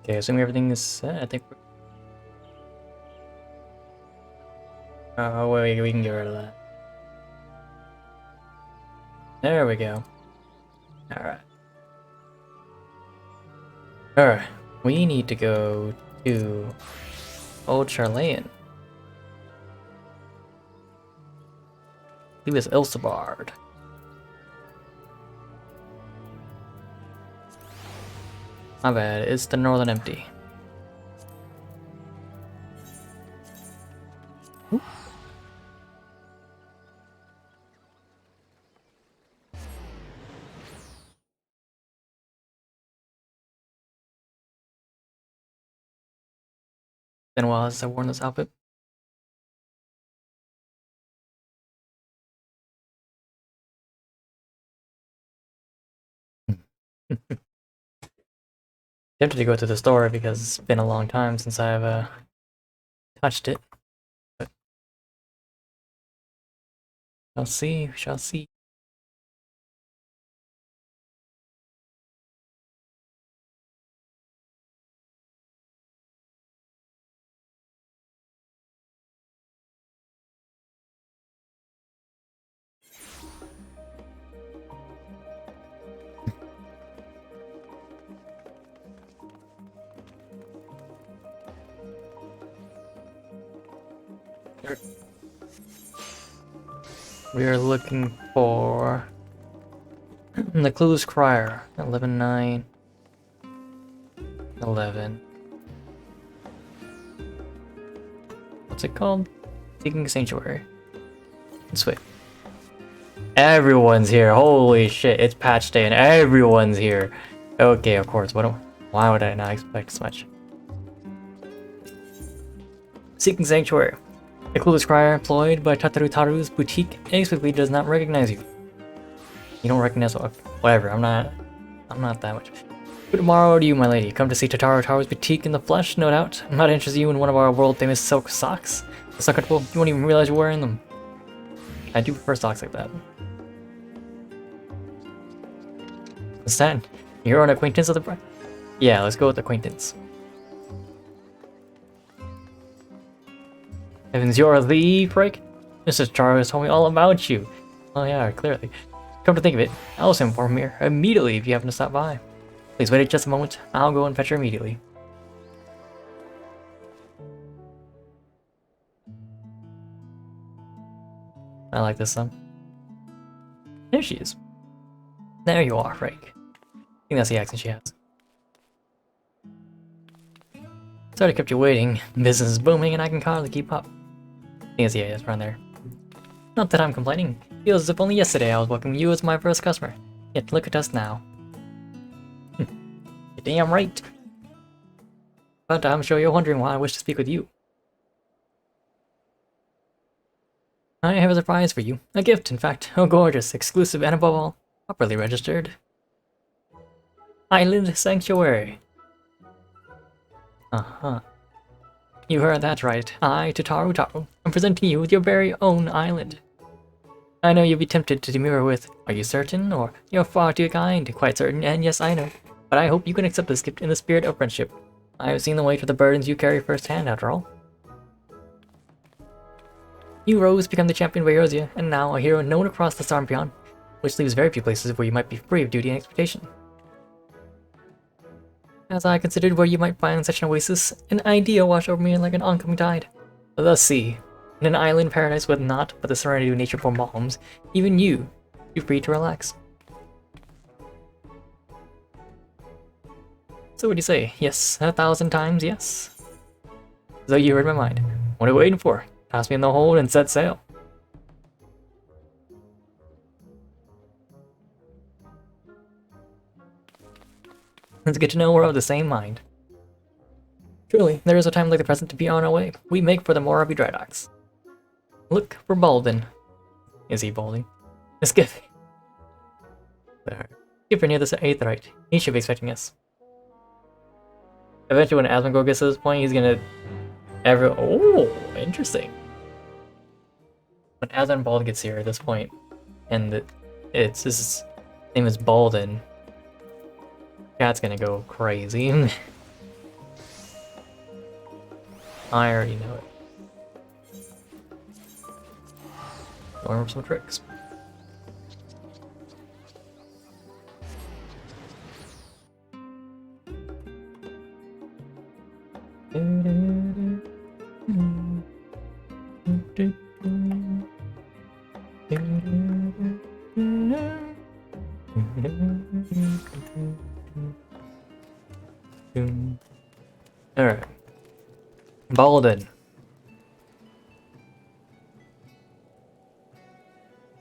Okay, assuming everything is set, I think we're... Oh, wait, we can get rid of that. There we go. Alright. Alright, we need to go to Old Charlayan. He was Ilsabard. My bad, it's the Northern Empty. Ooh. Been a while since I worn this outfit. Tempted to go to the store because it's been a long time since I've touched it. But shall see, shall see. We are looking for the Clueless Crier. 11-9. 11. What's it called? Seeking Sanctuary. Let's wait. Everyone's here. Holy shit! It's patch day and everyone's here. Okay, of course. Why would I not expect as much? Seeking Sanctuary. The Clueless Crier employed by Taru's boutique inexplicably does not recognize you. You don't recognize whatever. I'm not that much. Good tomorrow to you, my lady. Come to see Taru's boutique in the flesh, no doubt. I'm not interested in you in one of our world famous silk socks. They're so comfortable, you won't even realize you're wearing them. I do prefer socks like that. What's that? You're an acquaintance of the bride? Yeah, let's go with acquaintance. Heavens, you're the freak? Mrs. Charles told me all about you. Oh yeah, clearly. Come to think of it, I'll send for him here immediately if you happen to stop by. Please wait just a moment, I'll go and fetch her immediately. I like this song. There she is. There you are, Frank. I think that's the accent she has. Sorry I kept you waiting. Business is booming and I can hardly keep up. I think it's around there. Not that I'm complaining. Feels as if only yesterday I was welcoming you as my first customer. Yet look at us now. You're damn right. But I'm sure you're wondering why I wish to speak with you. I have a surprise for you. A gift, in fact. Oh, gorgeous, exclusive, and above all, properly registered. Island Sanctuary. Uh-huh. You heard that right. I, Taru, am presenting you with your very own island. I know you'll be tempted to demur with, are you certain? Or, you're far too kind, quite certain, and yes, I know. But I hope you can accept this gift in the spirit of friendship. I have seen the weight of the burdens you carry firsthand, after all. You rose, become the champion of Eorzea, and now a hero known across the Storm Beyond, which leaves very few places where you might be free of duty and expectation. As I considered where you might find such an oasis, an idea washed over me like an oncoming tide. The sea. In an island paradise with naught but the serenity of nature for balms, even you, be free to relax. So what do you say? Yes, 1,000 times yes? So you read my mind. What are you waiting for? Toss me in the hold and set sail. It's good to know we're of the same mind. Truly, there is a time like the present to be on our way. We make for the Morabi dry docks. Look for Balden. Is he balding? Skip. There. Skipper near this Aetherite. He should be expecting us. Eventually, when Asmongold gets to this point, he's gonna. Oh, interesting. When Asmongold gets here at this point, and his name is Balden. Cat's gonna go crazy. I already know it. Learn some tricks. Alright. Baldin.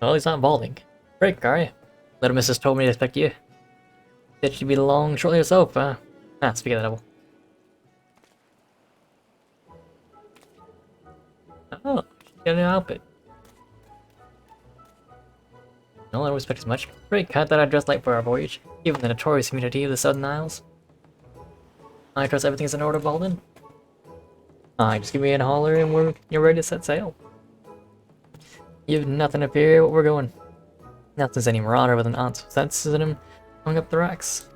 Well, he's not balding. Great, Gary. Little Mrs. told me to expect you. Said she'd be along shortly herself, speak of the devil. Oh, she got a new outfit. No, I don't expect as much. Great, cat that I dressed like for our voyage, even the notorious community of the Southern Isles. I trust everything's in order, Baldwin. Just give me a holler and you're ready to set sail. You have nothing to fear, but we're going. Nothing's any marauder with an ounce of sense in him hung up the racks.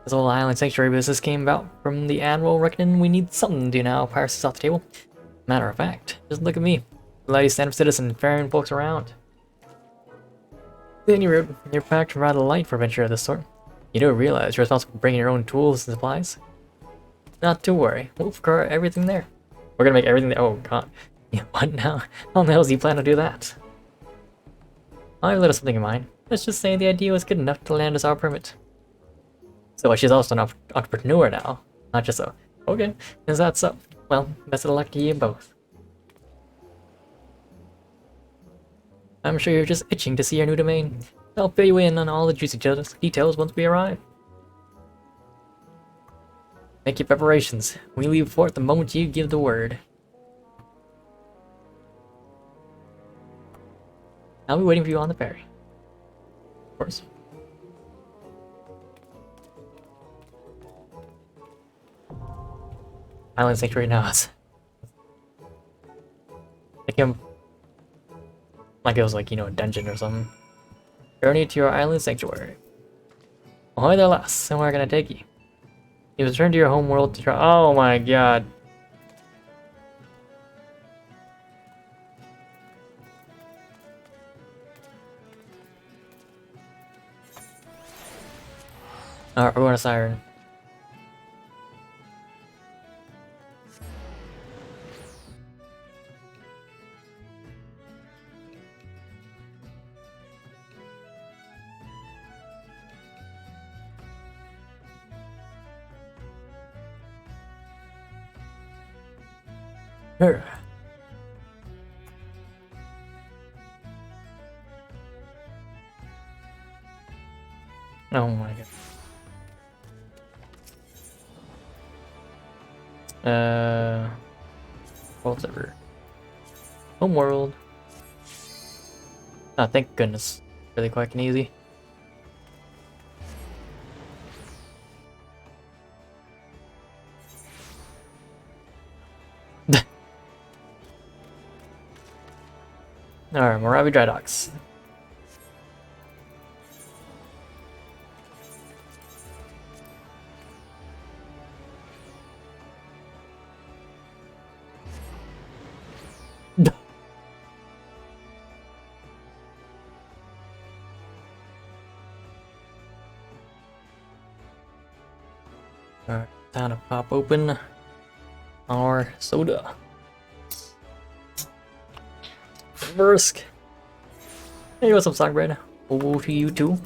This whole island sanctuary business came about from the Admiral reckoning we need something to do now. Piracy is off the table. Matter of fact, just look at me. Bloody stand-up citizen, ferrying folks around. Then you're packed rather light for a venture of this sort. You do realize you're responsible for bringing your own tools and supplies? Not to worry, we'll procure everything there. We're gonna make everything there. Oh god. Yeah, what now? How the hell does he plan to do that? I have a little something in mind. Let's just say the idea was good enough to land us our permit. So she's also an entrepreneur now, not just a. Okay, is that so? Well, best of luck to you both. I'm sure you're just itching to see your new domain. I'll fill you in on all the juicy details once we arrive. Make your preparations. We leave port the moment you give the word. I'll be waiting for you on the ferry. Of course. Island Sanctuary now is... like it was like, you know, a dungeon or something. Journey to your island sanctuary. Ahoy there, lass, and where are gonna take you? You return to your home world to try. Oh my god. Alright, we're going to Siren. Here. Oh my god. Whatever. Home world. Oh, thank goodness. Really quick and easy. Alright, Moravi Dry Docks. Alright, time to pop open our soda. Versk. Hey, what's up, Sockbread? Oh, to you too.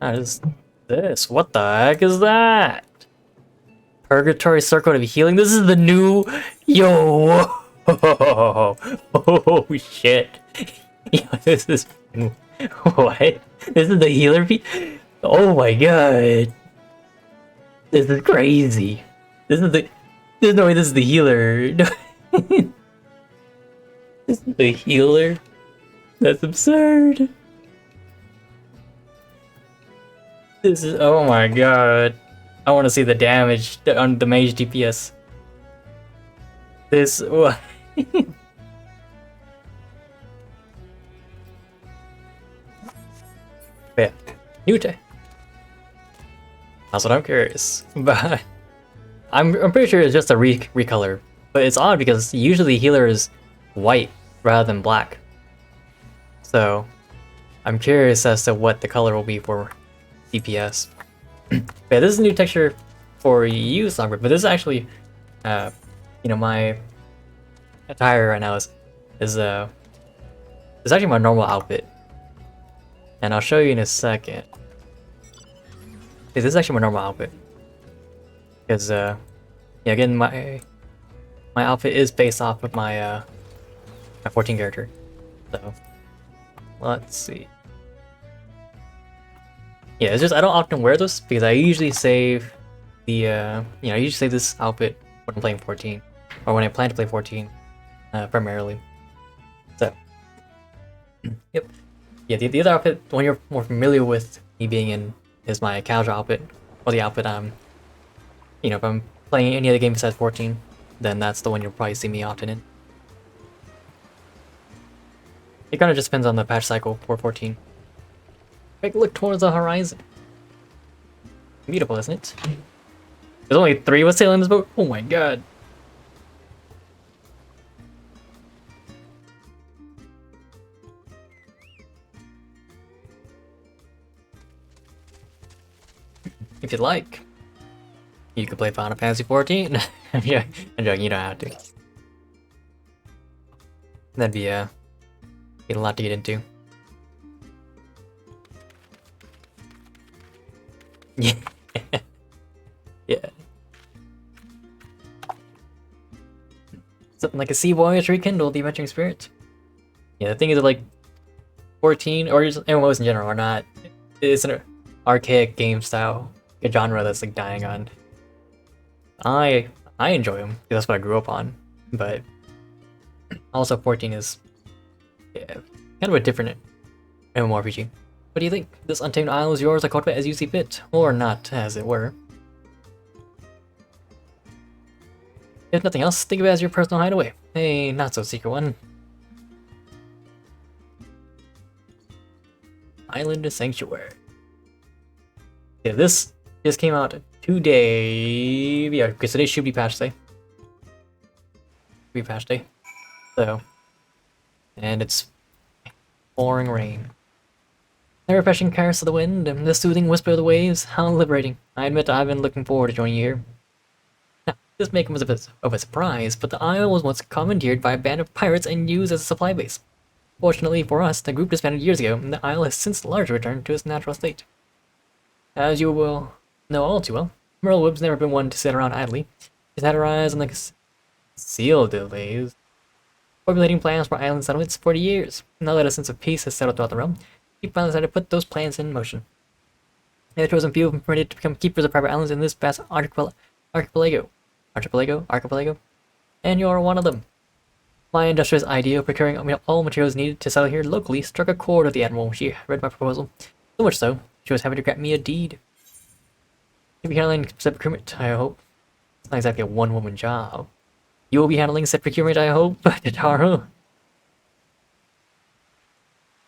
What is this? What the heck is that? Purgatory Circle of Healing. This is the new. Yo. Oh shit. Yo, this is. What? This is the healer piece? Oh my god. This is crazy. This is the. There's no way this is the healer. This is the healer? That's absurd. This is. Oh my god. I want to see the damage on the mage DPS. This. What? Yeah. Newt. That's what I'm curious. But I'm pretty sure it's just a recolor, but it's odd because usually healer is white rather than black. So I'm curious as to what the color will be for DPS. Yeah, this is a new texture for you, Songbird, but this is actually, my attire right now is actually my normal outfit, and I'll show you in a second. This is actually my normal outfit, because yeah, again, my outfit is based off of my 14 character. So let's see. Yeah, it's just I don't often wear this because I usually save the I usually save this outfit when I'm playing 14, or when I plan to play 14, primarily. So, yep. Yeah, the other outfit, the one you're more familiar with me being in, is my casual outfit, or the outfit if I'm playing any other game besides 14, then that's the one you'll probably see me often in. It kind of just depends on the patch cycle for 14. Take a look towards the horizon. Beautiful, isn't it? There's only 3 of us sailing this boat? Oh my god. If you'd like, you could play Final Fantasy 14. Yeah, I'm joking, you don't have to. That'd be a lot to get into. Yeah. Yeah. Something like a sea voyage rekindle the adventuring spirit. Yeah, the thing is, like, 14 or just MMOs in general are not. It's an archaic game style, a genre that's like dying on. I enjoy them because that's what I grew up on, but also 14 is kind of a different MMORPG. What do you think? This untamed isle is yours to cultivate as you see fit, or not, as it were. If nothing else, think of it as your personal hideaway. A not-so-secret one. Island Sanctuary. Yeah, this just came out today. Yeah, because today should be patch day. Patch day. So, and it's pouring rain. The refreshing caress of the wind and the soothing whisper of the waves, how liberating. I admit I've been looking forward to joining you here. Now, this may come as a bit of a surprise, but the isle was once commandeered by a band of pirates and used as a supply base. Fortunately for us, the group disbanded years ago, and the isle has since largely returned to its natural state. As you will know all too well, Merlewood's never been one to sit around idly. He's had her eyes on the seal delays, formulating plans for island settlements for years. Now that a sense of peace has settled throughout the realm, he finally decided to put those plans in motion. The chosen few have been permitted to become keepers of private islands in this vast archipelago, and you're one of them. My industrious idea of procuring all materials needed to settle here locally struck a chord with the Admiral. She read my proposal, so much so, she was happy to grant me a deed. You'll be handling said procurement, I hope. It's not exactly a one-woman job. You will be handling said procurement, I hope, Tataru.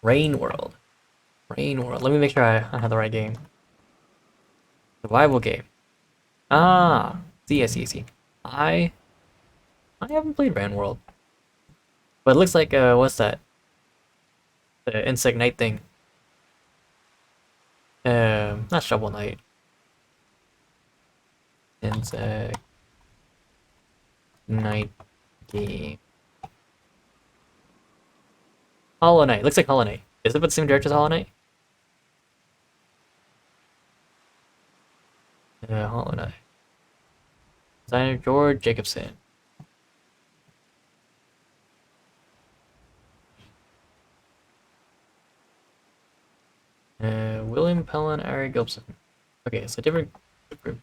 Rain World. Let me make sure I have the right game. Survival game. Ah, see. I haven't played Rain World. But it looks like, what's that? The Insect Knight thing. Not Shovel Knight. Insect Knight game. Hollow Knight. Looks like Hollow Knight. Is it the same director as Hollow Knight? Hollow Knight. Designer George Jacobson. William Pellin, Ari Gilson. Okay, so different group.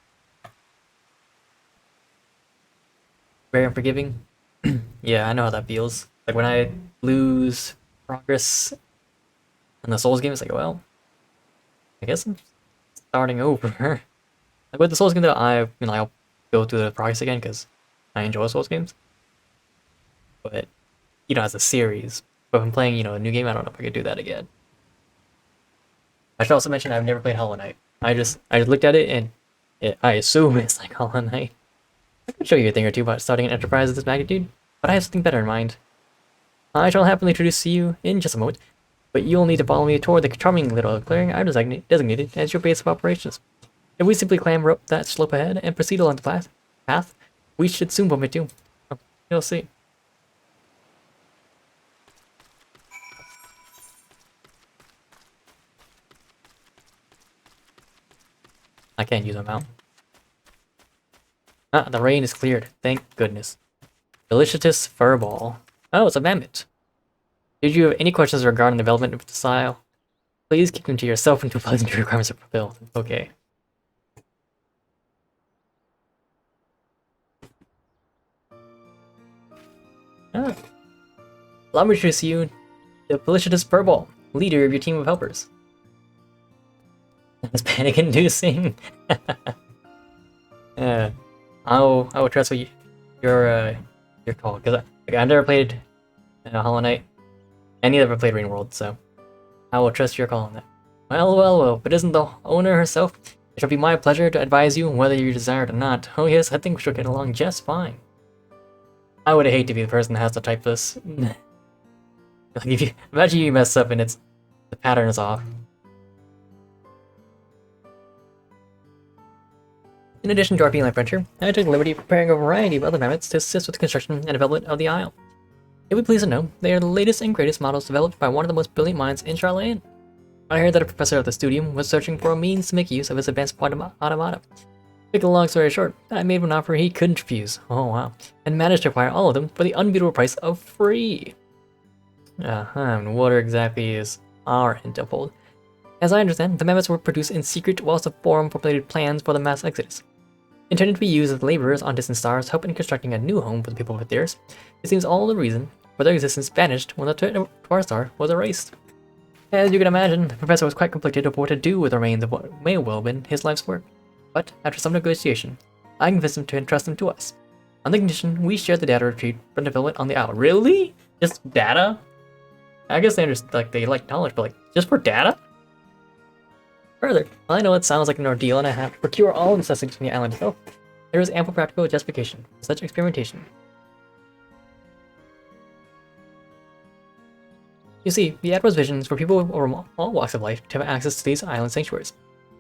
Very unforgiving. Yeah, I know how that feels. Like when I lose progress in the Souls game, it's like, well, I guess I'm starting over. Like with the Souls game, though, I'll go through the progress again because I enjoy Souls games. But as a series. But if I'm playing, a new game, I don't know if I could do that again. I should also mention I've never played Hollow Knight. I just looked at it and I assume it's like Hollow Knight. I can show you a thing or two about starting an enterprise of this magnitude, but I have something better in mind. I shall happily introduce you in just a moment, but you'll need to follow me toward the charming little clearing I've designated as your base of operations. If we simply clamber up that slope ahead and proceed along the path, we should soon bump into. You'll see. I can't use a mount. Ah, the rain is cleared. Thank goodness. Delicious furball. Oh, it's a mammoth. Did you have any questions regarding the development of the style? Please keep them to yourself until pleasant requirements are fulfilled. Okay. Ah. Allow me to introduce you the Felicitous Furball, leader of your team of helpers. It's panic-inducing. I will trust what your call, because I've never played Hollow Knight, and neither have I played Rain World, so I will trust your call on that. Well, but isn't the owner herself? It shall be my pleasure to advise you whether you desire it or not. Oh yes, I think we shall get along just fine. I would hate to be the person that has to type this. Like if you imagine you mess up and the pattern is off. In addition to our beeline venture, I took the liberty of preparing a variety of other mammoths to assist with the construction and development of the Isle. You'll be pleased to know they are the latest and greatest models developed by one of the most brilliant minds in Charlayan. I heard that a professor of the studium was searching for a means to make use of his advanced automata. To make a long story short, I made him an offer he couldn't refuse. Oh wow. And managed to acquire all of them for the unbeatable price of free. And what exactly is our interpol? As I understand, the mammoths were produced in secret whilst the Forum formulated plans for the mass exodus. Intended to be used as laborers on distant stars, helping in constructing a new home for the people of theirs, it seems all the reason for their existence vanished when the to our star was erased. As you can imagine, the professor was quite conflicted over what to do with the remains of what may well have been his life's work. But, after some negotiation, I convinced him to entrust them to us, on the condition we share the data retrieved from development on the Isle. Really? Just data? I guess they understand, they like knowledge, but just for data? Further, while I know it sounds like an ordeal and I have to procure all necessities from the island itself, there is ample practical justification for such experimentation. You see, the Admiral's vision is for people from all walks of life to have access to these island sanctuaries,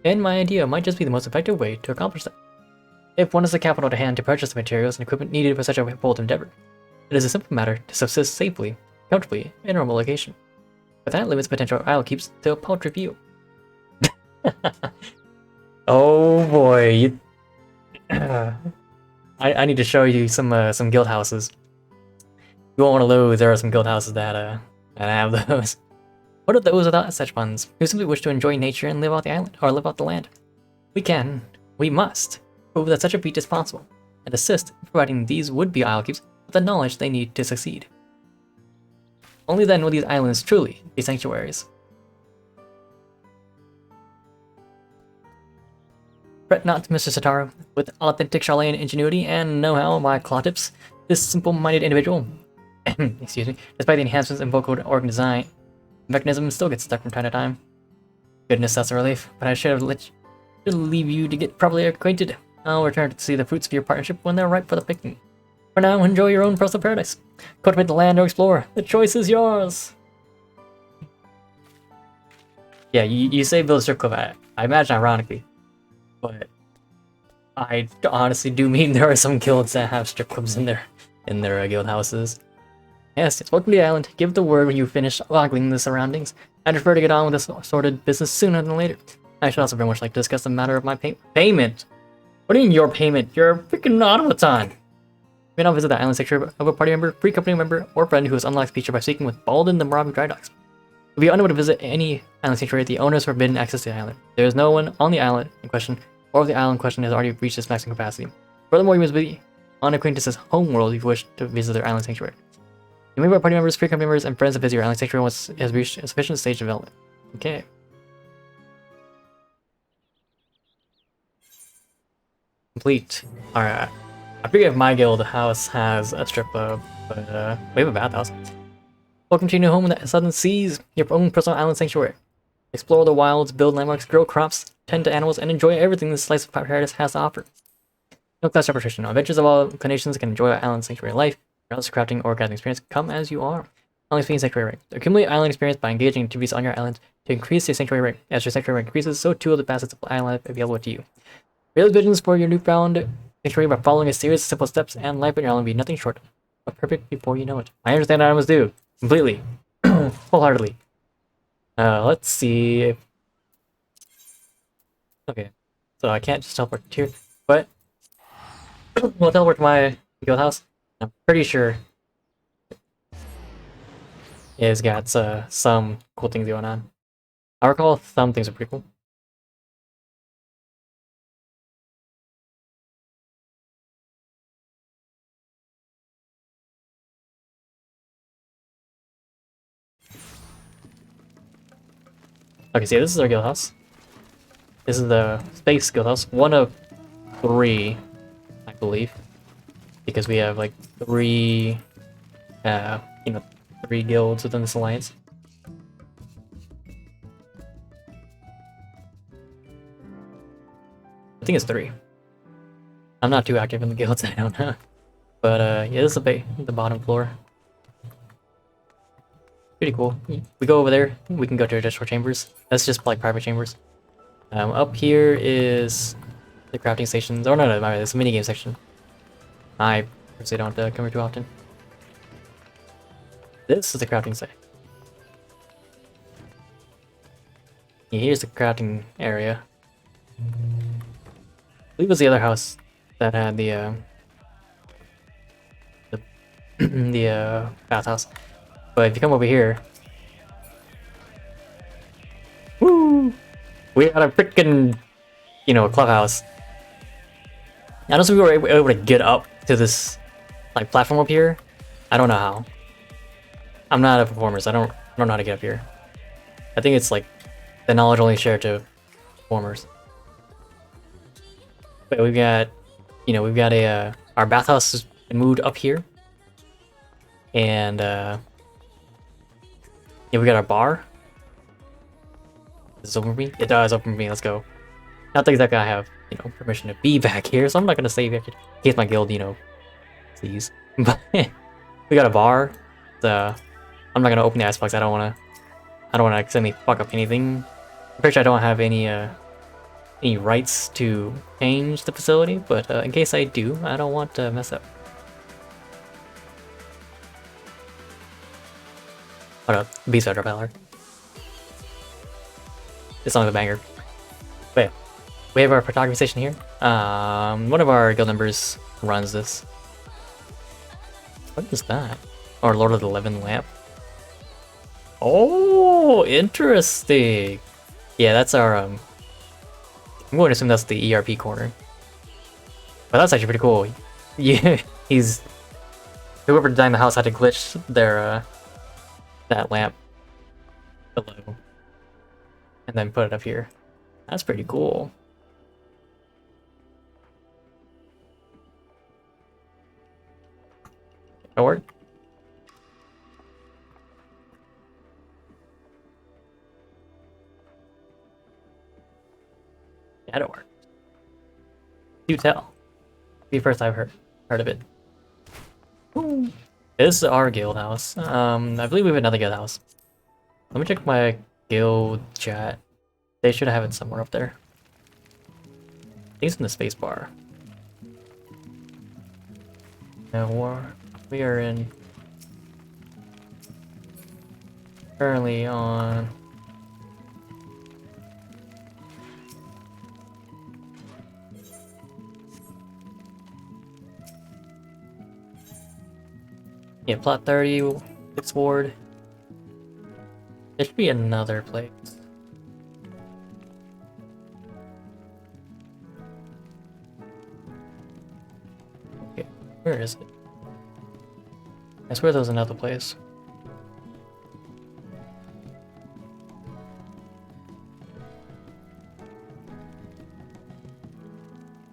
and my idea might just be the most effective way to accomplish that. If one has the capital to hand to purchase the materials and equipment needed for such a bold endeavor, it is a simple matter to subsist safely, comfortably, in a remote location. But that limits potential isle keeps to a paltry few. Oh boy, I need to show you some guild houses. You won't want to lose. There are some guild houses that have those. What of those without such funds, who simply wish to enjoy nature and live off the island, or live off the land? We must, prove that such a feat is possible, and assist in providing these would-be isle keeps with the knowledge they need to succeed. Only then will these islands truly be sanctuaries. Fret not, Mr. Sataru. With authentic Charlayan ingenuity and know-how by Clawtips, this simple-minded individual, excuse me, despite the enhancements in vocal organ design, mechanism still gets stuck from time to time. Goodness, that's a relief, but I should leave you to get properly acquainted. I'll return to see the fruits of your partnership when they're ripe for the picking. For now, enjoy your own personal paradise. Cultivate the land or explore. The choice is yours! Yeah, you say build a strip club, I imagine ironically. But I honestly do mean there are some guilds that have strip clubs in their guild houses. Yes, it's welcome to the island. Give the word when you finish ogling the surroundings. I'd prefer to get on with this assorted business sooner than later. I should also very much like to discuss the matter of my payment. What do you mean your payment? You're a freaking automaton. You may not visit the island sector of a party member, free company member, or friend who has unlocked the feature by speaking with Baldin the Marabu Dry Docks. If you are unable to visit any island sanctuary, the owner is forbidden access to the island. There is no one on the island in question, or if the island in question has already reached its maximum capacity. Furthermore, you must be on acquaintance's homeworld if you wish to visit their island sanctuary. You may invite party members, free company members, and friends to visit your island sanctuary once it has reached a sufficient stage of development. Okay. Complete. Alright. I forget if my guild house has a strip club, but we have a bathhouse. Welcome to your new home in the southern seas, your own personal island sanctuary. Explore the wilds, build landmarks, grow crops, tend to animals, and enjoy everything this slice of paradise has to offer. No class separation. Adventurers of all inclinations can enjoy Island Sanctuary life. Regardless of crafting or gathering experience, come as you are. Only speaking Sanctuary rank. Accumulate island experience by engaging in activities on your island to increase your Sanctuary rank. As your Sanctuary rank increases, so too will the facets of island life available to you. Realize visions for your newfound Sanctuary by following a series of simple steps, and life on your island will be nothing short of perfect before you know it. I understand what I must do. Completely. Wholeheartedly. Let's see if... Okay. So I can't just teleport here, but we'll teleport to my guild house. I'm pretty sure it's got some cool things going on. I recall some things are pretty cool. Okay, see, this is our guild house. This is the space guild house. One of 3, I believe. Because we have like 3, 3 guilds within this alliance. I think it's 3. I'm not too active in the guilds, I don't know. But yeah, this is the bottom floor. Pretty cool. We go over there, we can go to additional chambers. That's just like private chambers. Up here is the crafting stations. Oh no, my bad, it's a minigame section. I personally don't come here too often. This is the crafting site. Yeah, here's the crafting area. I believe it was the other house that had the bathhouse. But if you come over here, woo, we got a freaking, clubhouse. I don't know if we were able to get up to this, like, platform up here. I don't know how. I'm not a performer, so I don't know how to get up here. I think it's like the knowledge only shared to performers. But we've got, we've got our bathhouse has been moved up here, and yeah, we got our bar. Is this open for me? It does open for me. Let's go. Not exactly I have, permission to be back here, so I'm not gonna save it in case my guild, sees. But we got a bar. I'm not gonna open the icebox. I don't wanna accidentally fuck up anything. I'm pretty sure I don't have any rights to change the facility, but in case I do, I don't want to mess up. Hold up, Beast Rider Valor. This song's a banger. But yeah, we have our photography station here. One of our guild members runs this. What is that? Or Lord of the Eleven Lamp. Oh, interesting. Yeah, that's our I'm going to assume that's the ERP corner. But that's actually pretty cool. Yeah, whoever designed the house had to glitch their that lamp below and then put it up here. That's pretty cool. That'll work. Yeah, that'll work. Do tell. Be the first I've heard of it. Ooh. This is our guild house. I believe we have another guild house. Let me check my guild chat. They should have it somewhere up there. I think it's in the space bar. Now we are in currently on plot 30, 6th ward. There should be another place. Okay, where is it? I swear there was another place.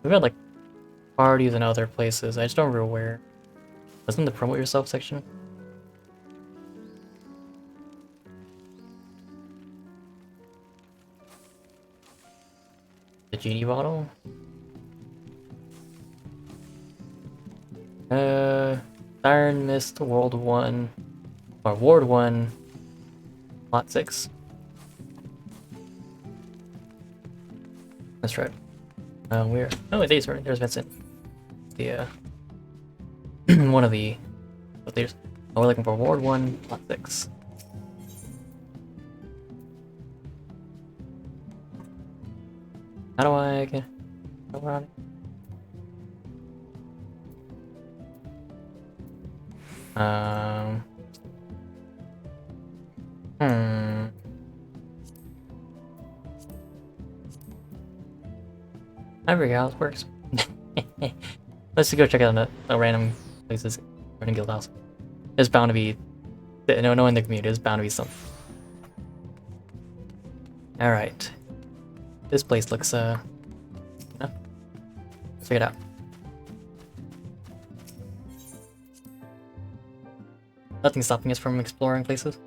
We've got like parties and other places. I just don't remember where. Wasn't the promote yourself section? The genie bottle? Iron Mist World 1 or Ward 1 Lot 6. That's right. Where? Oh, there's Vincent. The one of the leaders. Oh, we're looking for Ward 1 Lot 6. How do I get around it? I forget how this works. Let's just go check out the random places, random guild house. There's bound to be, no in the community, there's bound to be some. Alright. This place looks, let's check it out. Nothing stopping us from exploring places.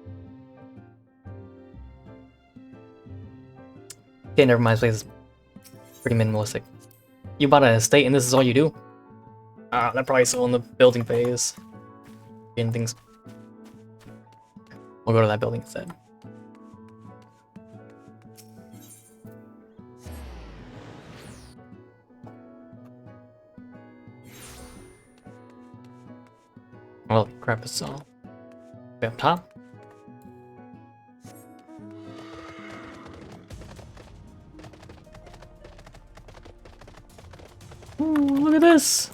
Okay, never mind, this place is pretty minimalistic. You bought an estate and this is all you do? Ah, they're probably still in the building phase. Getting things. We'll go to that building instead. Well, crap, it's all way up top. Ooh, look at this!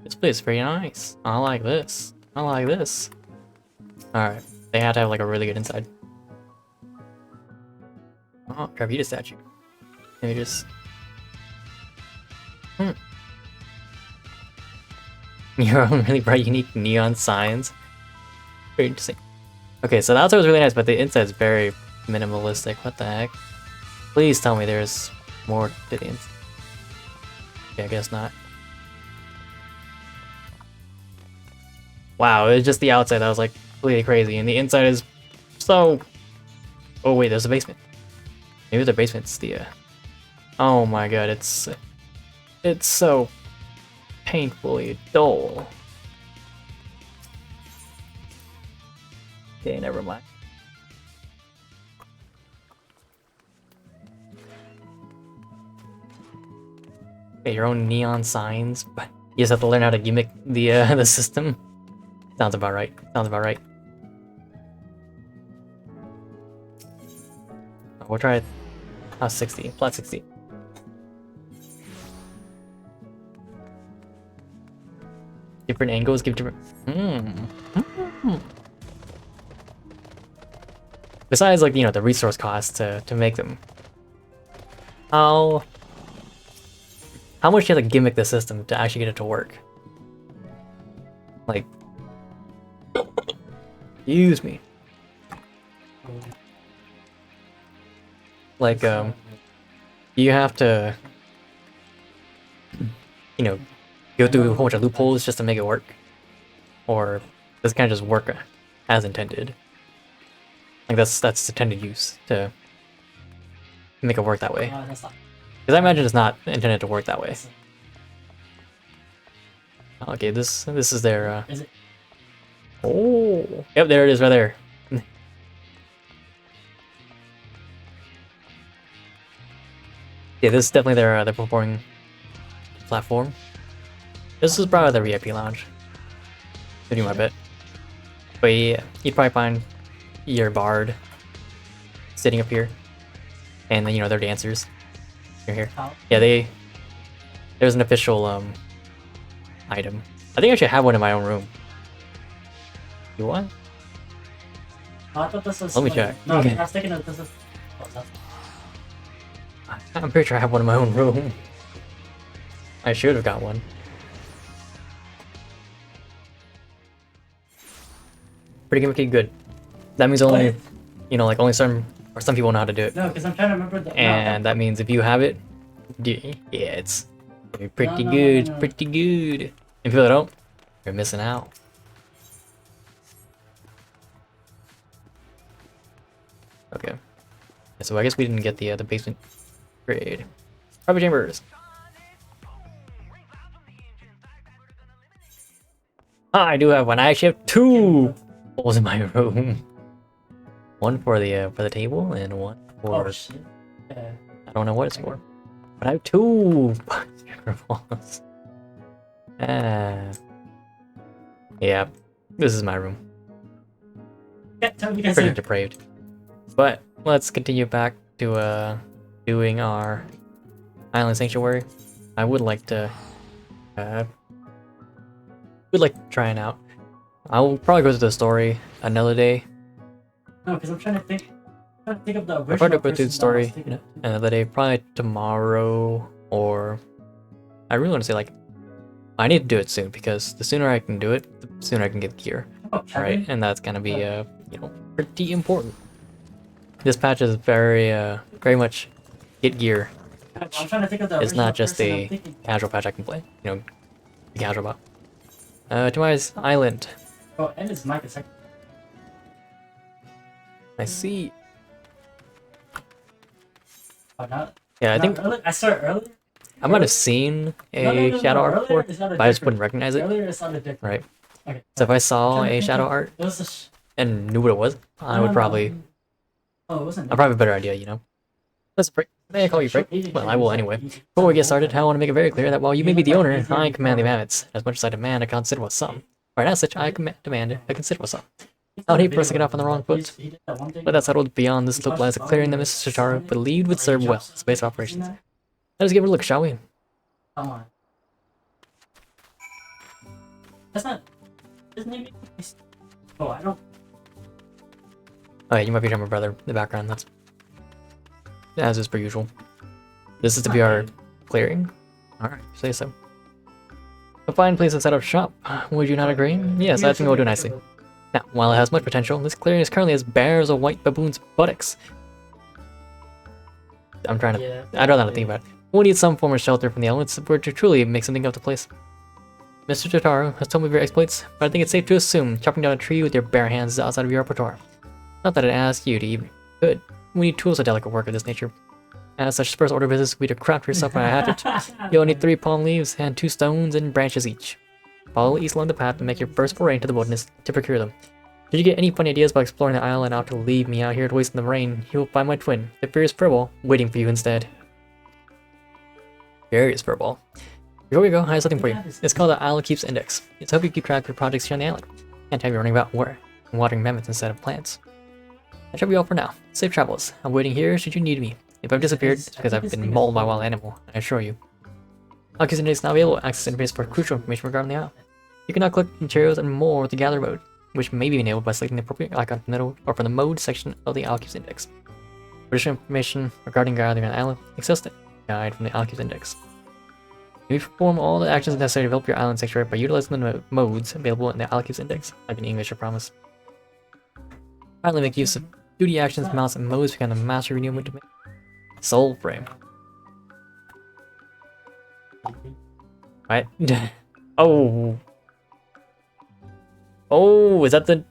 This place is pretty nice. I like this. I like this. Alright, they had to have like a really good inside. Oh, Gravita statue. Maybe just... Your own really bright, unique neon signs. Very interesting. Okay, so the outside was really nice, but the inside is very minimalistic. What the heck? Please tell me there's more to the inside. Okay, I guess not. Wow, it was just the outside that was like completely crazy, and the inside is so... Oh wait, there's a basement. Maybe the basement's the... Oh my god, it's so painfully dull. Okay, never mind. Okay, your own neon signs, but you just have to learn how to gimmick the the system. Sounds about right. Sounds about right. We'll try 60, plus 60. Different angles give different. Besides, like, you know, the resource cost to make them. How much do you have to gimmick the system to actually get it to work? Like, excuse me. Like, you have to, you know, go through a whole bunch of loopholes just to make it work? Or does it kind of just work as intended? Like, that's intended use to make it work that way. Because I imagine it's not intended to work that way. Okay, this is their, Is it? Oh! Yep, there it is right there. Yeah, this is definitely their performing platform. This is probably the VIP lounge. To do my bit. But yeah, you'd probably find your bard sitting up here. And then, you know, their dancers. You're here. Yeah, there's an official item. I think I should have one in my own room. You want? I thought this was. Let me check. No, I was thinking that this is. I'm pretty sure I have one in my own room. I should have got one. Pretty gimmicky, good. That means only, you know, like only some people know how to do it. No, because I'm trying to remember the. And that means if you have it, yeah, it's pretty good. It's pretty good. If you don't, you're missing out. Okay. So I guess we didn't get the basement grade. Private chambers. I do have one. I actually have two bowls in my room. One for the table and one for Oh shit. Yeah. I don't know what it's for. But I have two bowls. Yeah, this is my room. Yeah, tell me you guys Pretty are. depraved. But let's continue back to doing our island sanctuary. I would like to try it out. I will probably go through the story another day. No, because I'm trying to think. I'm trying to think of the I'll original probably go through person the story that I was thinking of. another day, probably tomorrow, or I really want to say like I need to do it soon because the sooner I can do it, the sooner I can get gear. Oh, Right, Kevin? and that's gonna be pretty important. This patch is very much get gear. I'm trying to think of the It's original not just person I'm a thinking. casual patch I can play. Be casual about. Tomorrow's island. Oh, and it's Mike a second. I see. Oh, not. Yeah, I not think earlier? I saw it earlier. I might have seen a No, shadow art earlier before, it sounded but I just different. wouldn't recognize it. Earlier it sounded different. Right. Okay. So if I saw trying to a think shadow of- art It was the sh- and knew what it was, I would probably Oh, it wasn't. I'd probably have a better idea. Let's break. May I call you break? Well, I will anyway. Before we get started, I want to make it very clear that while you may be the owner, I command the mammoths. As much as I demand a considerable sum. Right, as such, I demand a considerable sum. I would hate for us to get off on the wrong foot. But that settled beyond this loop lies a clearing that Mr. Shitara believed would serve well as base operations. Let us give it a look, shall we? Come on. That's not. Isn't it? Oh, I don't. Oh yeah, you might be hearing my brother in the background. That's as is per usual. This is to be our clearing. Alright, say so. A fine place to set up shop. Would you not agree? Yes, I think it will do nicely. Now, while it has much potential, this clearing is currently as bare as a white baboon's buttocks. I'm trying to... Yeah. I don't know how to think about it. We'll need some form of shelter from the elements if we're to truly make something of the place. Mr. Jotaro has told me of your exploits, but I think it's safe to assume chopping down a tree with your bare hands is outside of your repertoire. Not that I'd ask you to even... Good. We need tools for delicate work of this nature. As such, first order of business will be to craft yourself a hatchet. You'll need 3 palm leaves and 2 stones and branches each. Follow east along the path and make your first foray into the wilderness to procure them. Should you get any funny ideas about exploring the island and out to leave me out here to waste in the rain, you will find my twin, the Furious Furball, waiting for you instead. Furious Furball. Before we go, I have something for you. It's called the Isle Keeps Index. It's to help you keep track of your projects here on the island. Can't have you running about watering mammoths instead of plants. That should be all for now. Safe travels. I'm waiting here should you need me. If I've disappeared, it's because I've been mauled by a wild animal, I assure you. Alchemist Index is now available. Access interface for crucial information regarding the isle. You can now collect materials and more with the gather mode, which may be enabled by selecting the appropriate icon from the middle or from the mode section of the Alchemist Index. For additional information regarding gathering on the island, access the guide from the Alchemist Index. You perform all the actions necessary to develop your island sanctuary by utilizing the modes available in the Alchemist Index, like in English, I promise. Finally, make use of duty actions, mounts, and modes become the master renewal domain. Soul frame. Right? Oh. Oh, is that the...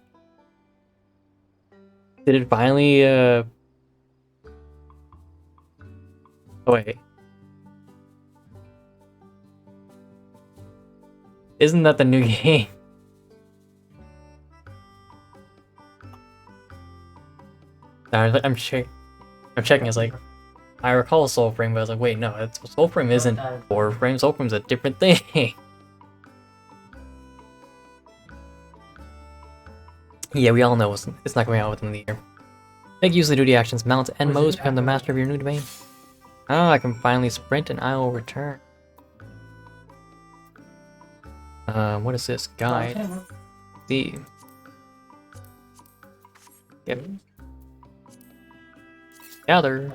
Did it finally, Oh, wait. Isn't that the new game? I'm checking. It's like... I recall Soul Frame, but I was like, wait, no, Soul Frame isn't 4 frames. Soul Frame's a different thing. Yeah, we all know it's not coming out within the year. Make use of the duty actions, mounts, and modes become the master of your new domain. Ah, I can finally sprint and I will return. What is this? Guide. The... Yep. Gather.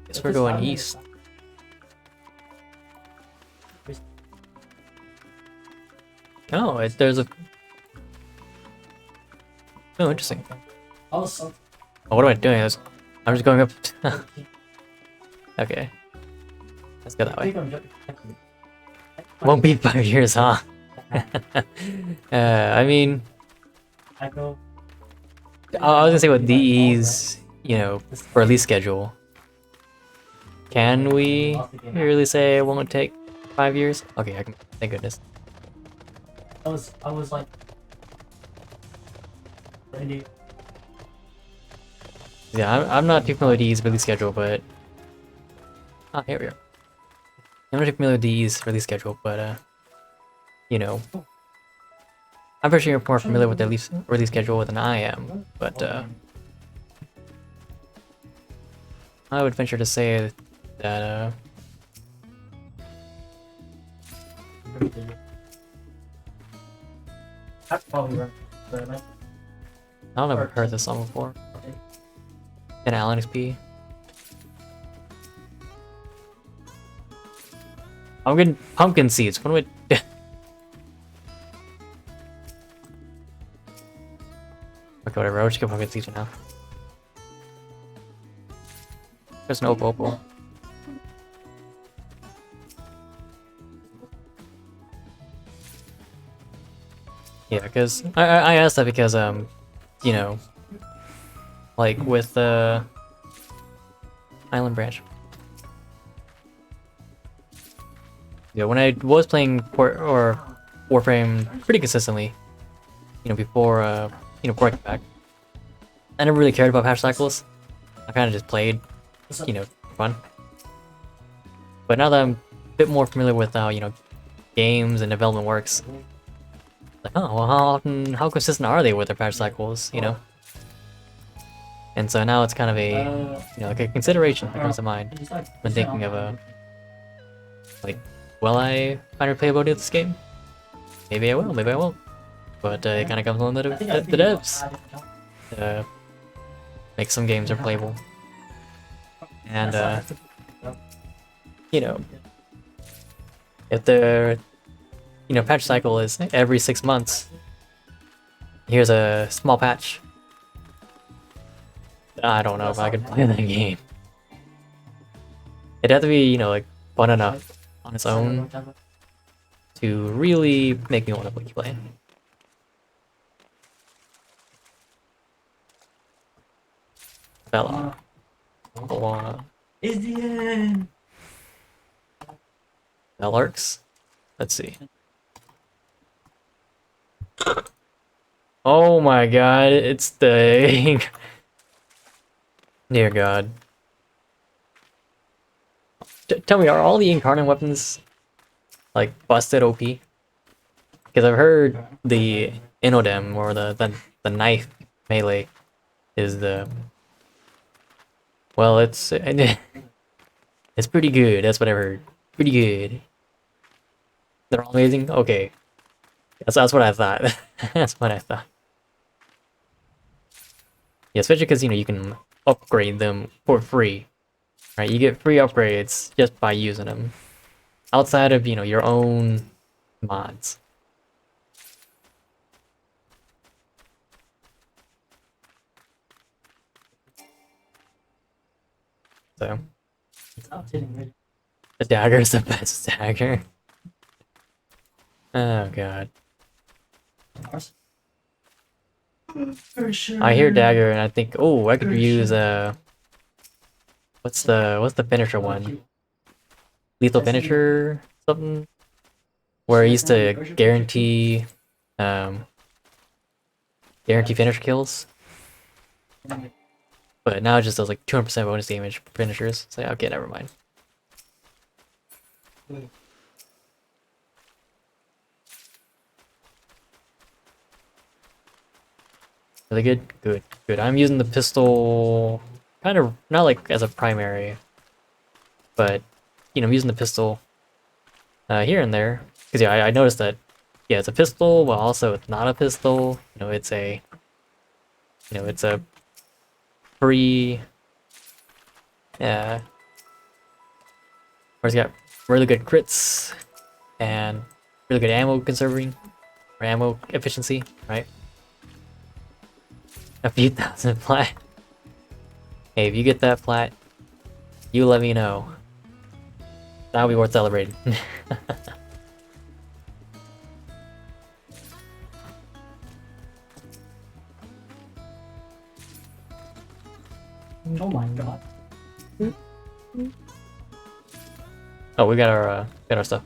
Guess we're going east. Oh, there's a... Oh, interesting. Also, Oh, what am I doing? I'm just going up... Okay. Let's go that way. Won't be 5 years, huh? I mean... I go. I was gonna say with these, for release schedule, can we really say it won't take 5 years? Okay, thank goodness. I was like, ready. Yeah, I'm not too familiar with D's release schedule, but here we go. I'm not too familiar with D's release schedule, but you know, I'm pretty sure you're more familiar with the release schedule than I am. But I would venture to say that That's probably right. But like, I've never heard this song before. And Alan XP. I'm getting pumpkin seeds. What do I? Okay, whatever. I'll just get pumpkin seeds for now. There's no opal. Yeah, because I asked that because you know, like with the Island Branch. Yeah, when I was playing Warframe pretty consistently, you know, before before I came back, I never really cared about patch cycles. I kind of just played, you know, for fun. But now that I'm a bit more familiar with how, you know, games and development works, like, oh, well, how consistent are they with their patch cycles, you know? And so now it's kind of a, you know, like a consideration that comes to mind when thinking of like, will I find replayability of this game? Maybe I will, maybe I won't. But it kind of comes on the devs. Make some games replayable. And, you know, if the, you know, patch cycle is every 6 months, here's a small patch. I don't know if I could play that game. It'd have to be, you know, like, fun enough on its own to really make me want to keep playing. Bella. Is the end. Bellarks? Let's see. Oh my god, it's the... Dear god. Tell me, are all the incarnate weapons, like, busted OP? Because I've heard the Inodem, or the knife melee, is the... Well, it's pretty good, that's what I've heard. Pretty good. They're all amazing? Okay. That's what I thought. That's what I thought. Yeah, especially because, you know, you can upgrade them for free. Right? You get free upgrades just by using them. Outside of, you know, your own mods. So. The dagger is the best dagger. Oh god. For sure. I hear dagger and I think, oh, I could use what's the finisher one? Lethal finisher something? Where it used to guarantee finish kills. But now it just does like 200% bonus damage for finishers. So yeah, okay, never mind. Really good? Good, good. I'm using the pistol kind of not like as a primary, but you know, I'm using the pistol here and there. Because yeah, I noticed that yeah, it's a pistol, but also it's not a pistol. You know, it's a free where it's got really good crits and really good ammo conserving or ammo efficiency, right? A few thousand plat. Hey, if you get that plat, you let me know. That'll be worth celebrating. Oh my god. Oh, we got our stuff.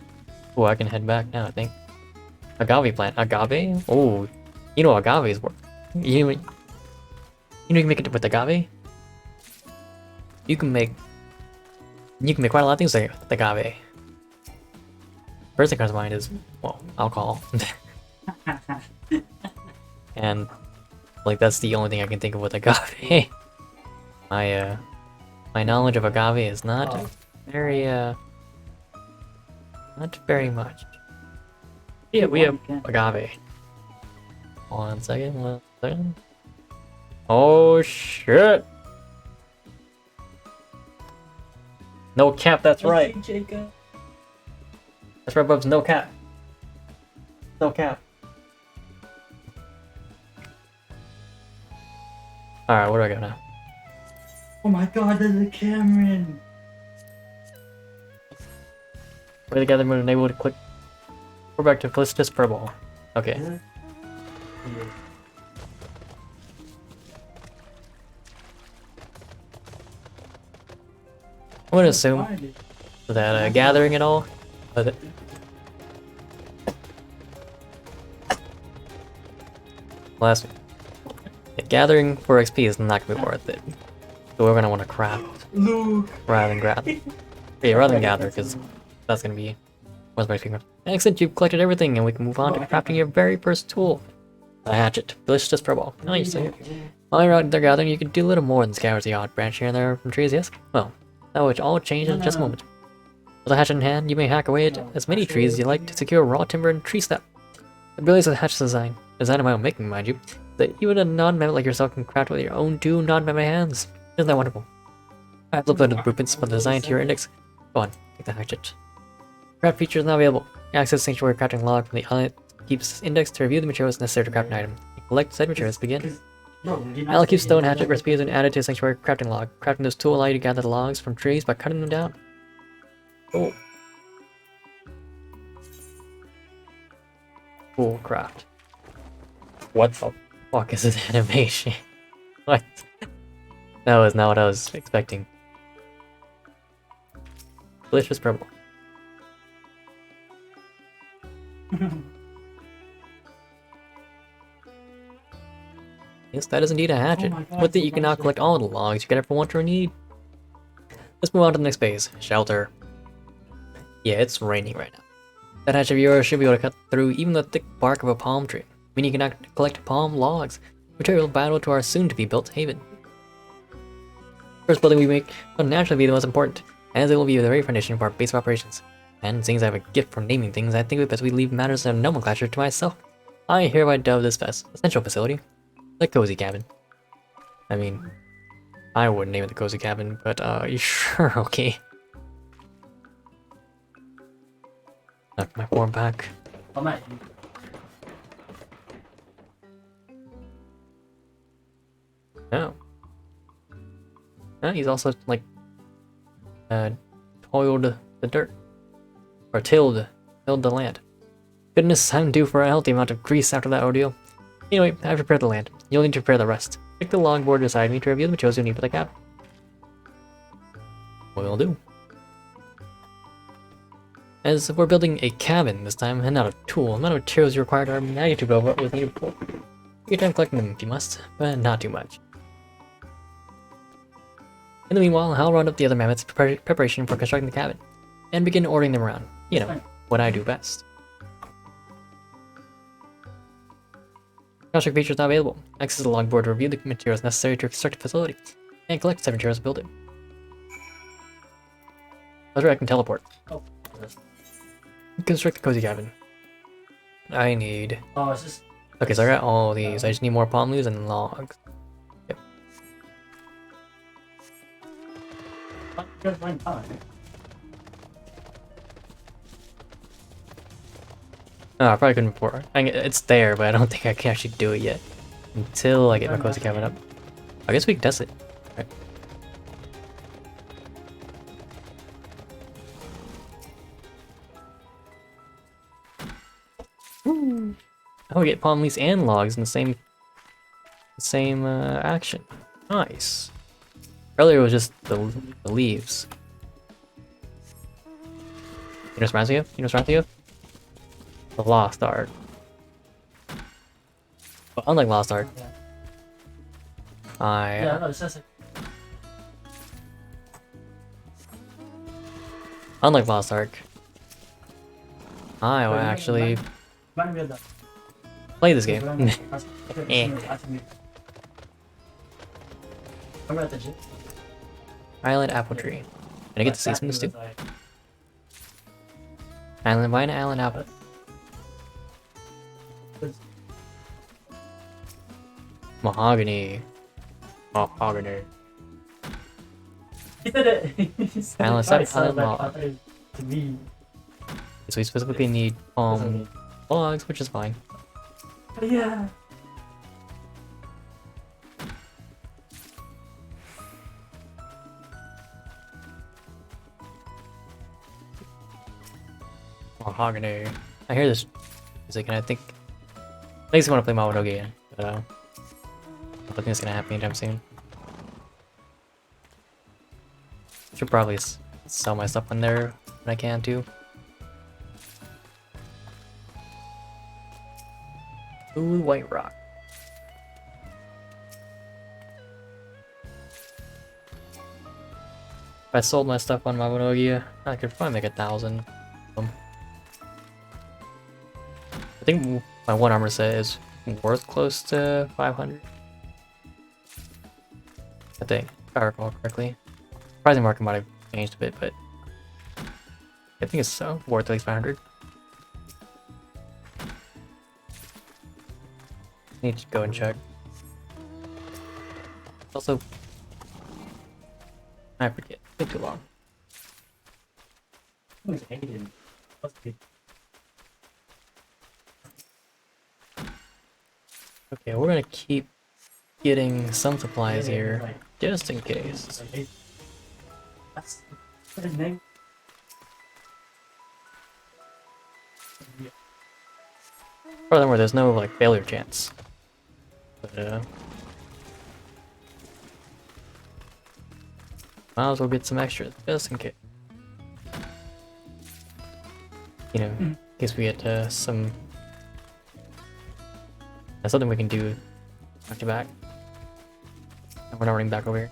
Oh, I can head back now, I think. Agave plant. Agave? Oh, you know agaves work. You can make it with agave. You can make quite a lot of things with agave. First thing comes to mind is, well, alcohol. And like that's the only thing I can think of with agave. My knowledge of agave is not very not very much. Yeah, we have agave. 1 second, 1 second. Oh shit! No cap, that's right. That's right, Bubs, no cap. No cap. Alright, where do I go now? Oh my god, there's a Cameron! Where the gather mode enabled to click. We're back to Felicitous Purple. Okay. Yeah. I'm gonna assume that gathering it all. Last gathering for XP is not gonna be worth it. So we're gonna want to craft Luke! rather than gather. Yeah, rather than gather, because that's gonna be what's my finger. Excellent, you've collected everything, and we can move on to crafting your very first tool. A hatchet. Delicious purple. Nice. While you're out there gathering, you can do a little more than scour the odd branch here and there from trees, yes? Well, that would all change in just a moment. With a hatchet in hand, you may hack away at as many trees as you like to secure raw timber and tree sap. The brilliance of the hatchet's design of my own making, mind you, that even a non-mammoth like yourself can craft with your own two non-mammoth hands. Isn't that wonderful? I have looked at the blueprints for the design to your index. Go on, take the hatchet. Craft feature is now available. Access Sanctuary crafting log from the island keeps index to review the materials necessary to craft an item. Collect said materials. Begin. I'll keep stone hatchet recipes and added to Sanctuary crafting log. Crafting this tool allow you to gather the logs from trees by cutting them down. Oh. Cool craft. What the fuck is this animation? What? That was not what I was expecting. Delicious purple. Yes, that is indeed a hatchet. With it, you can now collect all the logs you could ever want or need. Let's move on to the next phase. Shelter. Yeah, it's raining right now. That hatchet of yours should be able to cut through even the thick bark of a palm tree, meaning you can now collect palm logs, material vital to our soon-to-be-built haven. First building we make will naturally be the most important, as it will be the very foundation for our base of operations. And since I have a gift for naming things, I think it best we leave matters of nomenclature to myself. I hereby dub this essential facility the Cozy Cabin. I mean, I wouldn't name it the Cozy Cabin, but you sure? Okay. Knock my form back. Oh, Oh. He's also like toiled the dirt. Or tilled the land. Goodness, I'm due for a healthy amount of grease after that ordeal. Anyway, I've prepared the land. You'll need to prepare the rest. Pick the longboard beside me to review the materials you need for the cabin. Will do. As we're building a cabin this time, and not a tool, the amount of materials you required are magnitude over what was needed before. Take your time collecting them if you must, but not too much. In the meanwhile, I'll round up the other mammoths' preparation for constructing the cabin, and begin ordering them around. You know, what I do best. Construct features not available. Access the logboard to review the materials necessary to construct a facility, and collect 7 materials to build it. That's right, I can teleport. Oh. Construct the cozy cabin. I need... Oh, it's just... Okay, so I got all these. I just need more palm leaves and logs. Yep. Just one time. Oh, I probably couldn't before. It's there, but I don't think I can actually do it yet. Until I get my cozy cabin up. I guess we can test it. Right. Oh, we get palm leaves and logs in the same action. Nice. Earlier it was just the leaves. You know what reminds me of? The Lost Art. But unlike Lost Ark, Yeah, I yeah, no, it's just like, unlike Lost Ark, I will actually remind me of the play this game. Eh. Remember at the gym? Island Apple Tree. And I get to see That some dude too. was like, Island, why an Island Apple? was- Mahogany. Mahogany. He said it. He said Island it Step, twice, so I was Island like, Log. I thought it was to me. So we specifically need logs, which is fine. But yeah. Mahogany. I hear this music and I think makes me want to play Mamono again, but I don't think it's gonna happen anytime soon. Should probably sell my stuff on there when I can too. Ooh, White Rock. If I sold my stuff on Mamonogia, I could probably make 1,000. I think my one armor set is worth close to 500. I think, if I recall correctly. Pricing market might have changed a bit, but I think it's worth at least 500. Need to go and check. Also, I forget. Took too long. Who was hated? Must be. Okay, we're gonna keep getting some supplies Yeah, here, like- just in case. Like, hey, that's what's his name? Furthermore, there's no like failure chance. But might as well get some extras, just in case. You know, in case we get some. That's something we can do back to back. And we're not running back over here.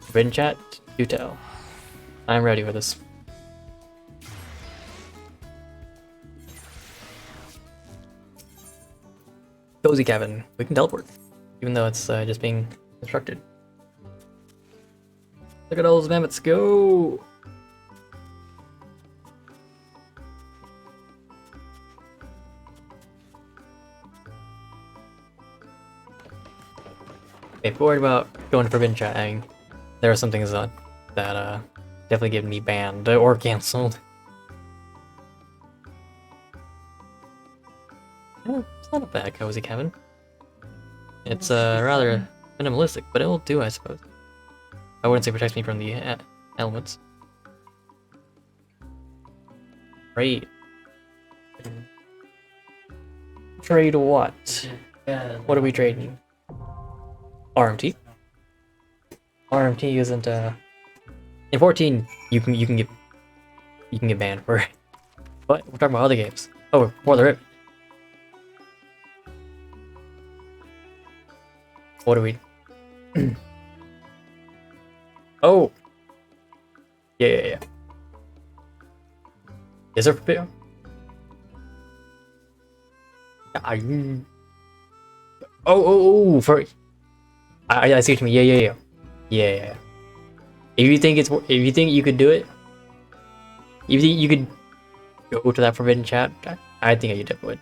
Forbidden chat, do tell. I'm ready for this. Cozy cabin. We can teleport, even though it's just being constructed. Look at all those mammoths go! If you're worried about going to Forbidden Chat, I mean, there are some things that definitely get me banned or cancelled. It's not a bad cozy cabin. It's rather minimalistic, but it'll do, I suppose. I wouldn't say protects me from the elements. Trade. Trade what? Yeah. What are we trading? RMT. RMT isn't in 14 you can get banned for it. But we're talking about other games. Oh, for the Rift. What do we Oh, yeah. Is there for Oh, for I see what you mean. Yeah. If you think you could do it, if you think you could go to that forbidden chat, I think you definitely would.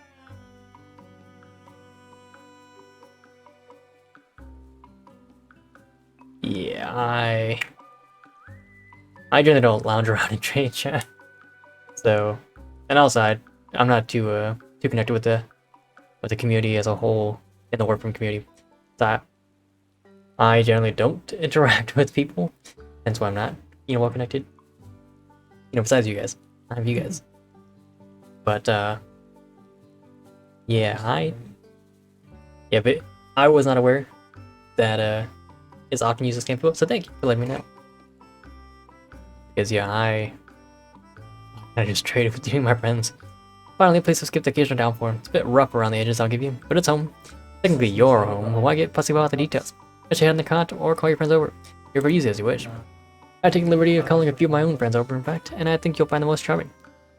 Yeah, I generally don't lounge around in trade chat. So, and also I'm not too connected with the community as a whole in the Warframe community. So I generally don't interact with people, hence why I'm not well connected. Besides you guys, I have you guys. But yeah, but I was not aware that is often used this game for. So thank you for letting me know. Because yeah, I just traded with you, my friends. Finally, a place to skip the occasional downpour. It's a bit rough around the edges, I'll give you, but it's home. Technically your home, but why get fussy about the details? Let you head in the cot or call your friends over. You're very easy as you wish. I take the liberty of calling a few of my own friends over, in fact, and I think you'll find them most charming.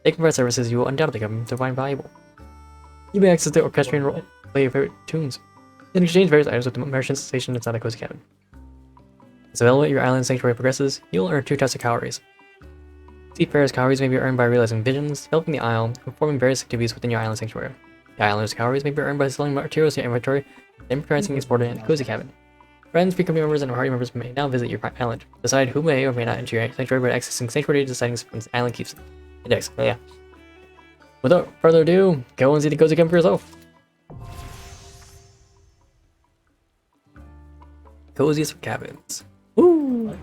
They can provide services you will undoubtedly come to find valuable. You may access the orchestrion role, play your favorite tunes, and exchange various items with the merchants stationed inside the cozy cabin. As available your island sanctuary progresses, you'll earn 2 types of calories. Seafarers' calories may be earned by realizing visions, developing the isle, and performing various activities within your island sanctuary. The islanders' calories may be earned by selling materials to your inventory, then preparing and exporting in the cozy cabin. Friends, becoming members, and party members may now visit your island. Decide who may or may not enter your sanctuary by accessing sanctuary data settings from the island keeps index. Yeah. Without further ado, go and see the cozy cabin for yourself. Coziest cabins. Woo!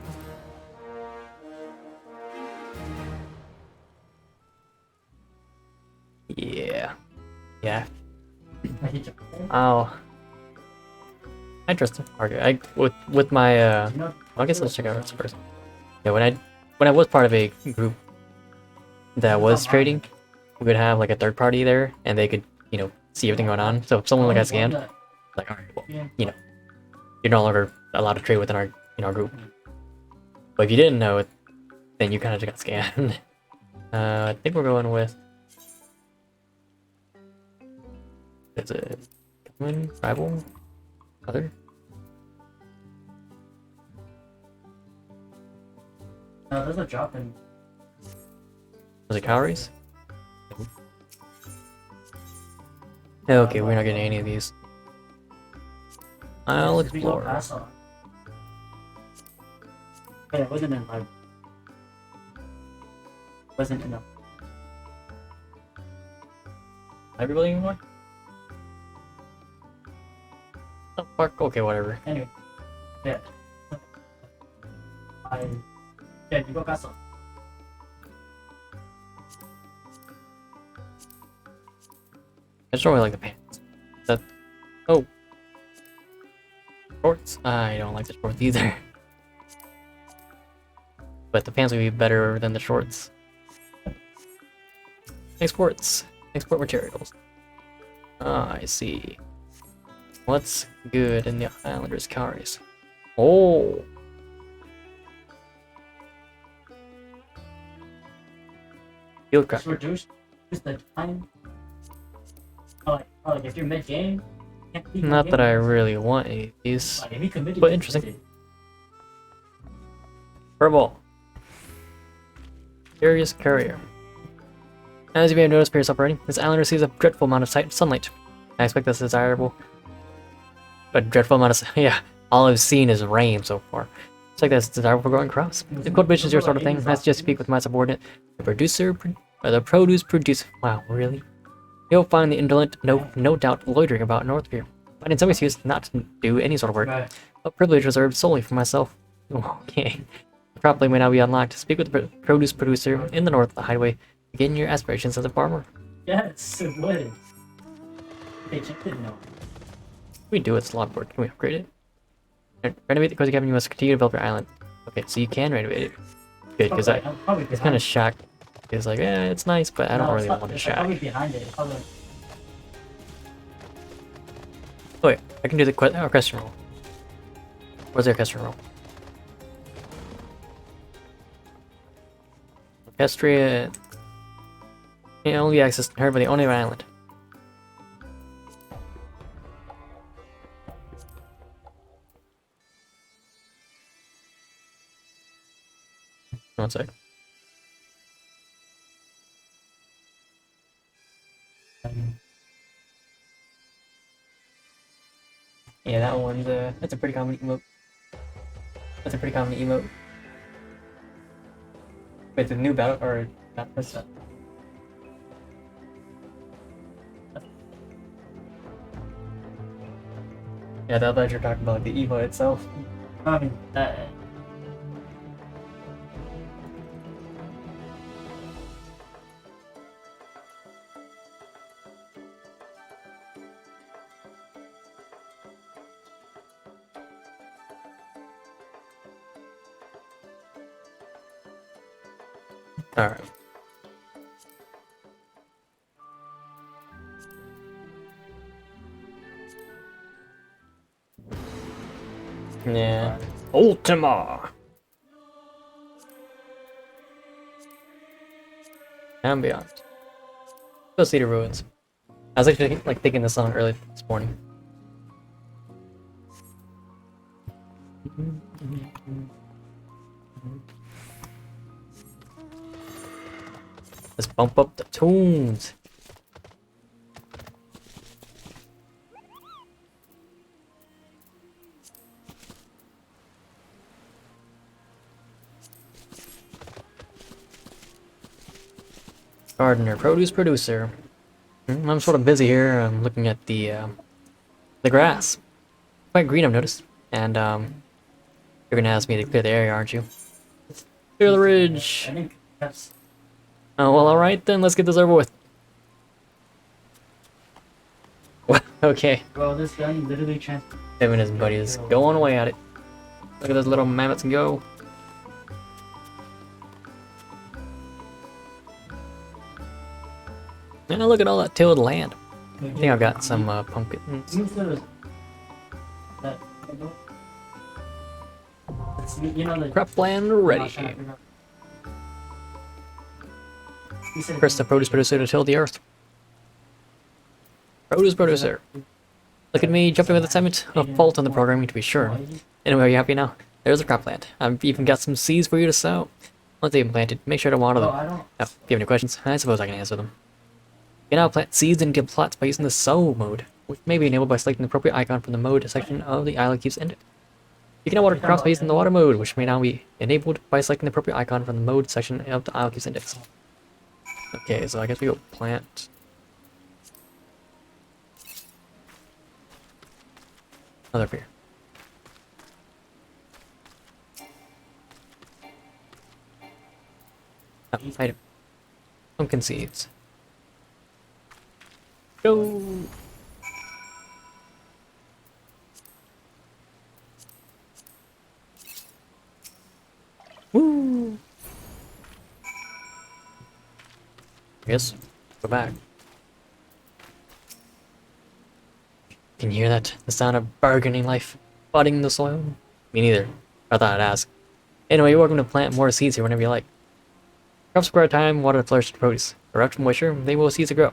Yeah. Yeah. Oh. I trust him. Okay, with my well, I guess let's check out this first. Yeah, when I was part of a group that was trading, we would have like a third party there, and they could, you know, see everything going on. So if someone got scanned, like, alright, well, you know, you're no longer allowed to trade within our group. But if you didn't know it, then you kind of just got scanned. I think we're going with. Is it common, rival, other? No, there's a drop in. Was it calories? Okay, we're not getting any of these. I'll explore. But it wasn't in like. Wasn't enough. Everybody anymore? Oh, fuck. Okay, whatever. Anyway. Yeah. Yeah, you go castle. I just don't really like the pants. That. Oh. Shorts? I don't like the shorts either. But the pants would be better than the shorts. Exports. Export materials. Ah, I see. What's good in the Islanders' calories? Oh! Field Just cracker. reduce the time. Like if you're mid game. Not that I really want any of these. Like if you committed, But interesting. Purple. Curious Courier. As you may have noticed for yourself already, this island receives a dreadful amount of sunlight. I expect that's desirable. A dreadful amount of yeah. All I've seen is rain so far. It's like that's desirable for growing crops. If cultivation is your sort of thing, let's just speak with my subordinate, the produce producer. Wow, really? You'll find the indolent, no doubt, loitering about Northview, finding some excuse not to do any sort of work. Right. A privilege reserved solely for myself. Okay. The property may now be unlocked. Speak with the produce producer in the north of the highway. Begin your aspirations as a farmer. Yes, it would. They just didn't know. We do its logboard. Can we upgrade it? Renovate the cozy cabin. You must continue to develop your island. Okay, so you can renovate it. Good, because it's kind of shocked. It's like, yeah, it's nice, but I don't really want to shack. Probably behind it. Probably. Oh wait, I can do the question roll. Where's the question roll? Orchestria. Can only be accessed and heard by the owner of an island. One sec. Yeah, that one's that's a pretty common emote. That's a pretty common emote. Wait, the new battle or not? What's that? Yeah, that you're talking about like the emote itself. I mean, Alright. Yeah. Ultima! And beyond. Go see the ruins. I was actually like thinking this song early this morning. Let's bump up the tunes. Gardener, produce producer. I'm sort of busy here. I'm looking at the grass. Quite green, I've noticed. And you're gonna ask me to clear the area, aren't you? Clear the ridge. I think that's. Oh well, all right then. Let's get this over with. Okay. Bro, this gun literally Him and his buddies going away at it. Look at those little mammoths go. And look at all that tilled land. I think I've got some pumpkins. You know, the Cropland ready. Press the produce producer to till the earth. Produce producer. Look at me jumping with assignment. A fault on the programming to be sure. Anyway, are you happy now? There's a cropland. I've even got some seeds for you to sow. Once they've been planted, make sure to water them. If you have any questions, I suppose I can answer them. You can now plant seeds into plots by using the sow mode, which may be enabled by selecting the appropriate icon from the mode section of the island keeps ended. You can now water crops by using the water mode, which may now be enabled by selecting the appropriate icon from the mode section of the island keeps index. Okay, so I guess we go plant. Another beer. Oh, item. Pumpkin seeds. Go! Woo! Yes, go back. Can you hear that? The sound of bargaining life, budding the soil? Me neither. I thought I'd ask. Anyway, you're welcome to plant more seeds here whenever you like. Crops require time, water to flourish to produce. Eruption moisture, they will cease to grow.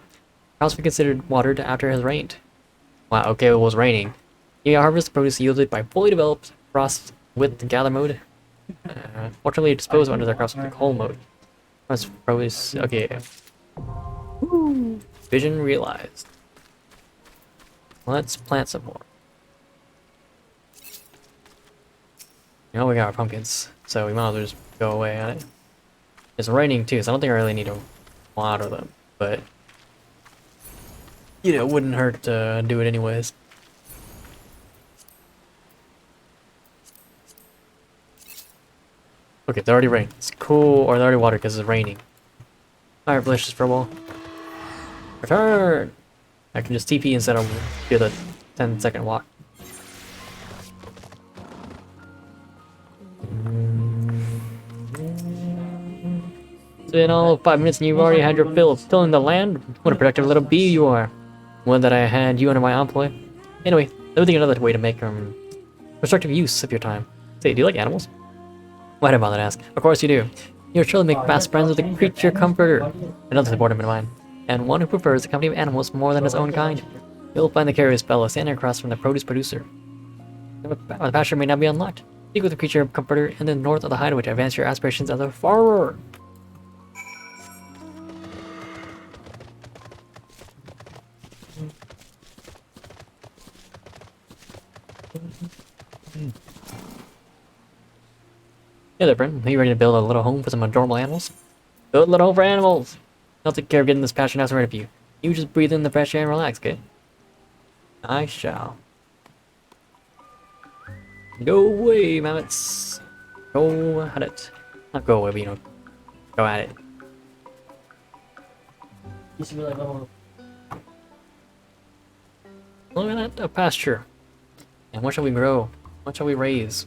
Crops be considered watered after it has rained. Wow, okay, it was raining. You can harvest the produce yielded by fully developed frost with the gather mode. Fortunately, dispose of under the crops with the coal mode. That's produce. Okay. Woo. Vision realized. Let's plant some more. You know, we got our pumpkins, so we might as well just go away at it. It's raining too, so I don't think I really need to water them, but you know, it wouldn't hurt to do it anyways. Okay, it's already rained. It's cool, or it's already watered because it's raining. Alright, delicious for a while. Return! I can just TP instead of do the 10-second walk. It's been all 5 minutes and you've already had your fill of tilling the land? What a productive little bee you are. One that I had you under my employ. Anyway, let me think of another way to make constructive use of your time. Say, do you like animals? Why did I bother to ask? Of course you do. You'll surely make fast friends with a creature comforter, another subordinate of mine, and one who prefers the company of animals more than his own kind. You'll find the curious fellow standing across from the produce producer. The pasture may now be unlocked. Speak with the creature comforter in the north of the hideaway to advance your aspirations as a farmer. Hey there, Brent. Are you ready to build a little home for some adorable animals? Build a little home for animals! I'll take care of getting this pasture house ready for you. You just breathe in the fresh air and relax, okay? I shall. Go away, mammoths. Go at it. Not go away, but you know, go at it. used to be like, oh, Look at that, a pasture. And what shall we grow? What shall we raise?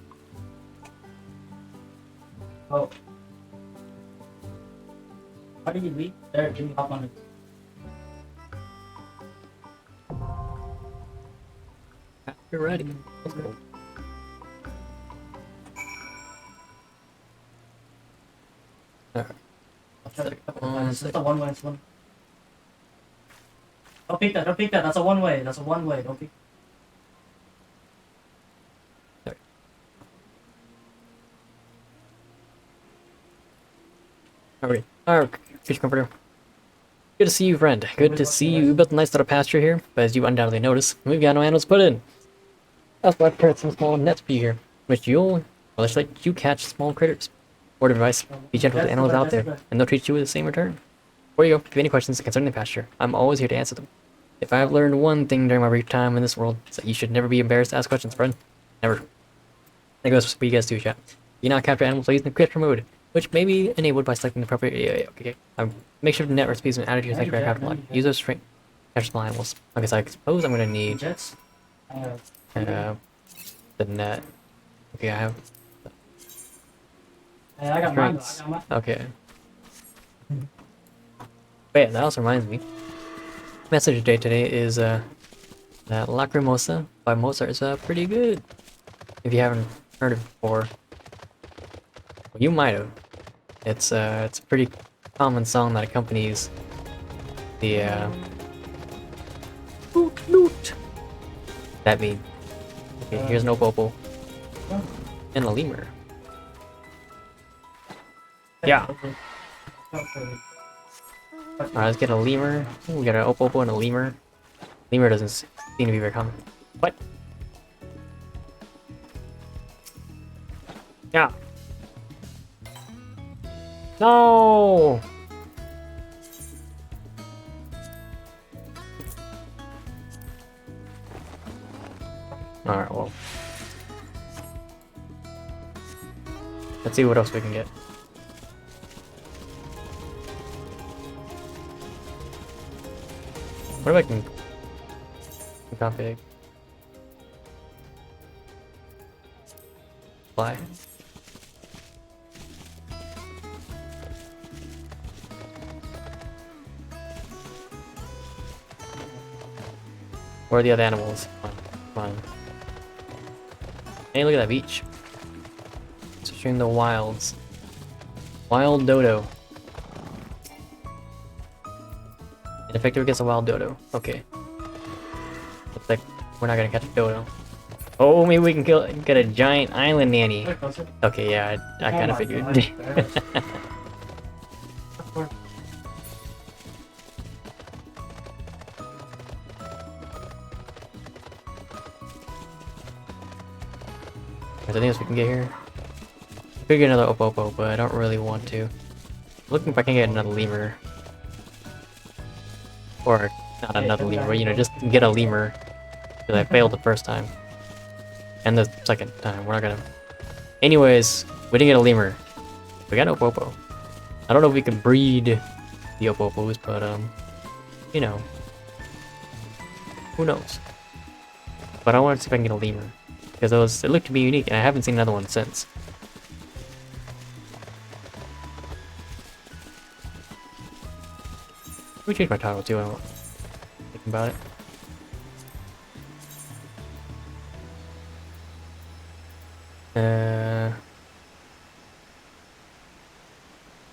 oh. How do you leave? There, can you hop on it? You're ready. Let's go. Alright. That's a one way. Don't pick that. Don't pick that. That's a one way. That's a one way. Don't pick. Alright. Alright, Creature Comforter. Good to see you, friend. Good to see you. We built a nice little pasture here, but as you undoubtedly noticed, we've got no animals put in. That's why I prepared some small nets for you here, which you'll let's let you catch small critters. Word of advice: be gentle with the animals out there, and they'll treat you with the same return. Before you go, if you have any questions concerning the pasture, I'm always here to answer them. If I've learned one thing during my brief time in this world, it's that you should never be embarrassed to ask questions, friend. Never. That goes for you guys too, chat. You now capture animals by using the creature mode, which may be enabled by selecting the appropriate. Okay. Make sure the net recipes and added to your sanctuary craft log. Use those to catch small animals. Okay, so I suppose I'm gonna need Jets. the net. Okay, I have. Hey, I got mine. Strengths. Okay. Wait, that also reminds me. Message of the day today is that Lacrimosa by Mozart is pretty good. If you haven't heard it before, well, you might have. It's a pretty common song that accompanies the loot. That mean. Okay, here's an opopo and a lemur. Yeah. Alright, let's get a lemur. Ooh, we got an opopo and a lemur. Lemur doesn't seem to be very common. What? Yeah. No! Alright, well. Let's see what else we can get. What if I can config? Fly. Where are the other animals? Come on. Hey, look at that beach. It's showing the wilds. Wild dodo. Ineffective against a wild dodo. Okay. Looks like we're not gonna catch a dodo. Oh, maybe we can get a giant island nanny. Okay, yeah, I kind of figured. There's anything else we can get here. Could get another opopo, but I don't really want to. I'm looking if I can get another lemur. Or not another lemur, you know, just get a lemur. Because I failed the first time. And the second time. We're not gonna. Anyways, we didn't get a lemur. We got an opopo. I don't know if we can breed the opopos, but you know. Who knows? But I want to see if I can get a lemur. Because it looked to be unique, and I haven't seen another one since. Let me change my title too, I'm thinking about it.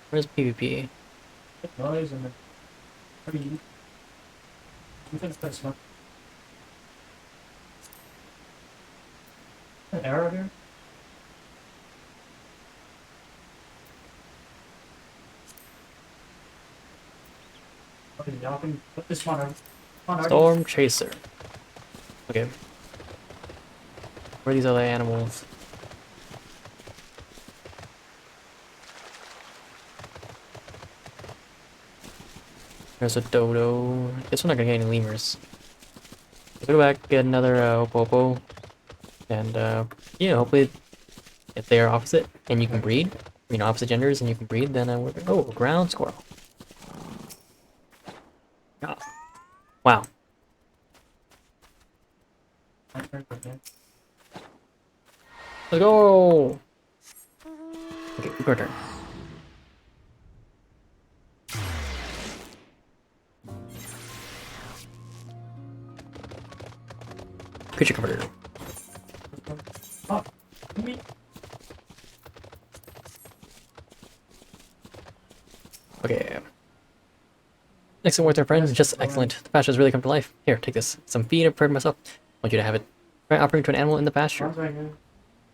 Where's PvP? Noise and the. You think it's quite smart. An arrow here? Okay, y'all can put this one on. Storm Chaser. Okay. Where are these other animals? There's a dodo. Guess we're not gonna get any lemurs. Let's go back, get another opopo. And yeah, hopefully if they are opposite and you can breed, you know, opposite genders and you can breed, then we're oh, ground squirrel. Oh. Wow. Let's go. Okay, your turn. Creature converter. Oh, me. Okay. Excellent work there, friends. Just excellent. The pasture has really come to life. Here, take this. Some feed I've prepared myself. I want you to have it. Try offering to an animal in the pasture. One's right here. You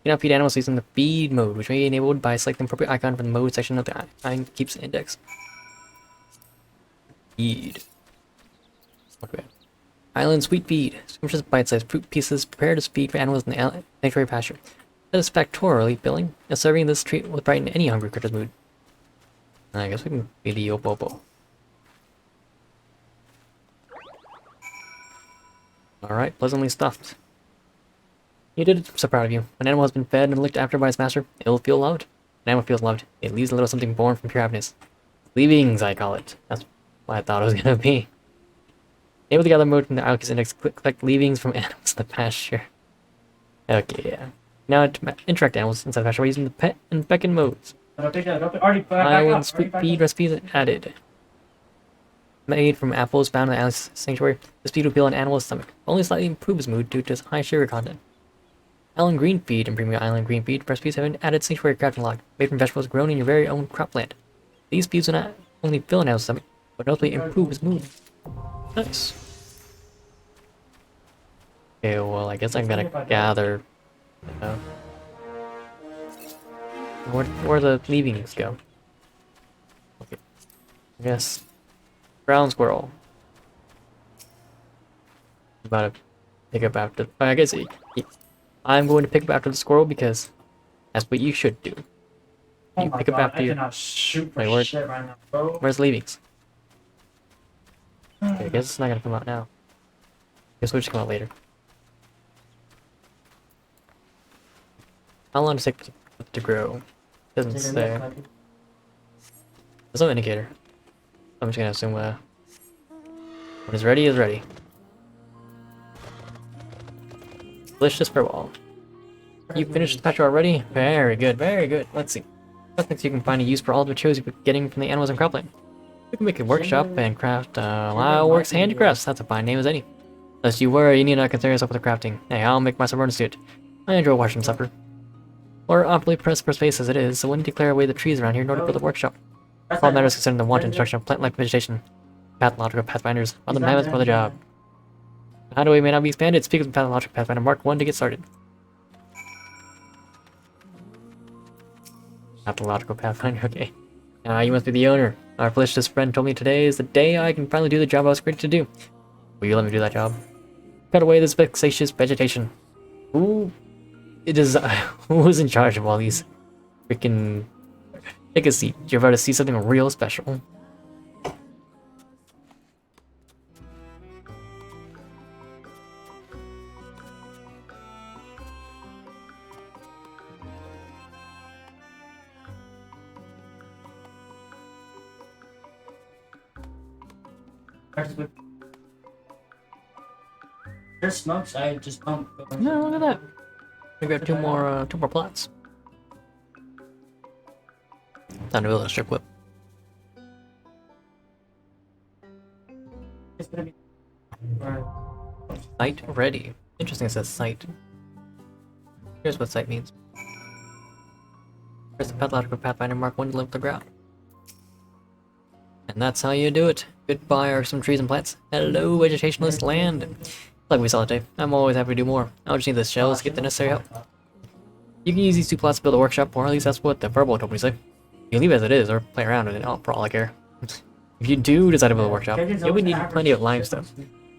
can now feed animals using the feed mode, which may be enabled by selecting the appropriate icon from the mode section of the Iron Keeps index. Feed. Okay. Island sweet feed. Scrumptious bite-sized fruit pieces prepared as feed for animals in the sanctuary pasture. Satisfactorily filling. Now serving this treat will brighten any hungry critter's mood. I guess we can feed the Yobobo. Alright, pleasantly stuffed. You did it. I'm so proud of you. When an animal has been fed and looked after by its master, it will feel loved. An animal feels loved. It leaves a little something born from pure happiness. Leavings, I call it. That's what I thought it was gonna be. Enable the gather mode from the Alkis index. Collect leavings from animals in the pasture. Okay, yeah. Now interact animals inside the pasture by using the pet and beckon modes. Don't take that. Don't already back Island up. sweet feed recipes added. Made from apples found in the Alice Sanctuary. This feed will appeal an animal's stomach. Only slightly improve his mood due to its high sugar content. Island green feed and premium island green feed recipes have been added sanctuary crafting log, made from vegetables grown in your very own cropland. These feeds will not only fill an animal's stomach, but also improve his mood. Nice. Okay, well, I guess I'm gonna gather. Where the leavings go? Okay. I guess. Brown squirrel. About to pick up after. I guess I'm going to pick up after the squirrel because that's what you should do. Oh You my pick up God, after I you. cannot shoot for Wait, where- shit right now, bro. Where's leavings? Okay, I guess it's not gonna come out now. Guess we'll just come out later. How long does it take to grow? Doesn't say. There's no indicator. I'm just gonna assume when it's ready is ready. Delicious furball. You finished the patch already? Very good, very good. Let's see. What things you can find a use for all the materials you're getting from the animals in cropland. We can make a workshop and craft Works Handicrafts. That's a fine name as any. Lest you worry, you need not concern yourself with the crafting. Hey, I'll make my subordinates do it. I enjoy watching them suffer. We're awfully pressed for space as it is, so we need to clear away the trees around here in order to build a workshop. All matters concerning the wanted instruction of plant-like vegetation. Pathological pathfinders. Run them habits for the job. The hideaway may not be expanded. Speak with pathological pathfinder Mark 1 to get started. Pathological pathfinder, okay. You must be the owner. Our felicitous friend told me today is the day I can finally do the job I was created to do. Will you let me do that job? Cut away this vexatious vegetation. Who's in charge of all these freaking... Take a seat. You're about to see something real special. There's smokes. I just don't. No, look at that. We have two more plots. Time to build a strip whip. It's gonna be. Site ready. Interesting, it says site. Here's what site means. Press the pathological pathfinder Mark 1 to lift the ground. And that's how you do it. Goodbye are some trees and plants. Hello, vegetationless land. Like we saw today, I'm always happy to do more. I'll just need the shells to get the necessary help. You can use these two plots to build a workshop, or at least that's what the verbal told me to say. You can leave it as it is, or play around with it, for all I care. If you do decide to build a workshop, you would need plenty of limestone.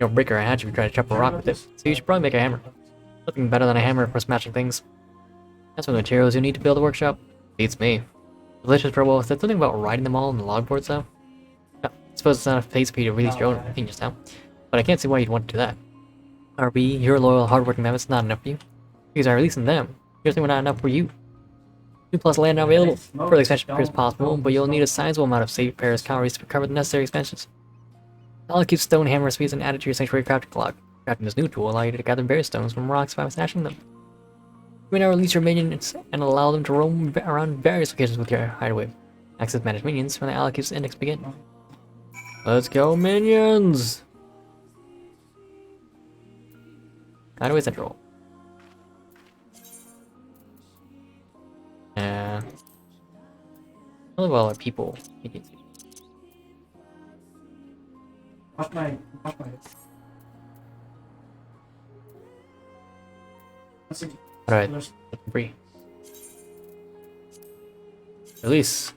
You'll break or hatch if you try to chop a rock with it, so you should probably make a hammer. Nothing better than a hammer for smashing things. That's what materials you need to build a workshop. Beats me. Delicious verbal, said something about writing them all on the log boards though. I suppose it's not a phase for you to release your own opinions now, but I can't see why you'd want to do that. Are we, your loyal, hardworking mammoths, not enough for you? Because I'm releasing them. Here's we're not enough for you. 2+ land now available. Further expansion appears possible, but you'll need a sizable amount of safe pairs calories to cover the necessary expansions. I'll keep stone hammer recipes and add it to your sanctuary crafting log. Crafting this new tool will allow you to gather various stones from rocks by stashing them. You may now release your minions and allow them to roam around various locations with your hideaway. Access managed minions from the Alakiv's index begin. Let's go, minions! Hideaway Central. Really well are people. You can see. Off my. Let's see. Alright, There's- free. Release.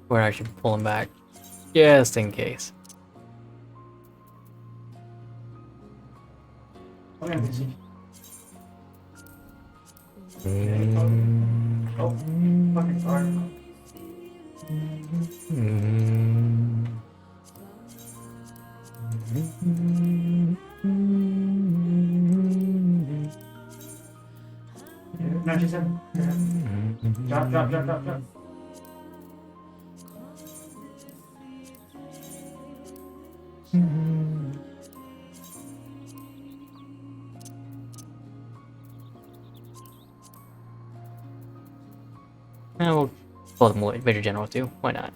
We're actually pulling back, just in case. Okay, let's see. Oh, fucking sorry. No, she said. Drop. And we'll pull the Major General too. Why not?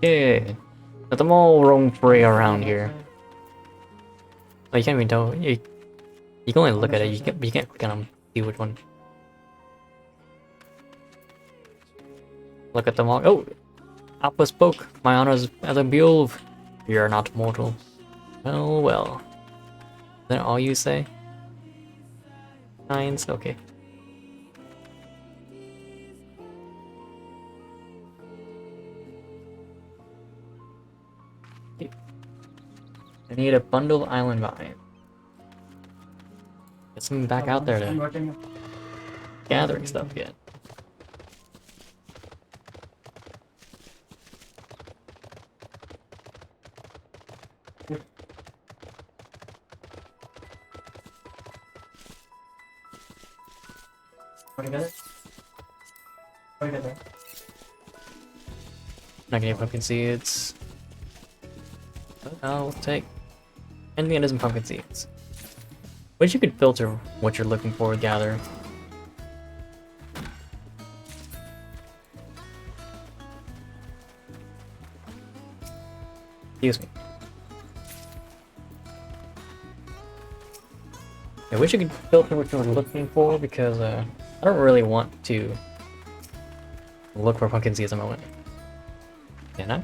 Yeah, let them all roam free around here. Oh, you can't even tell. You can only look at it. You can't click on them. See which one. Look at them all. Oh, Alpha spoke. My honors as a Beowulf. You are not mortal. Well, well. Is that all you say? Nines. Okay. I need a bundle of island vine. Get something back out there I'm to working. gathering stuff yet. What do you get it? What do you get there? Not getting pumpkin seeds. I'll take anything that isn't pumpkin seeds. Wish you could filter what you're looking for, gather. Excuse me. I wish you could filter what you're looking for because I don't really want to look for pumpkin seeds at the moment. Can I?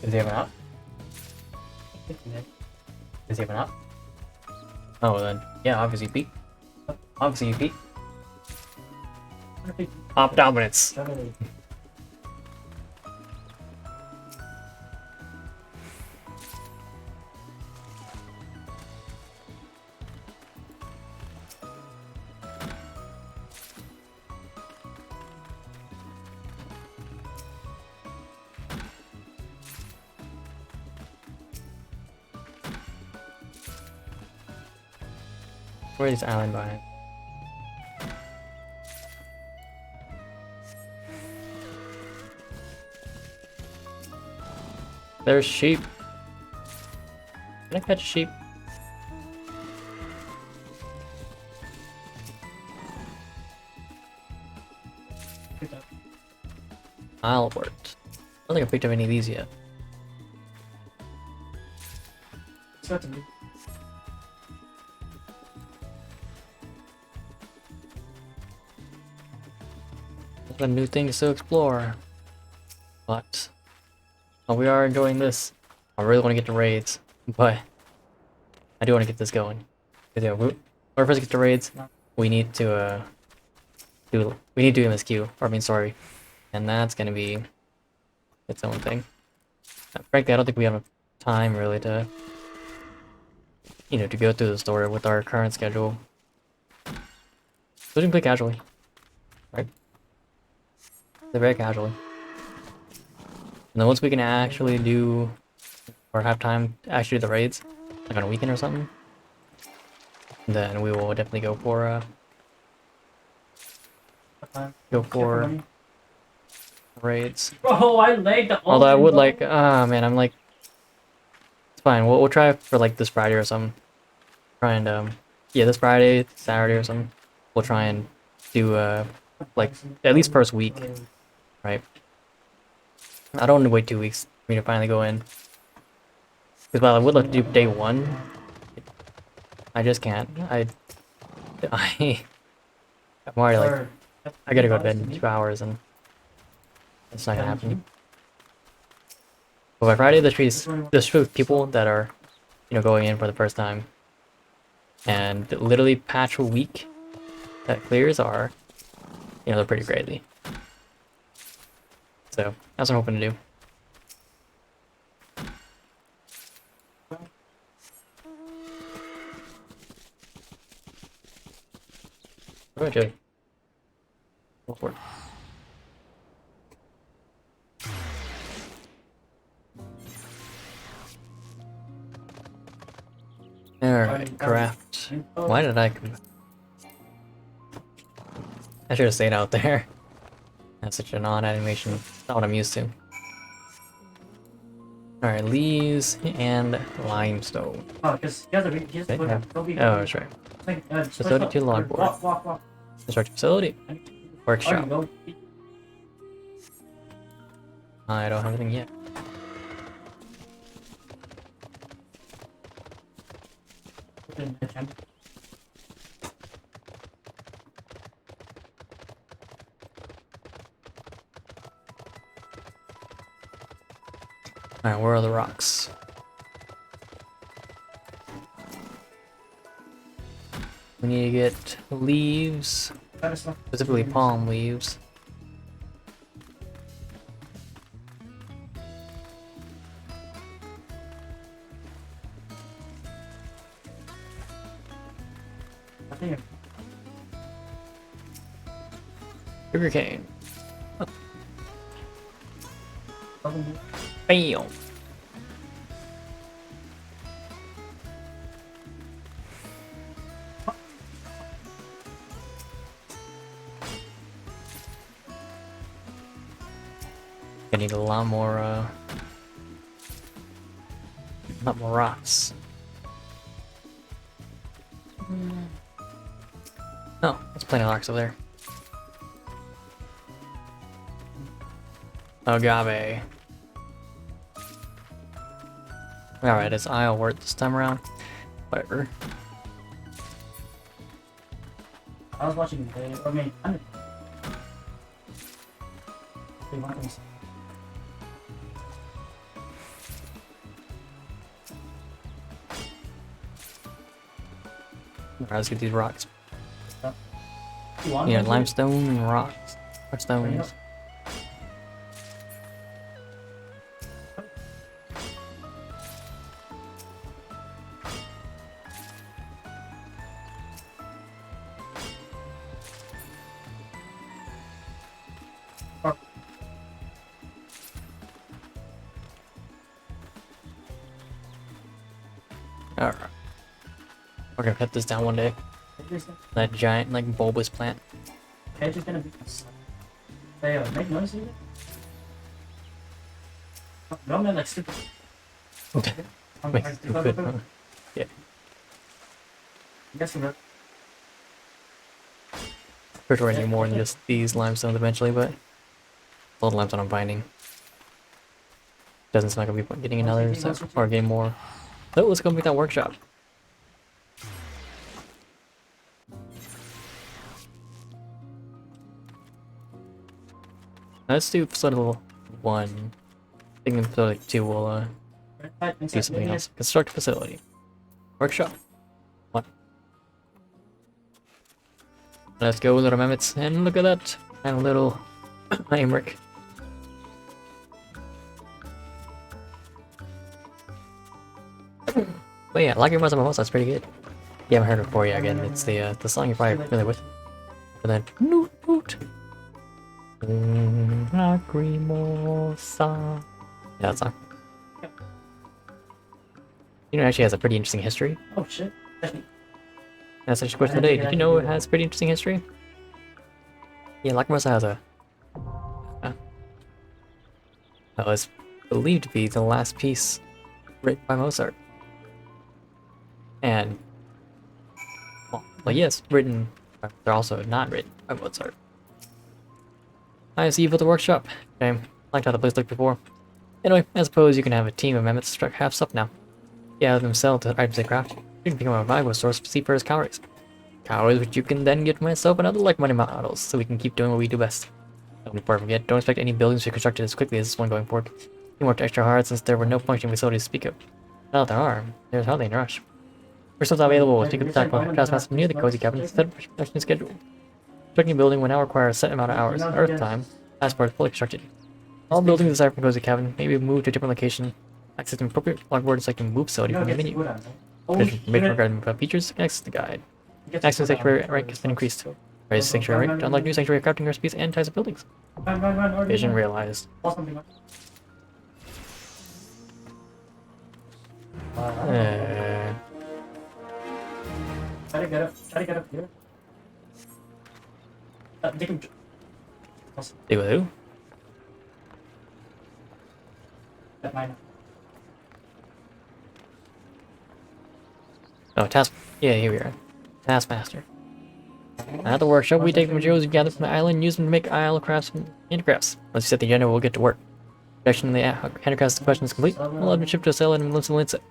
Does he have an out? Does he have an out? Oh, then, yeah, obviously beat. Obviously you beat. Op dominance. Where is island vine? There's sheep. Can I catch sheep? I'll work. I don't think I picked up any of these yet. Certainly. There's new things to explore. But we are enjoying this. I really want to get to raids, but I do want to get this going. 'Cause, yeah, we're first to get to raids. we need to we need to do MSQ, or I mean sorry, and that's gonna be its own thing. Frankly, I don't think we have time really to, you know, to go through the story with our current schedule. So we can play casually, right? Play very casually. And then once we can actually do, or have time to actually do the raids, like on a weekend or something, then we will definitely go for raids. Bro, I lagged the Although I would bro. like, ah man, I'm like, it's fine. We'll try for like this Friday or something. Try and yeah, this Friday, Saturday or something. We'll try and do like at least first week, right? I don't want to wait 2 weeks for me to finally go in. Because while I would like to do day one, I just can't. I'm already like, I gotta go to bed in 2 hours and it's not gonna happen. But by Friday, there's people that are, you know, going in for the first time. And literally patch a week that clears are, you know, they're pretty greatly. So that's what I'm hoping to do. What about you? Go for it. Alright, craft. Why did I come? I should have stayed out there. That's such an odd animation. Not what I'm used to. Alright, leaves and limestone. Oh, because he has to Okay, go yeah. go be. Oh, that's right. Facility to log board. Walk. Construct facility. Workshop. Go. I don't have anything yet. Alright, where are the rocks? We need to get leaves, specifically palm leaves. Sugarcane. Bam! I need a lot more rocks. Oh, there's plenty of rocks over there. Agave. Alright, it's Isle worth this time around. Whatever. I was watching I mean, Alright, let's get these rocks. You Yeah, limestone and rocks. Or stones. Alright. We're gonna cut this down one day. That giant, like, bulbous plant. Hedge is gonna be. They make noise either. No, man, like stupid. Makes it good, huh? Yeah. I guess we're. Pretty sure I need more than just these limestones eventually, but all the limestone I'm finding doesn't seem like I'll be getting another, so, or getting more. So let's go make that workshop. Let's do facility level 1. I think in facility 2 we'll do something else. Construct facility. Workshop. 1. Let's go, little mammoths, and look at that, and a little Aymeric. But yeah, Like Your Mother Mimosa, that's pretty good. You haven't heard it before yet, again, it's the song you're probably familiar with. But then, noot noot. Lacrimosa. Yeah, that song. You know, it actually has a pretty interesting history. Oh shit. That's actually the question of the day. Did you know it has pretty interesting history? Yeah, Lacrimosa has a... that was believed to be the last piece written by Mozart. And... well, yes, written... but they're also not written by Mozart. I see you built a workshop. Okay, liked how the place looked before. Anyway, I suppose you can have a team of mammoths to craft stuff now. Yeah, themselves the items they craft. You can become a valuable source for seafarers' calories. Calories which you can then get to myself and other like-minded models, so we can keep doing what we do best. Before I forget, don't expect any buildings to be constructed as quickly as this one going forward. You worked extra hard since there were no functioning facilities to speak of. Now that there are, there's hardly any rush. Resources available, speak of the taskmaster near the cozy cabin, set up a production schedule. Constructing a building will now require a set amount of hours. Earth time, passport fully constructed. All buildings aside from cozy cabin may be moved to a different location. Accessing appropriate logboard selecting move facility from the menu. Information regarding features, access the guide. Access to sanctuary rank has been increased. Raise sanctuary rank to unlock new sanctuary crafting recipes and types of buildings. Vision realized. Try to get up here. Take him. Stay with who? That mine. Oh, task. Yeah, here we are. Taskmaster. At the workshop, we take the materials we gather from the island and use them to make isle crafts and handicrafts. Once we set the agenda, we'll get to work. Production of the handicrafts question is complete. We'll have to ship to a seller and lince it.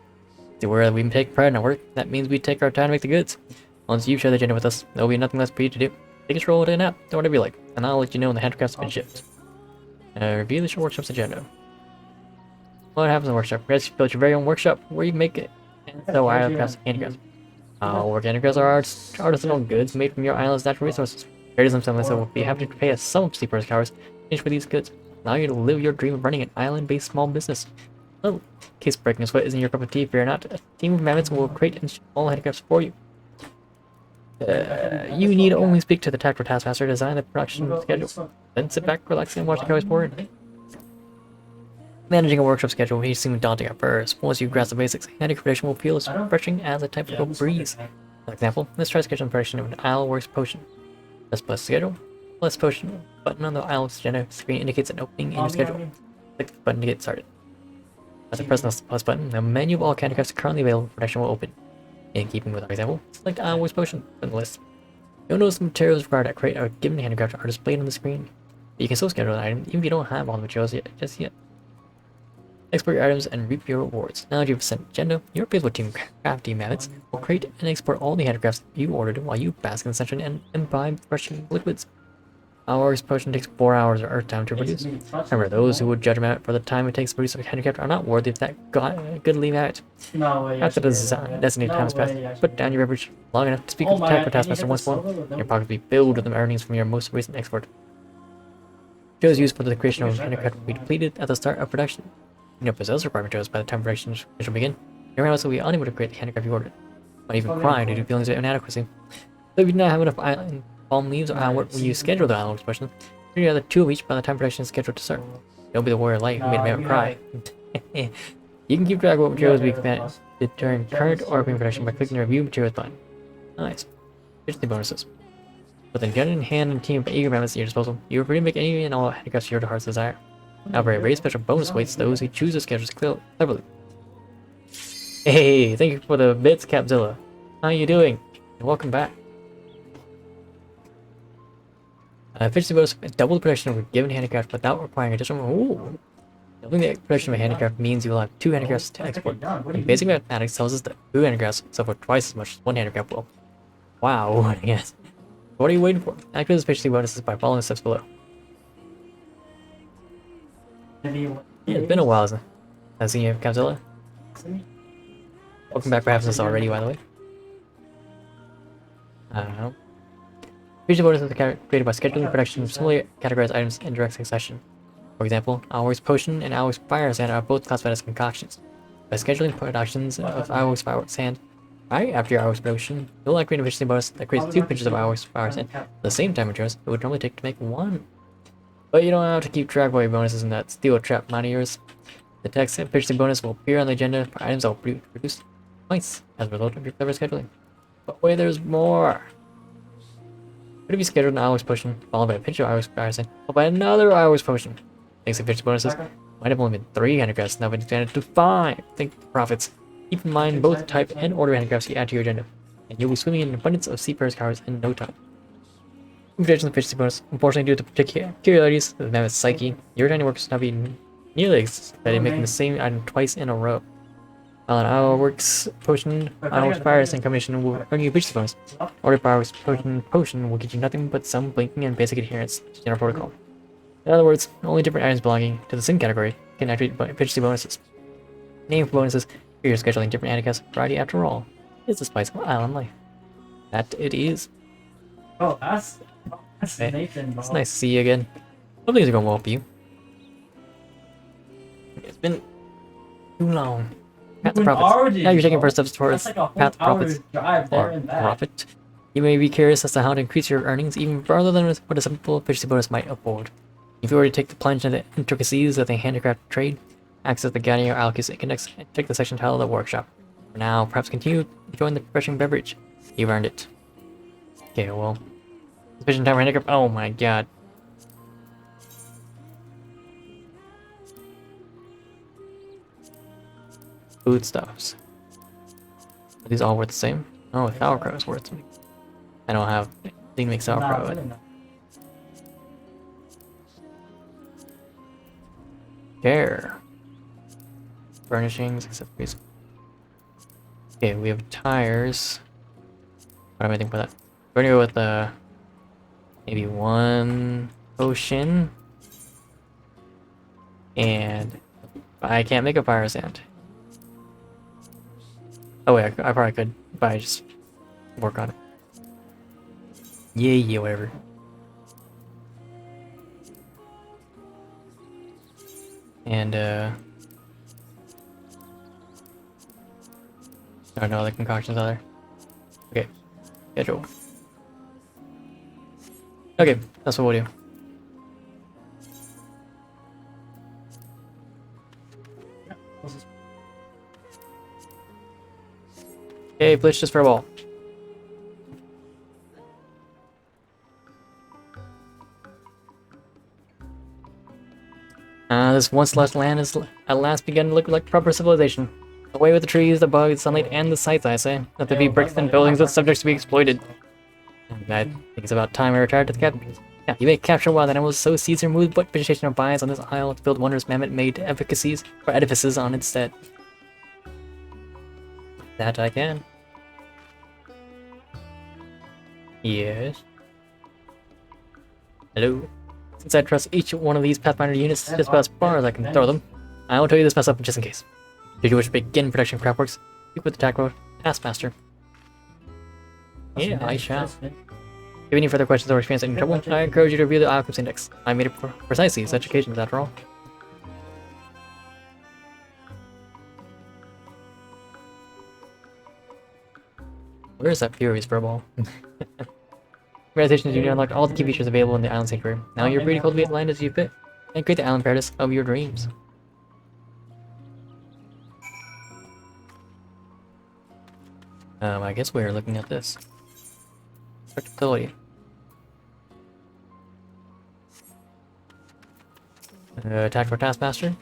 See where we take pride in our work. That means we take our time to make the goods. Once you share the agenda with us, there'll be nothing less for you to do. Take control of it now, do whatever you like, and I'll let you know when the handicrafts have been shipped. Review the workshop's agenda. What happens in the workshop? You guys build your very own workshop where you make it and sell crafts and handicrafts. Work handicrafts are artisanal goods made from your island's natural resources. Traders themselves will be happy to pay a sum of seafarers' calories in for these goods, allowing you to live your dream of running an island-based small business. Well, in case breaking a sweat isn't your cup of tea, fear not. A team of mammoths will create and ship all handicrafts for you. You need only speak to the tactical taskmaster to design the production schedule. Then sit back, relax, and watch the calories pour in. Managing a workshop schedule may seem daunting at first. Once you grasp the basics, handicraft production will feel as refreshing as a typical breeze. For example, let's try schedule production of an Isle Works potion. Press plus schedule, plus potion button on the Isle agenda screen indicates an opening in your schedule. Click the button to get started. As I press the plus button, the menu of all handicrafts currently available for production will open. In keeping with our example, select Isle Works potion from the list. You'll notice the materials required to create a given handicraft are displayed on the screen. But you can still schedule an item even if you don't have all the materials just yet. Export your items and reap your rewards. Now that you've sent agenda, your faithful team crafty mammoths will create and export all the handicrafts you ordered while you bask in the sunshine and imbibe refreshing liquids. Our potion takes 4 hours of earth time to produce. Remember, those who would judge a mammoth for the time it takes to produce a handicraft are not worthy of that goodly mammoth. After the designated time has passed, put down your beverage long enough to speak with the tactical taskmaster once more. Your pocket will be filled with the earnings from your most recent export. Materials used for the creation of a handicraft will be depleted at the start of production. You know, possess requirement materials by the time production will begin. Your mammoths will be unable to create the handicraft you ordered. Might even cry due to feelings of inadequacy. So if you do not have enough island palm leaves or island will you schedule the island expression, you have 2 of each by the time production is scheduled to start. Don't be the warrior light who made a mammoth cry. You can keep track of what materials we expanded during current or upcoming production by clicking the review materials button. Nice. Here's the bonuses. With a gun in hand and team of eager mammoths at your disposal, you are free to make any and all handicrafts your heart's desire. However, a very special bonus awaits those who choose to schedule cleverly. Hey, thank you for the bits, Capzilla. How are you doing? And welcome back. Efficiency bonus, double the production of a given handicraft without requiring additional. Ooh. Doubling the production of a handicraft means you will have 2 handicrafts to export. Basic mathematics tells us that 2 handicrafts sell for twice as much as 1 handicraft will. Wow, yes. What are you waiting for? Activate this efficiency bonuses by following the steps below. Yeah, it's been a while since I've seen you, Capzilla. Welcome back for having this already, by the way. I don't know. Efficiency bonuses are created by scheduling production of similarly categorized items in direct succession. For example, Hour's Potion and Hour's Fire Sand are both classified as concoctions. By scheduling productions of Hour's Fire Sand right after your Hour's Potion, you'll likely create an efficiency bonus that creates 2 pinches of Hour's Fire Sand at the same time in it would normally take to make 1. But you don't have to keep track of all your bonuses in that steel trap mind of yours. The text efficiency bonus will appear on the agenda for items that will produce points as a result of your clever scheduling. But wait, there's more! Could it be scheduled an Hour's Potion, followed by a pinch of Hour's Fire Sand, followed by another Hour's Potion? Thanks to efficiency bonuses, might have only been 3 handicrafts, now been expanded to 5. Think profits. Keep in mind both type and order handicrafts you add to your agenda, and you'll be swimming in an abundance of seafarers' cars in no time. Invitations efficiency bonus. Unfortunately, due to peculiarities of the mammoth's psyche, your tiny works will not be nearly excited making the same item twice in a row. While an Hour's Potion, Hour's Fire Sand combination will earn you a efficiency bonus. Order for Hour's Potion will get you nothing but some blinking and basic adherence to general protocol. In other words, only different items belonging to the same category can activate efficiency bonuses. Name for bonuses for your scheduling different handicrafts variety after all is the spice of island life. That it is. Oh, that's Hey, Nathan. it's nice to see you again. Hope things are going well for you. It's been too long. Path to profits. Now you're taking first steps towards That's like a path to whole profits drive there or and back. profit. You may be curious as to how to increase your earnings even further than what a simple efficiency bonus might afford. If you were to take the plunge into the intricacies of the handicraft trade, access the Guardian Alchemist Index and check the section titled The Workshop. For now, perhaps continue enjoying the refreshing beverage. You've earned it. Okay, well. Sufficient time for handicraft. Oh my god. Foodstuffs. Are these all worth the same? Oh, sauerkraut is worth something. I don't have anything to make sauerkraut with. Care. Furnishings, accessories. Okay, we have tires. What am I thinking for that? We're gonna go with maybe 1 potion. And I can't make a fire sand. Oh wait, I probably could, but I just work on it. Yeah, whatever. And I don't know, the concoctions are there. Okay, schedule. Okay, that's what we'll do. Okay, Blitz just for a ball. This once lost land is at last begun to look like proper civilization. Away with the trees, the bugs, sunlight, and the sights, I say. Let there be bricks and buildings with subjects to be exploited. And I think it's about time I retired to the captain. Yeah, you may capture wild animals, sow seeds, or move what vegetation abides on this isle to build wondrous mammoth-made edifices on its stead. That I can. Yes. Hello. Since I trust each one of these Pathfinder units just about as far as I can throw them, I will tell you this mess up just in case. Did you wish to begin production craftworks? Speak with the Taskmaster. Yeah, I shall. If you have any further questions or experience any trouble, I encourage you to review the Alchemist Index. I made it for precisely such occasions, after all. Where is that Fury's Furball? Congratulations, you unlocked all the key features available in the Island Sanctuary. Now you're free to cultivate land as you fit, and create the island paradise of your dreams. I guess we're looking at this. Practicability. Attack for Taskmaster.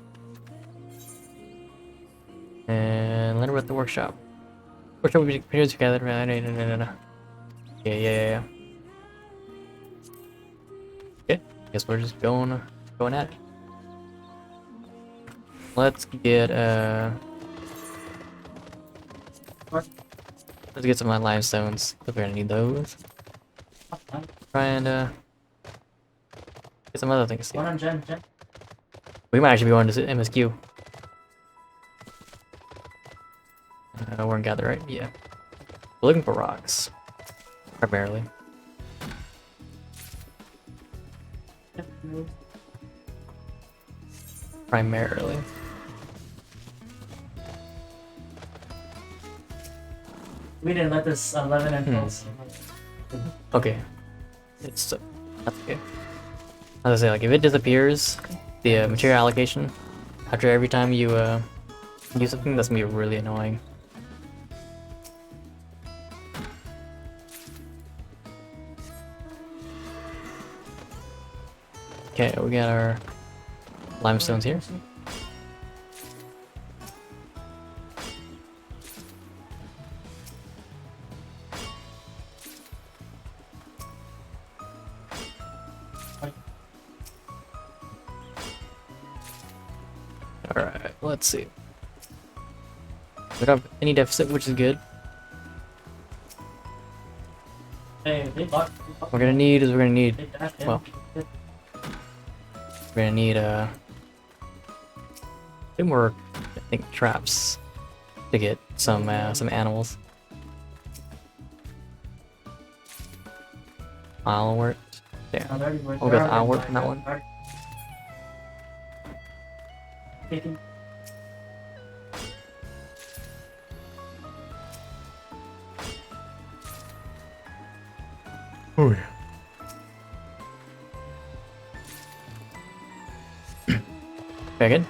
And let her with the workshop. Workshop will be produced together. No. Yeah. Okay, guess we're just going at it. Let's get let's get some of my limestones. We're gonna need those. Try and get some other things too. We might actually be going to MSQ. We're in gather, right? Yeah. We're looking for rocks, primarily. primarily. We didn't let this 11 and 12. Okay, it's that's okay. As I say, like if it disappears, the material allocation after every time you use something, that's gonna be really annoying. Okay, we got our limestones here. Alright, let's see. We don't have any deficit, which is good. Hey, they blocked. What we're gonna need is well, we're gonna need a bit more, I think, traps to get some animals. I'll work. Yeah, we'll go with I'll work on that one. Oh yeah. Very good.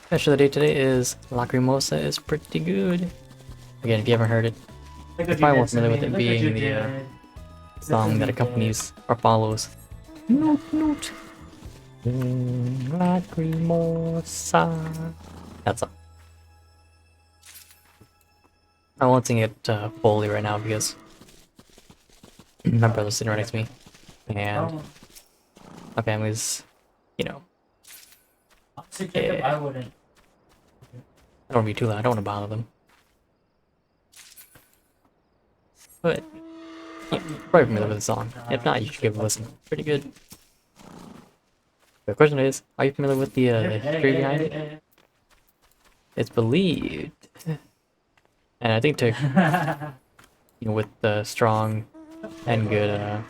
Fish of the day today is Lacrimosa is pretty good. Again, if you haven't heard it, you're probably more familiar with it being the song that accompanies or follows. Note, note. Lacrimosa. That's all. I won't sing it fully right now because my brother's sitting right next to me, and my family's, you know, I wouldn't. I don't want to be too loud. I don't want to bother them. But yeah, probably familiar with the song. If not, you should give it a listen. Pretty good. The question is, are you familiar with the history behind it? It's believed, and I think to with the strong and good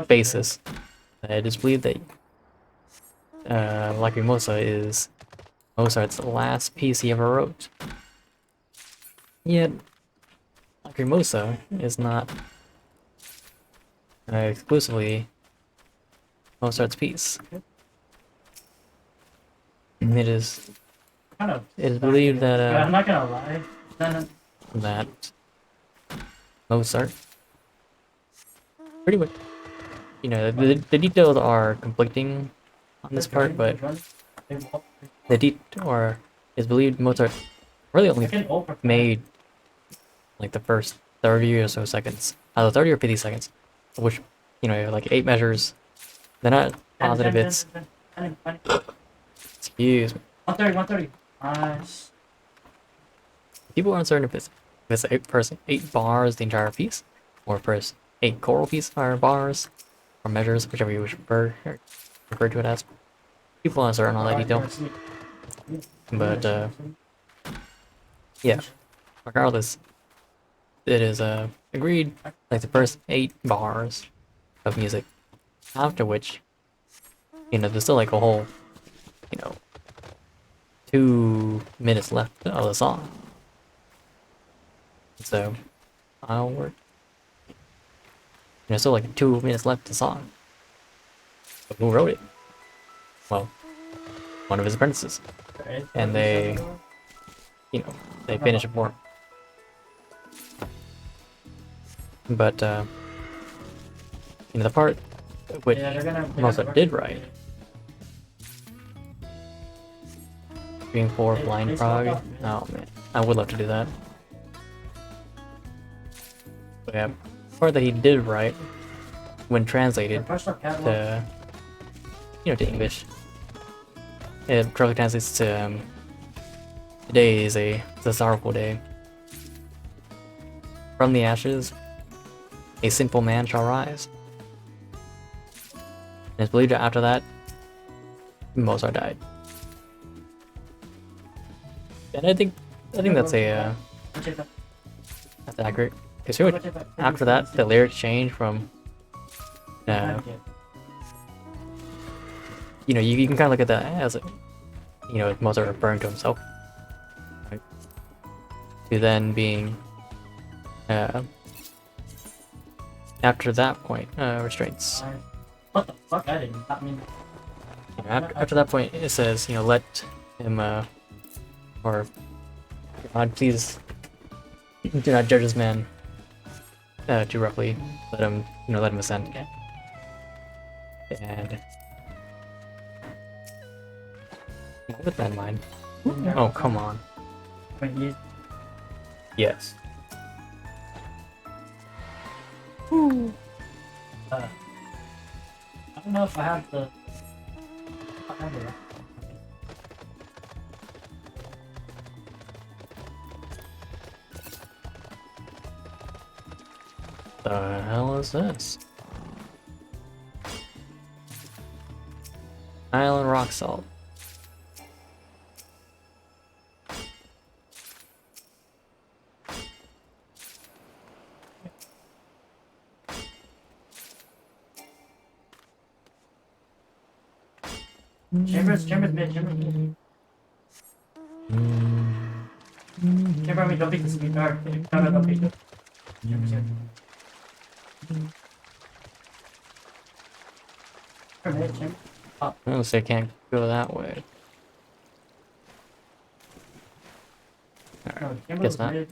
basis, it is believed that Lacrimosa is Mozart's last piece he ever wrote. Yet, Lacrimosa is not exclusively Mozart's piece. It is believed that I'm not gonna lie. that Mozart pretty much, the details are conflicting on this part, but is believed Mozart really only made like the first 30 or so seconds, either 30 or 50 seconds, which, like 8 measures. They're not positive bits. Excuse me. 130. Nice. People are uncertain if it's 8 bars the entire piece, or first 8 choral piece or bars, or measures, whichever you wish refer to it as. People are uncertain on that detail. But yeah, regardless, it is agreed like the first 8 bars of music, after which, there's still like a whole, 2 minutes left of the song. So I'll work. Still like 2 minutes left of the song. But who wrote it? Well, one of his apprentices. And they finished it for him. But the part which Mozart did write, being for Blind Prague. Oh man, I would love to do that. But yeah, the part that he did write, when translated to to English, it directly translates to today is a sorrowful day. From the ashes, a sinful man shall rise. And it's believed that after that, Mozart died. And I think that's that's accurate. Because after that, the lyrics change from you know, you can kind of look at that as, you know, Mozart referring to himself, right? To then being, after that point, restraints. What the fuck? I didn't. I mean, You know, after that point, it says, you know, let him, or God, please do not judge this man too roughly. Let him, you know, let him ascend. okay. And with that in mind, oh come on, Wait, you. yes. I don't know if I have the. I have it. The hell is this? Island rock salt. Chambers mid. Chamber mid, don't pick this mid. No, don't pick it. Chambers here. Chamber mid, chamber. I don't say I can't go that way. No, chamber Guess was not. mid.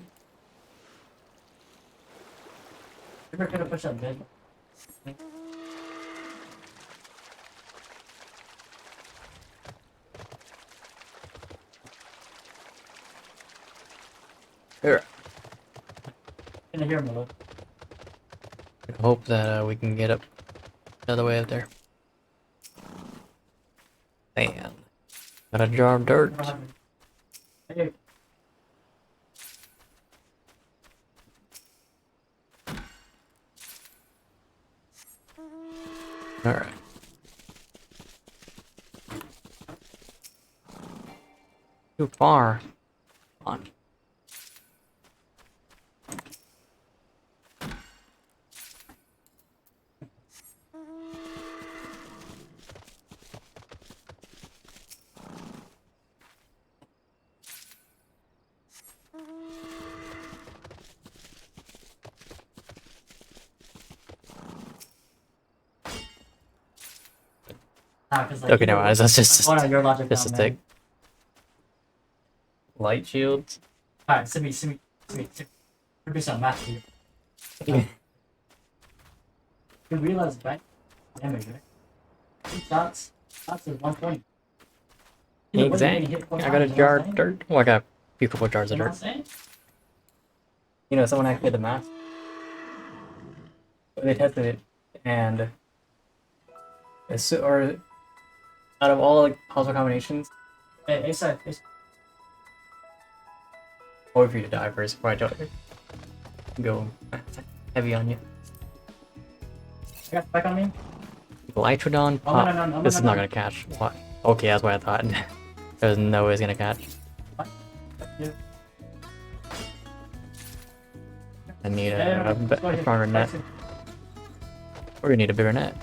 Chamber could have pushed up mid. Here. In here, Milo. I hope that we can get up the other way up there. Man, got a jar of dirt. Hey. All right. Too far. Come on. Okay, no, that's just Hold on, your logic just a now, stick. man. Light shields. Alright, send me. Do some math here. You realize, right? Damage, right? 2 shots is 120. Exactly. I got a jar of dirt. Oh, I got a few couple jars of You know dirt. what I'm saying? You know, someone actually did the math. They tested it, and or out of all like possible combinations, Hey, side. I'll wait for you to die first before I tell you. Go heavy on you. I got back on me. Glytrodon Oh, pop. no, This is not gonna catch. What? Okay, that's what I thought. There's no way it's gonna catch. Yeah. I need a stronger net. Or you need a bigger net.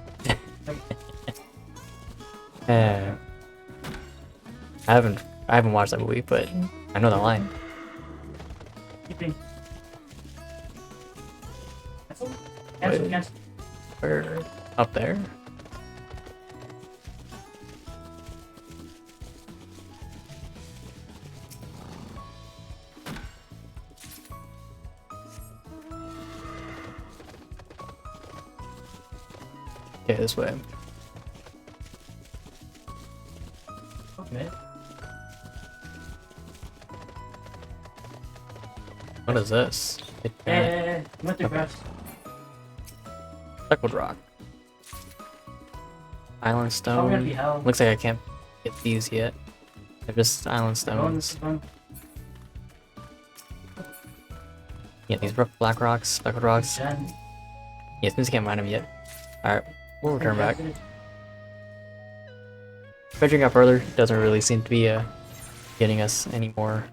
I haven't watched that movie, but I know the line. Keeping. Wait. Cancel. Where? Up there? Okay, this way. Okay. What is this? Hey, went through grass. Speckled rock. Island Probably gonna be stone. hell. Looks like I can't get these yet. They're just island stones. Yeah, these rough black rocks, speckled rocks. Yeah, since I can't mine them yet. Alright, we'll return back. Venturing out further doesn't really seem to be getting us any more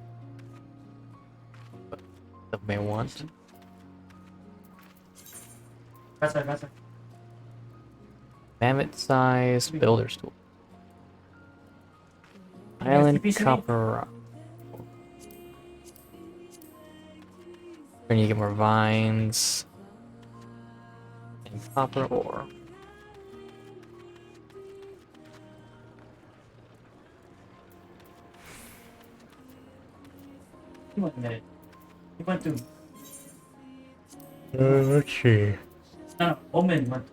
that we may want. Right side. Mammoth-sized builder's tool. Island copper rock. We need to get more vines. And copper ore. He went a minute. He went to. Let's see. No, Omen went.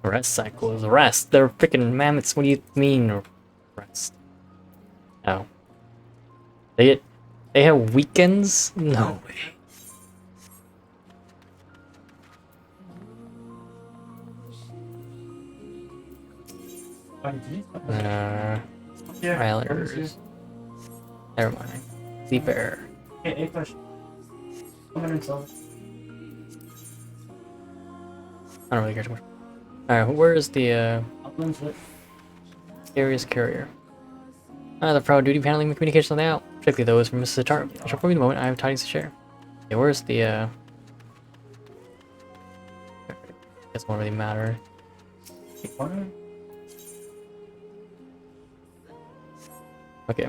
Rest cycles. Rest. They're freaking mammoths. What do you mean rest? Oh. They have weekends? No way. Islanders. Never mind. Seafarer. Hey, question. Omen and Silver. I don't really care too much. Alright, where is the Uplands lit. Aries carrier? The proud duty of handling the communications on the out, particularly those from Mrs. Tarp. I shall inform you the moment I have tidings to share. Okay, where's the Guess won't really matter. Okay.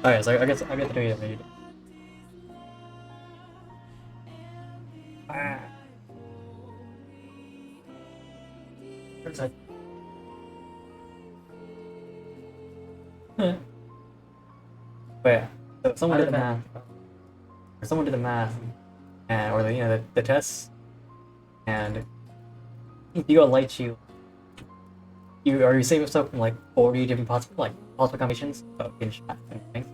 Okay, so I guess I get to do it immediately. Where's that? But yeah, so someone did the math. Or someone did the math, and or the tests, and if you go light shield, you save yourself from like 40 different possible combinations of getting shot and things.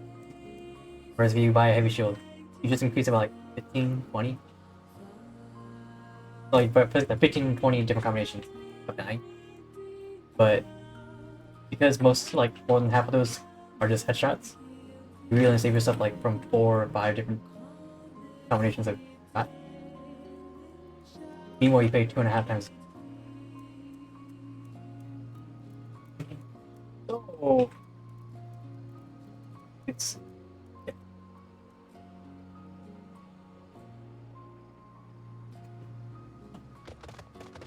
Whereas if you buy a heavy shield, you just increase it by like 15, 20. Like but 15, 20 different combinations of dying. But because most more than half of those are just headshots, you really save yourself like from 4 or 5 different combinations of shot. Meanwhile, you pay 2.5 times. Oh, it's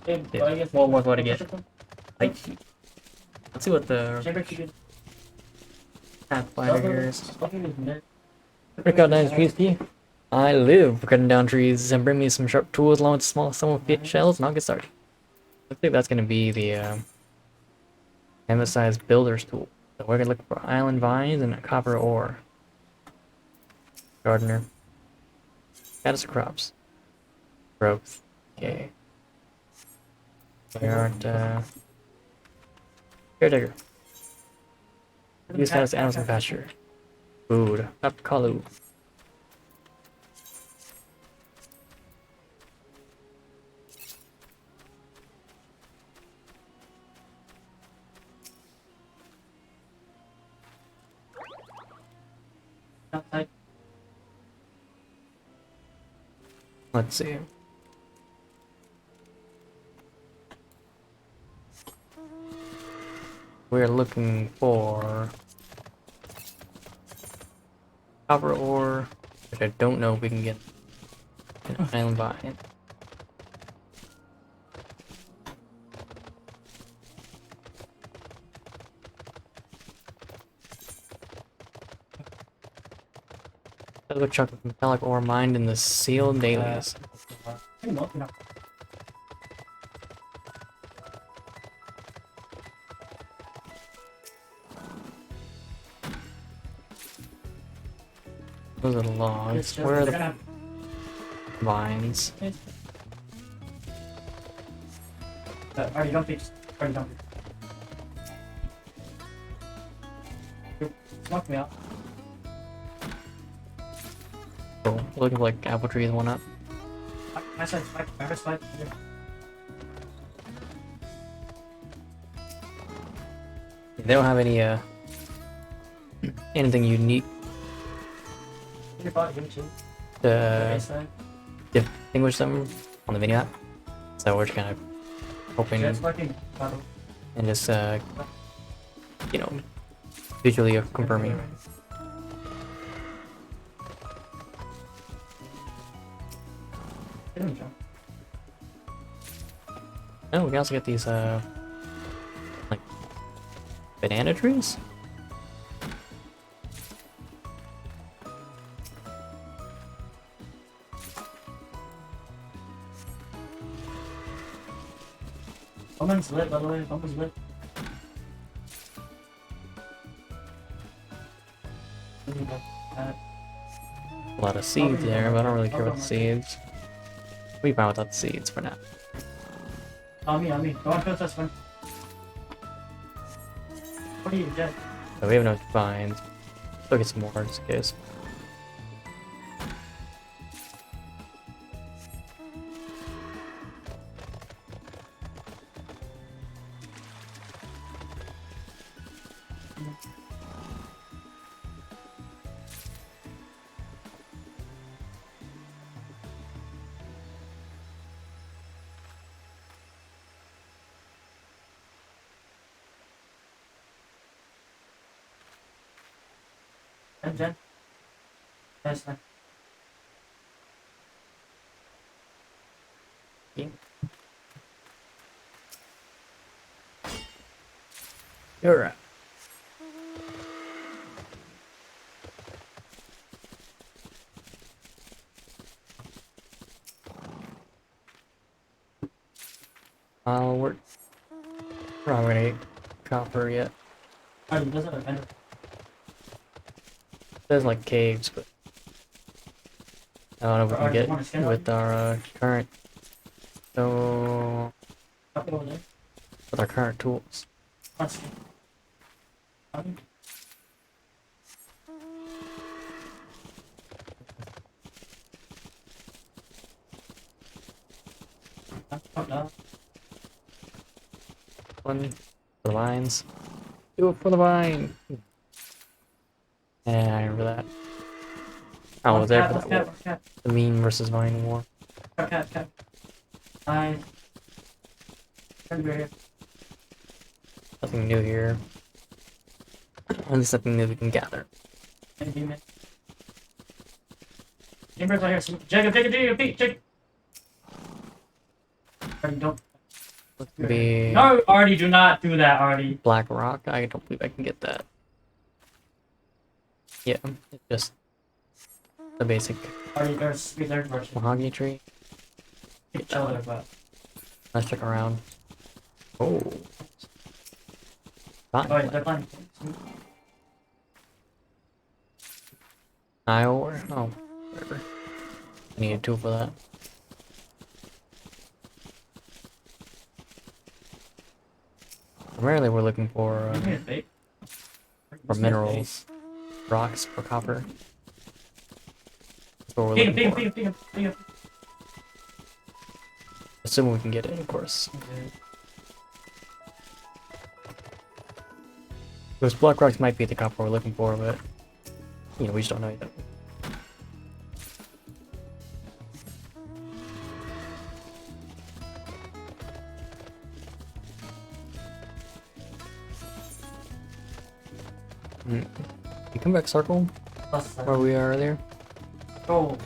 Hey, yeah. but I guess What do I get? Let's see what the Pathfinder is. Break out nice PSP. I live for cutting down trees and bring me some sharp tools along with some fit shells, and I'll get started. I think that's gonna be the emphasized builder's tool. So we're gonna look for island vines and copper ore. Gardener. Status of crops. Growth. Okay. We aren't caretaker. Use status animals in pasture. Food. Up kalu. outside. Let's see. We're looking for copper ore, which I don't know if we can get an island vine. Another chunk of metallic ore mined in the sealed dailies. Those are the logs. Where are the vines? Already dumped it. Already dumped it. Knock me out. Oh, looking for like apple trees and whatnot. My side, my side. They don't have any anything unique Your bot, give me two. to Side. distinguish them on the mini map. So we're just kind of hoping Yeah, it's working. and just you know, visually confirming. Get him, John. Oh, we can also get these like banana trees. Someone's lit, by the way. Someone's lit. A lot of seeds there, but I don't really care about the seeds. We fine without the seeds for now. On me. Go on, kill this one. What are you, Jet? So we have enough vines. Still get some more just in case. Jen. Yes, man. You're right. We're not gonna get copper yet. Oh, he doesn't have a vendor. There's like caves, but I don't know if we can get with our current. So Up over there. with our current tools. Let's One for the vines. Do it for the vine. Yeah, I remember that. I was there for that. The meme versus vine war. Cat. Nice. Nothing new here. Only something new we can gather. Chambers right here. Jacob, Jacob. Don't. Be No, Artie, do not do that, Artie. black rock. I don't believe I can get that. Yeah, it's just the basic Artie, there's version. mahogany tree. Get shoulder, but. Let's check around. Oh. Fine. Oh, they're playing. Iowa? Oh, whatever. I need a tool for that. Primarily, we're looking for minerals, rocks for copper. That's what we're looking for. Feed him. Assuming we can get it, of course. Okay. Those black rocks might be the copper we're looking for, but you know, we just don't know yet. You come back circle where we are earlier. Oh.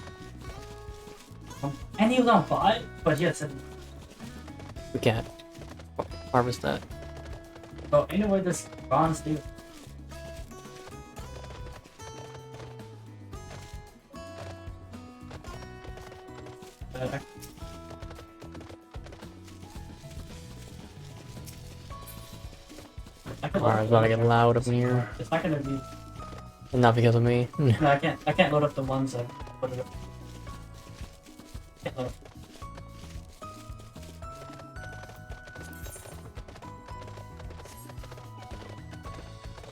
And he was on 5, but yes. We can't harvest that. Oh, anyway, this bronze dude. Alright, it's about to get loud up in here. It's not gonna be. And not because of me. No, I can't load up the ones that put it up. Can't load up.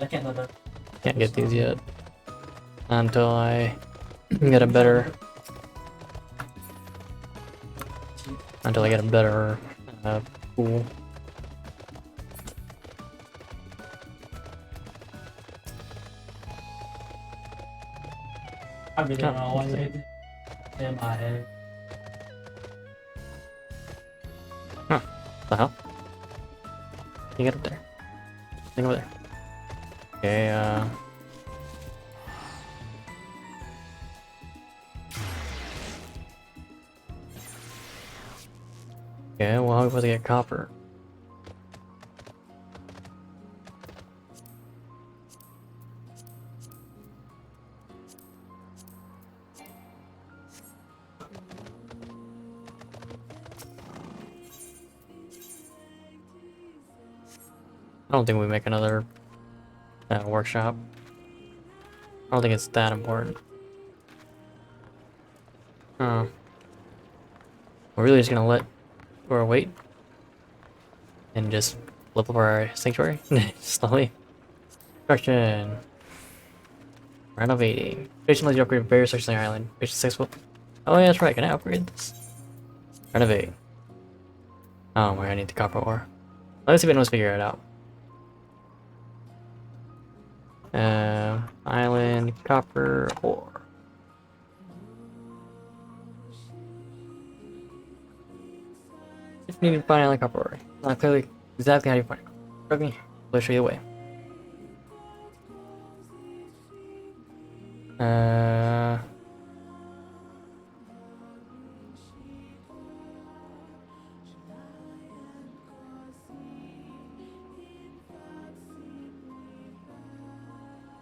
I can't load up. Can't get these yet. Until I get a better. Until I get a better tool. I really don't know what's in my head. Huh. The hell? You get up there. Think over there. Okay, okay, well, how are we supposed to get copper? I don't think we make another workshop. I don't think it's that important. Oh. We're really just gonna let or wait and just flip up our sanctuary slowly. Construction. Renovating. Station lets you upgrade various sections on the island. Station 6 will. Oh, yeah, that's right. Can I upgrade this? Renovate. Oh, wait, I need the copper ore. Let's see if anyone else figure it out. Island copper ore. Just need to find island copper ore. Not clearly exactly how you find it. Trust me, I'll show you the way.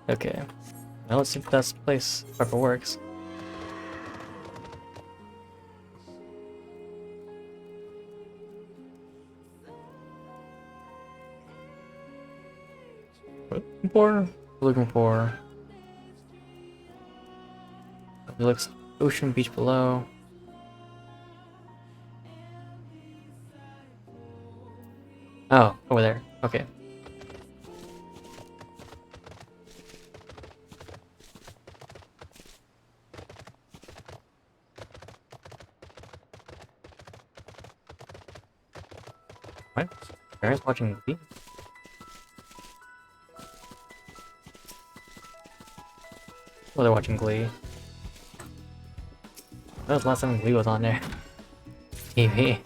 Okay. Now let's see if that's the place if it works. Looking for. It looks ocean beach below. Oh, over there. Okay. What? Parents watching TV? Oh, they're watching Glee. That was the last time Glee was on there. TV.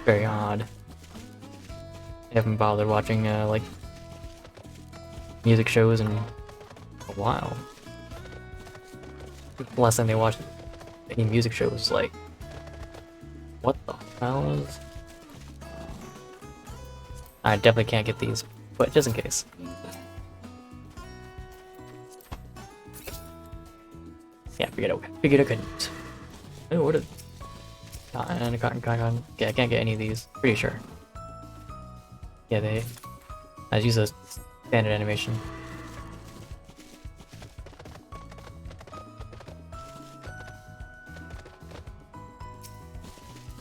Very odd. I haven't bothered watching like music shows in a while. The last time they watched any music show was like, what the hell is? I definitely can't get these, but just in case. Yeah, figured I couldn't. Oh, what a cotton. Yeah, I can't get any of these. Pretty sure. Yeah, I use a standard animation.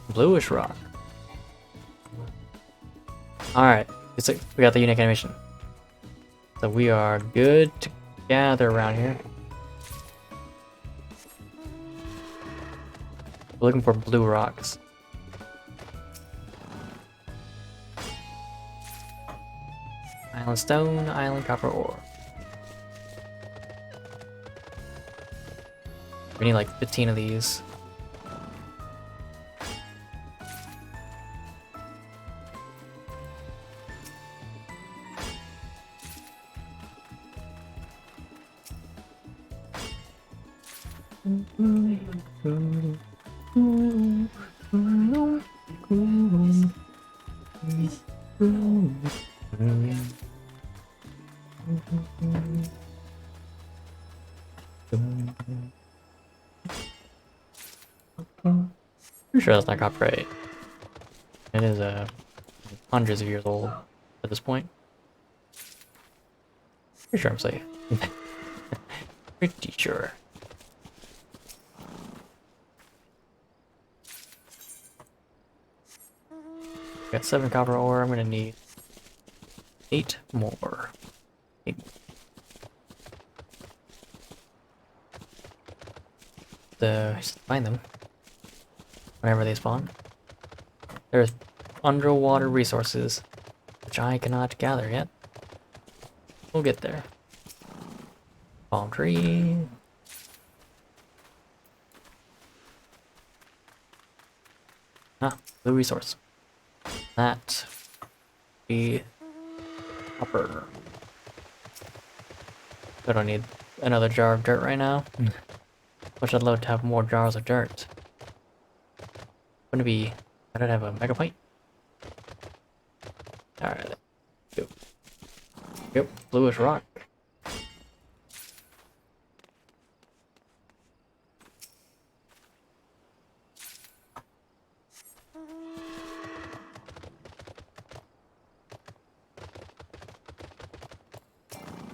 Bluish rock. Alright, it's like we got the unique animation. So we are good to gather around here. We're looking for blue rocks. Island stone, island copper ore. We need like 15 of these. Pretty sure that's not copyright. It is hundreds of years old at this point. Pretty sure I'm safe. Pretty sure. Got 7 copper ore. I'm gonna need 8 more. 8 more. Find them whenever they spawn. There's underwater resources, which I cannot gather yet. We'll get there. Palm tree. Ah, blue resource. That be copper. I don't need another jar of dirt right now. Which I'd love to have more jars of dirt. Wouldn't it be better to have a megapint? Alright, go. Yep, bluish rock.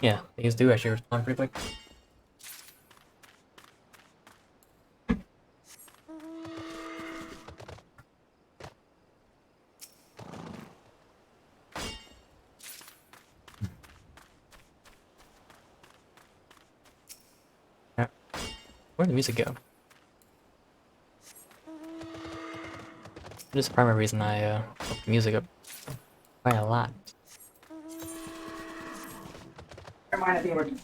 Yeah, these do actually respond pretty quick. Yeah. Where'd the music go? This is the primary reason I put the music up quite a lot. Mine, I think working.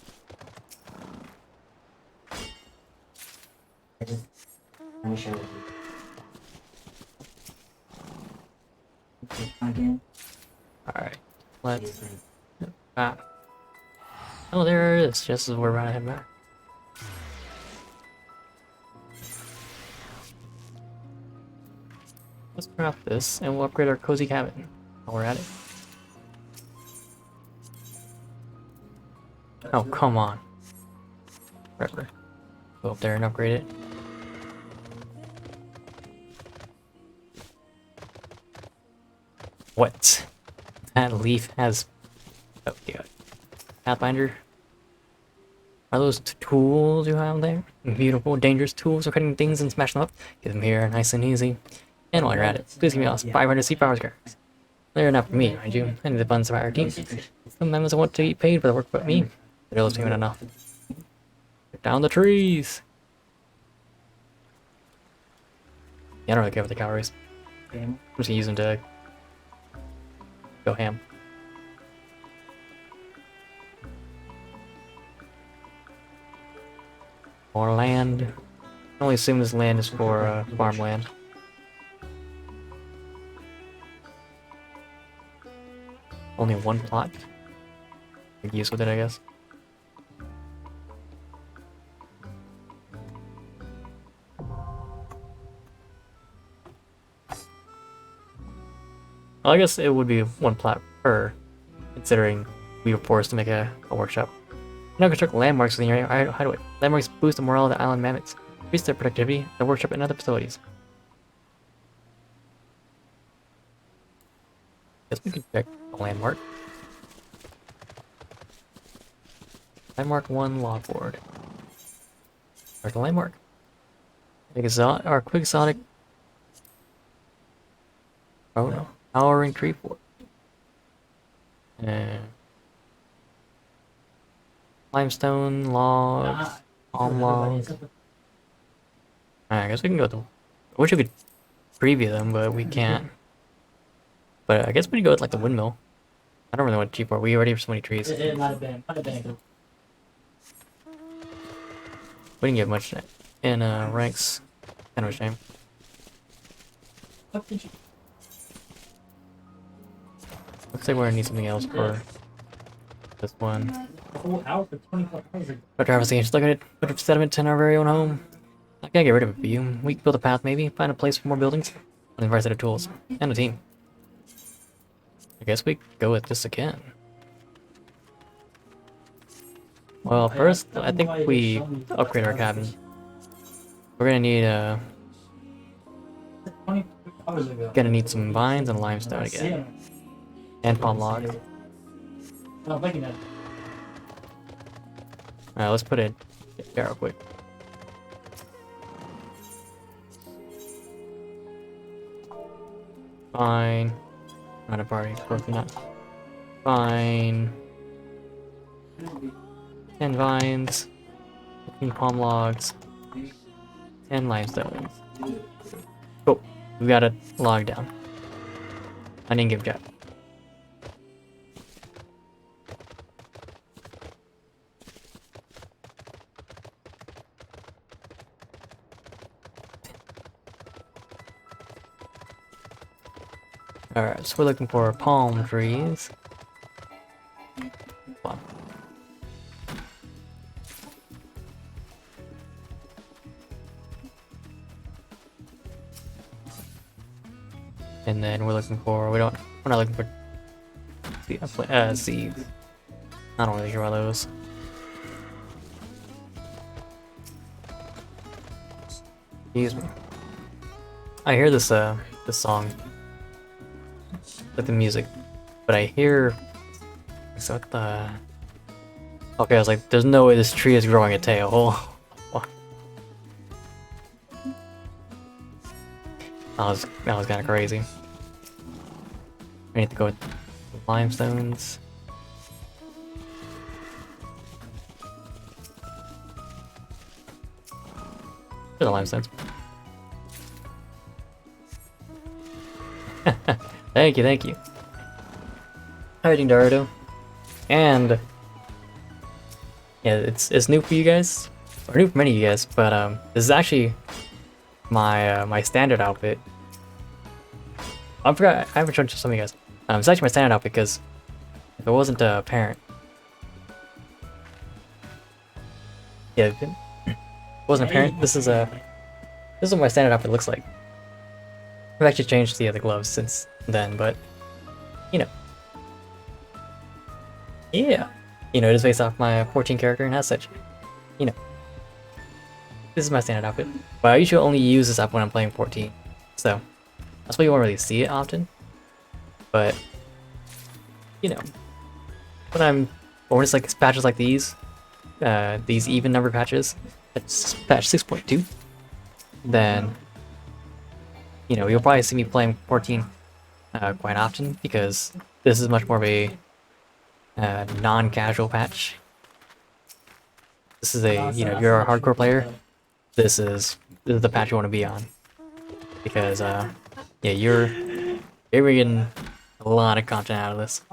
Let me share with you. Again? Alright, let's... Ah. Oh, there it is, just as we're about to head back. Let's craft this, and we'll upgrade our cozy cabin while we're at it. Oh, come on. Forever. Go up there and upgrade it. What? That leaf has... Oh, yeah. Pathfinder. Are those tools you have there? Beautiful, dangerous tools for cutting things and smashing them up? Get them here, nice and easy. And while you're at it, please give me all 500 sea powers cards. They're enough for me, mind you. I need the funds of our team. Some members want to get paid for the work but me. They're just payment enough. Get down the trees! Yeah, I don't really care about the calories. I'm just gonna use them to go ham. More land. I only assume this land is for farmland. Only one plot. Make use with it, I guess. Well, I guess it would be one plot per, considering we were forced to make a workshop. Now construct landmarks within your hideaway. Landmarks boost the morale of the island mammoths, increase their productivity, the workshop, and other facilities. Guess we can check the landmark. Landmark 1 logboard. Where's the landmark? Our quixotic. Oh no. Towering tree fort. Limestone logs. Palm logs. I guess we can go with the... I wish we could preview them, but we can't. But I guess we could go with like the windmill. I don't really want tree fort. We already have so many trees. It might have been. We didn't get much in ranks. Kind of a shame. What did you... Looks like we're gonna need something else for this one. A whole hour for 24 hours ago. Our driver's agents look at it. Put up sediment in our very own home. I can't get rid of it for you. We can build a path maybe. Find a place for more buildings. And the right set of tools. And a team. I guess we go with this again. Well, first, I think we upgrade our cabin. We're gonna need 24 hours ago. some vines and limestone again. And palm logs. I'm thinking that. Alright, let's put it there real quick. Fine. Not a party, broken up. Fine. 10 vines. 15 palm logs. 10 limestones. Cool. We got a log down. I didn't give Jack. Alright, so we're looking for palm trees. Come on. And then we're looking for, we're not looking for seeds. I don't really care about those. Excuse me. I hear this song, like the music, but I hear, so what the, okay, I was like, there's no way this tree is growing a tail. That was kind of crazy. I need to go with limestones. For the limestones. Thank you, thank you. How are you doing, Naruto? And yeah, it's new for you guys, or new for many of you guys, but this is actually my my standard outfit. I forgot, I haven't shown it to some of you guys. It's actually my standard outfit because if it wasn't apparent, yeah, if it wasn't apparent. This is what my standard outfit looks like. I've actually changed the other gloves since then, but you know, yeah, you know, it is based off my 14 character and as such, you know, this is my standard outfit. But I usually only use this outfit when I'm playing 14, so that's why you won't really see it often. But you know, when it's like patches like these even number patches, it's patch 6.2, then you know, you'll probably see me playing 14 quite often, because this is much more of a non-casual patch. This is a, you know, if you're a hardcore player, this is the patch you want to be on, because yeah, you're getting a lot of content out of this.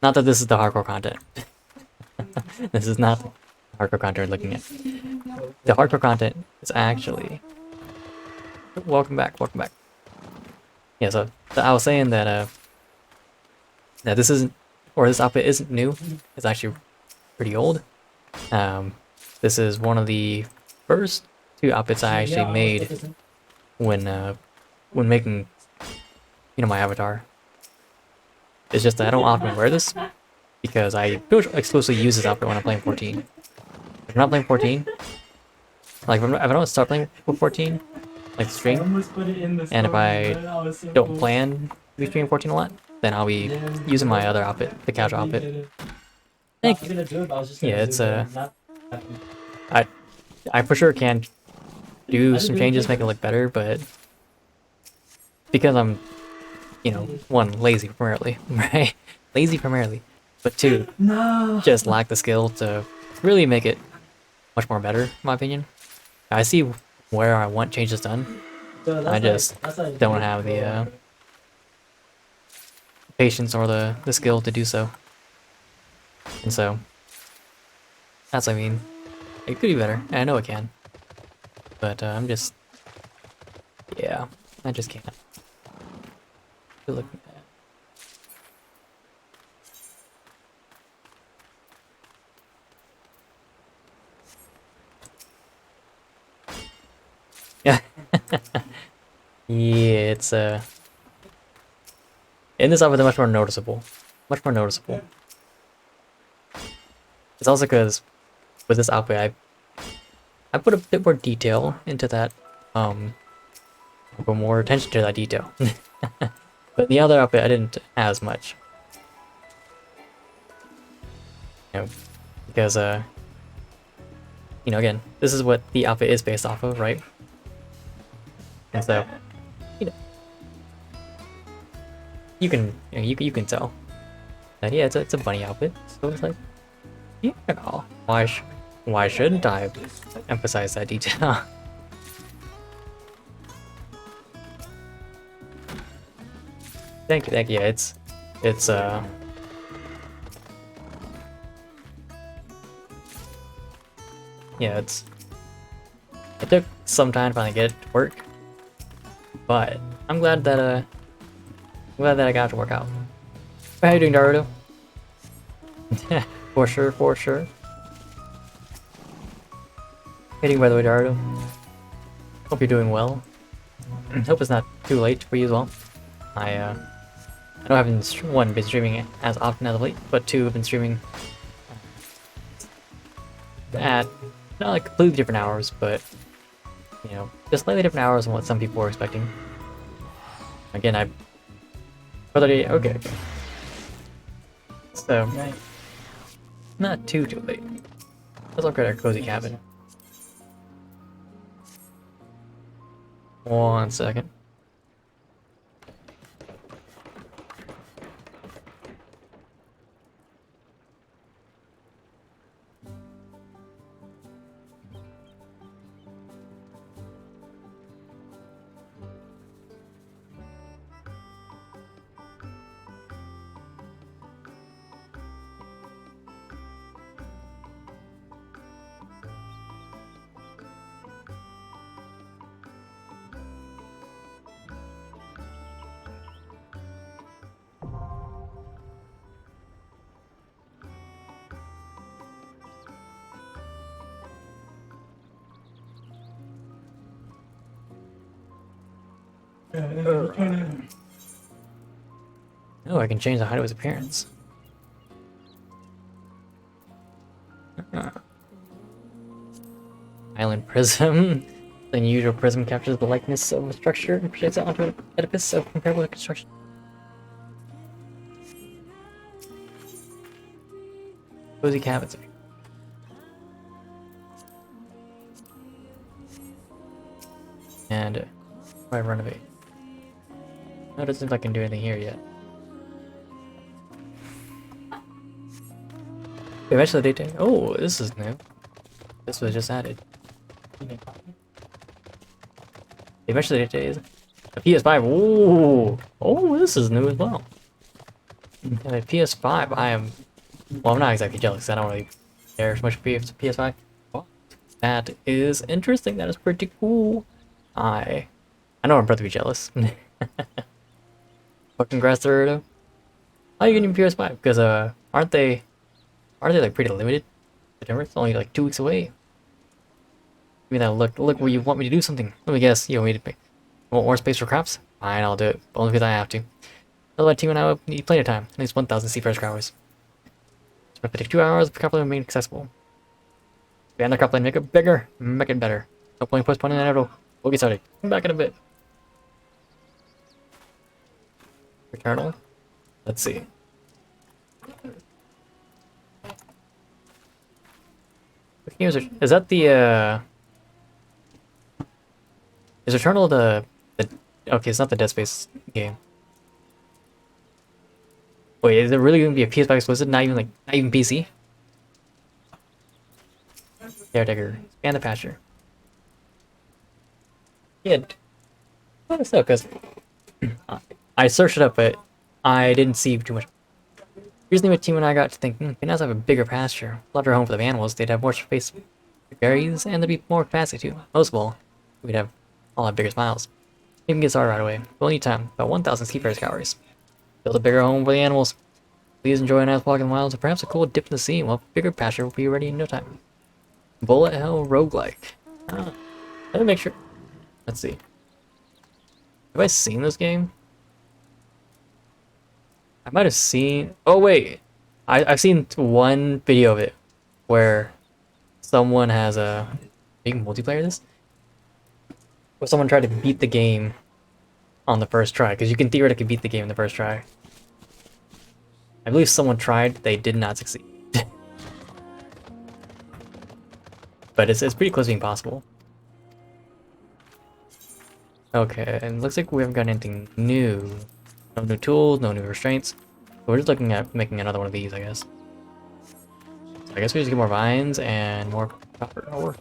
Not that this is the hardcore content. This is not the hardcore content we're looking at. The hardcore content is actually, welcome back, welcome back. Yeah, so I was saying that that this isn't, or this outfit isn't new. It's actually pretty old. This is one of the first two outfits I actually made when making, you know, my avatar. It's just that I don't often wear this because I pretty much exclusively use this outfit when I'm playing 14. If I'm not playing 14, like if I don't start playing with 14, like the stream, and if I don't plan to be streaming 14 a lot, then I'll be using my other outfit, the casual outfit. Thank you. Yeah, it's I for sure can do some changes, make it look better, but because I'm, you know, one, lazy primarily, right? Lazy primarily, but two, just lack the skill to really make it much more better, in my opinion. I see where I want changes done. I just don't have the patience or the skill to do so. And so, that's what I mean. It could be better, and I know it can. But I'm just, yeah, I just can't. Good looking at. Yeah. Yeah, it's in this outfit they're much more noticeable. Much more noticeable. It's also because with this outfit I put a bit more detail into that, put more attention to that detail. But in the other outfit I didn't as much. You know, because you know, again, this is what the outfit is based off of, right? And so, you know, you can tell that, yeah, it's a bunny outfit. So it's like, yeah, why shouldn't I emphasize that detail? Thank you. Yeah, it's yeah, it took some time to finally get it to work, but I'm glad that glad that I got to work out. How you doing, Naruto? For sure, for sure. Hitting by the way, Naruto. Hope you're doing well. Hope it's not too late for you as well. I know I haven't one been streaming as often as of late, but two have been streaming at not like completely different hours, but you know, just slightly different hours than what some people were expecting. Again, okay. So, Right. not too late. Let's upgrade our cozy cabin. 1 second. Oh, I can change the height of his appearance. Island prism. The unusual prism captures the likeness of a structure and projects it onto an edifice of comparable construction. Cozy cabins. And if I renovate. No, it doesn't seem like I can do anything here yet. Eventually they did. Oh, this is new. This was just added. Eventually they did. A PS5. Ooh. Oh, this is new as well. And a PS5. Well, I'm not exactly jealous. I don't really care as much for PS5. Oh, that is interesting. That is pretty cool. I know I'm about to be jealous. But congrats to Naruto. How are you getting PS5? Because aren't they like pretty limited? September? It's only like 2 weeks away. Give me that look where you want me to do something. Let me guess, you want me to want more space for crops? Fine, I'll do it. But only because I have to. Otherwise, team and I will need plenty of time. At least 1,000 seafarers hours. It's going to take 2 hours for crop land to remain accessible. Expand the crop land, make it bigger, make it better. No point postponing that at all. We'll get started. Come back in a bit. Returnal. Let's see. Which game is that the is Returnal the okay, it's not the Dead Space game. Wait, is it really gonna be a PS5 exclusive? Not even PC? Caretaker. Expand the pasture. Yeah. Let us know, because I searched it up, but I didn't see too much. Recently, my team and I got to think, we now have a bigger pasture, larger home for the animals. They'd have more space for berries, and there'd be more capacity too. Most of all, we'd all have bigger smiles. You can get started right away. We'll need time, about 1,000 seafarers calories. Build a bigger home for the animals. Please enjoy a nice walk in the wilds, or perhaps a cool dip in the sea. Well, bigger pasture will be ready in no time. Bullet hell roguelike. Let me make sure. Let's see. Have I seen this game? I might have seen. Oh wait, I've seen one video of it where someone has a big multiplayer. This where someone tried to beat the game on the first try, because you can theoretically beat the game in the first try. I believe someone tried. They did not succeed. But it's pretty close to being possible. Okay, and it looks like we haven't got anything new. No new tools, no new restraints. We're just looking at making another one of these, I guess. So I guess we just get more vines and more copper ore.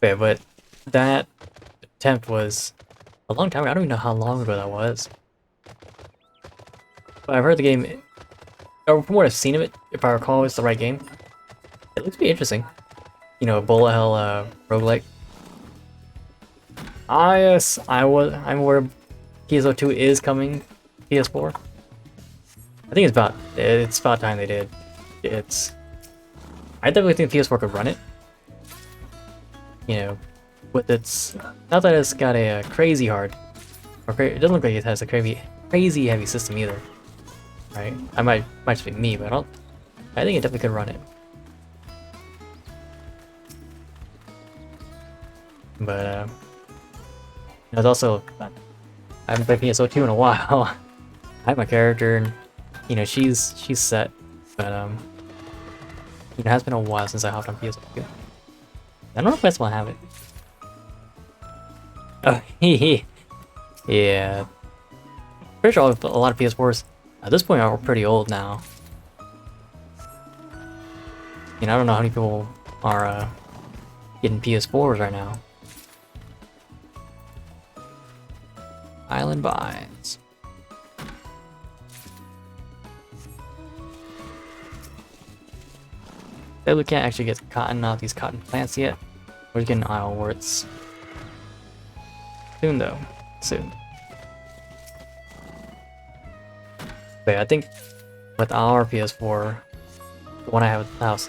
Okay, but that attempt was a long time ago. I don't even know how long ago that was. But I've heard the game, or from what I've seen of it, if I recall, it's the right game. It looks pretty interesting. You know, bullet hell roguelike. Ah yes, I'm aware of PSO2 is coming PS4. I think it's about time they did. I definitely think PS4 could run it. You know, with its, not that it's got a crazy hard, it doesn't look like it has a crazy heavy system either. Right? Might just be me, but I think it definitely could run it. But there's also, I haven't played PSO2 in a while. I have my character, and you know she's set, but it has been a while since I hopped on PSO2. I don't know if I still have it. Oh, yeah. Pretty sure a lot of PS4s at this point are pretty old now. You know, I don't know how many people are getting PS4s right now. Island Vines. We can't actually get cotton out of these cotton plants yet. We're just getting Isle Worts. Soon though. Soon. But I think with our PS4, the one I have at the house,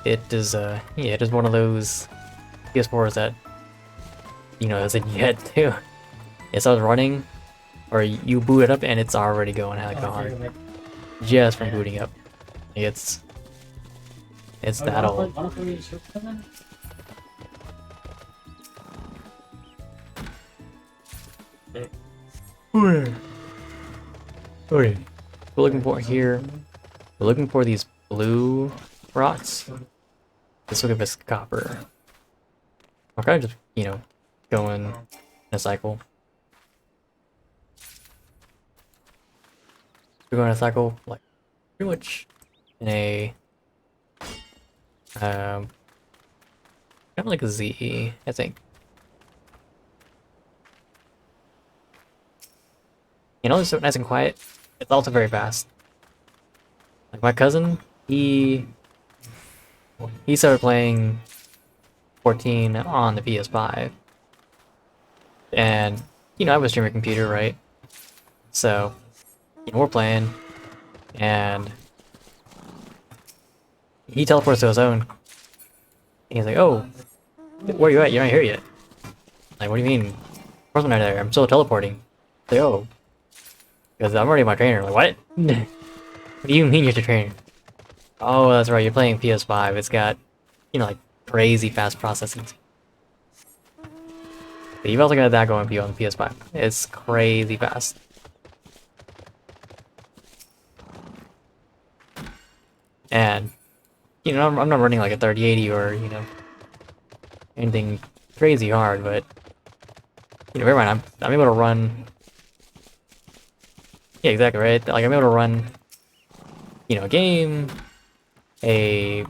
it is yeah, it is one of those PS4s that, you know, doesn't yet too. It starts running, or you boot it up and it's already going hella hard. Just from booting up. It's that old. Okay. We're looking for here. We're looking for these blue rocks. Let's look at this copper. I'm kind of just, you know, going in a cycle. We're going in a cycle, like, pretty much in a kind of like a Z, I think. You know, it's so nice and quiet. It's also very fast. Like my cousin, he started playing 14 on the PS5, and you know, I have a streamer computer, right? So, you know, we're playing, and he teleports to his own. And he's like, "Oh, where you at? You're not here yet." Like, what do you mean? Of course I'm not there. I'm still teleporting. Like, oh, because I'm already my trainer. Like, what? What do you mean you're the trainer? Oh, that's right. You're playing PS5. It's got, you know, like crazy fast processing. But you've also got that going for you on the PS5. It's crazy fast. And you know, I'm not running like a 3080 or, you know, anything crazy hard, but you know, never mind. I'm able to run. Yeah, exactly right. Like I'm able to run, you know, a game, you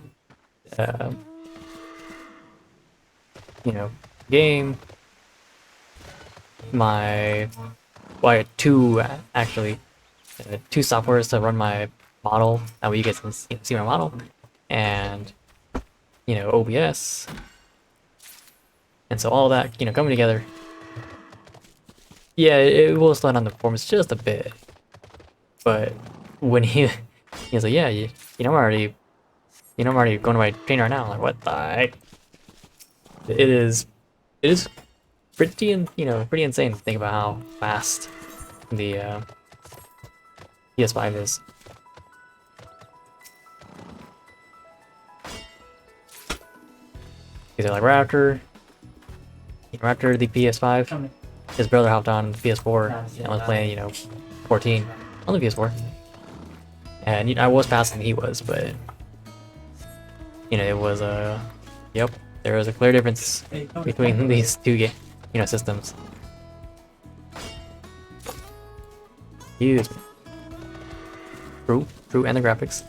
know, game. My, well, I had two actually, two softwares to run my model. That way you guys can see my model, and you know, OBS, and so all that, you know, coming together. Yeah, it will slow down the performance just a bit, but when he's like, yeah, you know, I'm already going to my trainer right now. I'm like, what the heck? It is pretty, pretty insane to think about how fast the PS5 is. Because like right after the PS5, his brother hopped on the PS4 and was playing, you know, 14 on the PS4. And you know, I was faster than he was, but you know, it was yep, there was a clear difference between these two systems. Excuse me. True, and the graphics.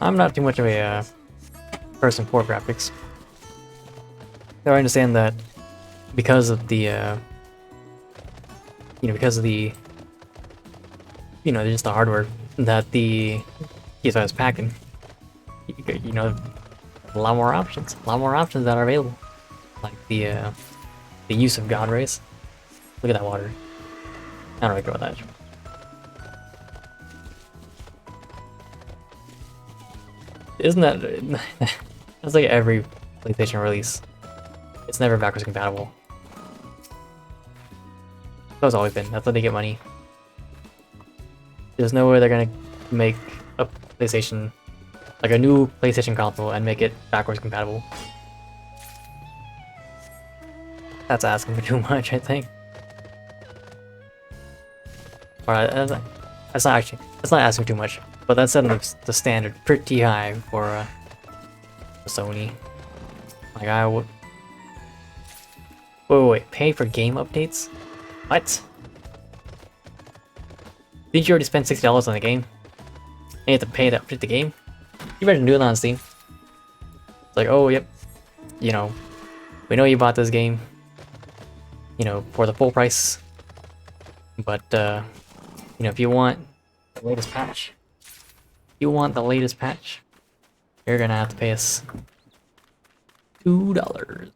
I'm not too much of a person for graphics. So I understand that because of the just the hardware that the PS5 is packing, you know, a lot more options that are available, like the the use of God rays. Look at that water. I don't really care about that. Isn't that... That's like every PlayStation release. It's never backwards compatible. That's always been. That's how they get money. There's no way they're gonna make a PlayStation, like a new PlayStation console, and make it backwards compatible. That's asking for too much, I think. Alright, that's not asking too much, but that's setting the standard pretty high for Sony. Like I would. Wait, pay for game updates? What? Didn't you already spend $60 on the game? And you have to pay to update the game? You better do it on Steam. It's like, oh, yep. You know, we know you bought this game, you know, for the full price. But, you know, if you want the latest patch, you're gonna have to pay us $2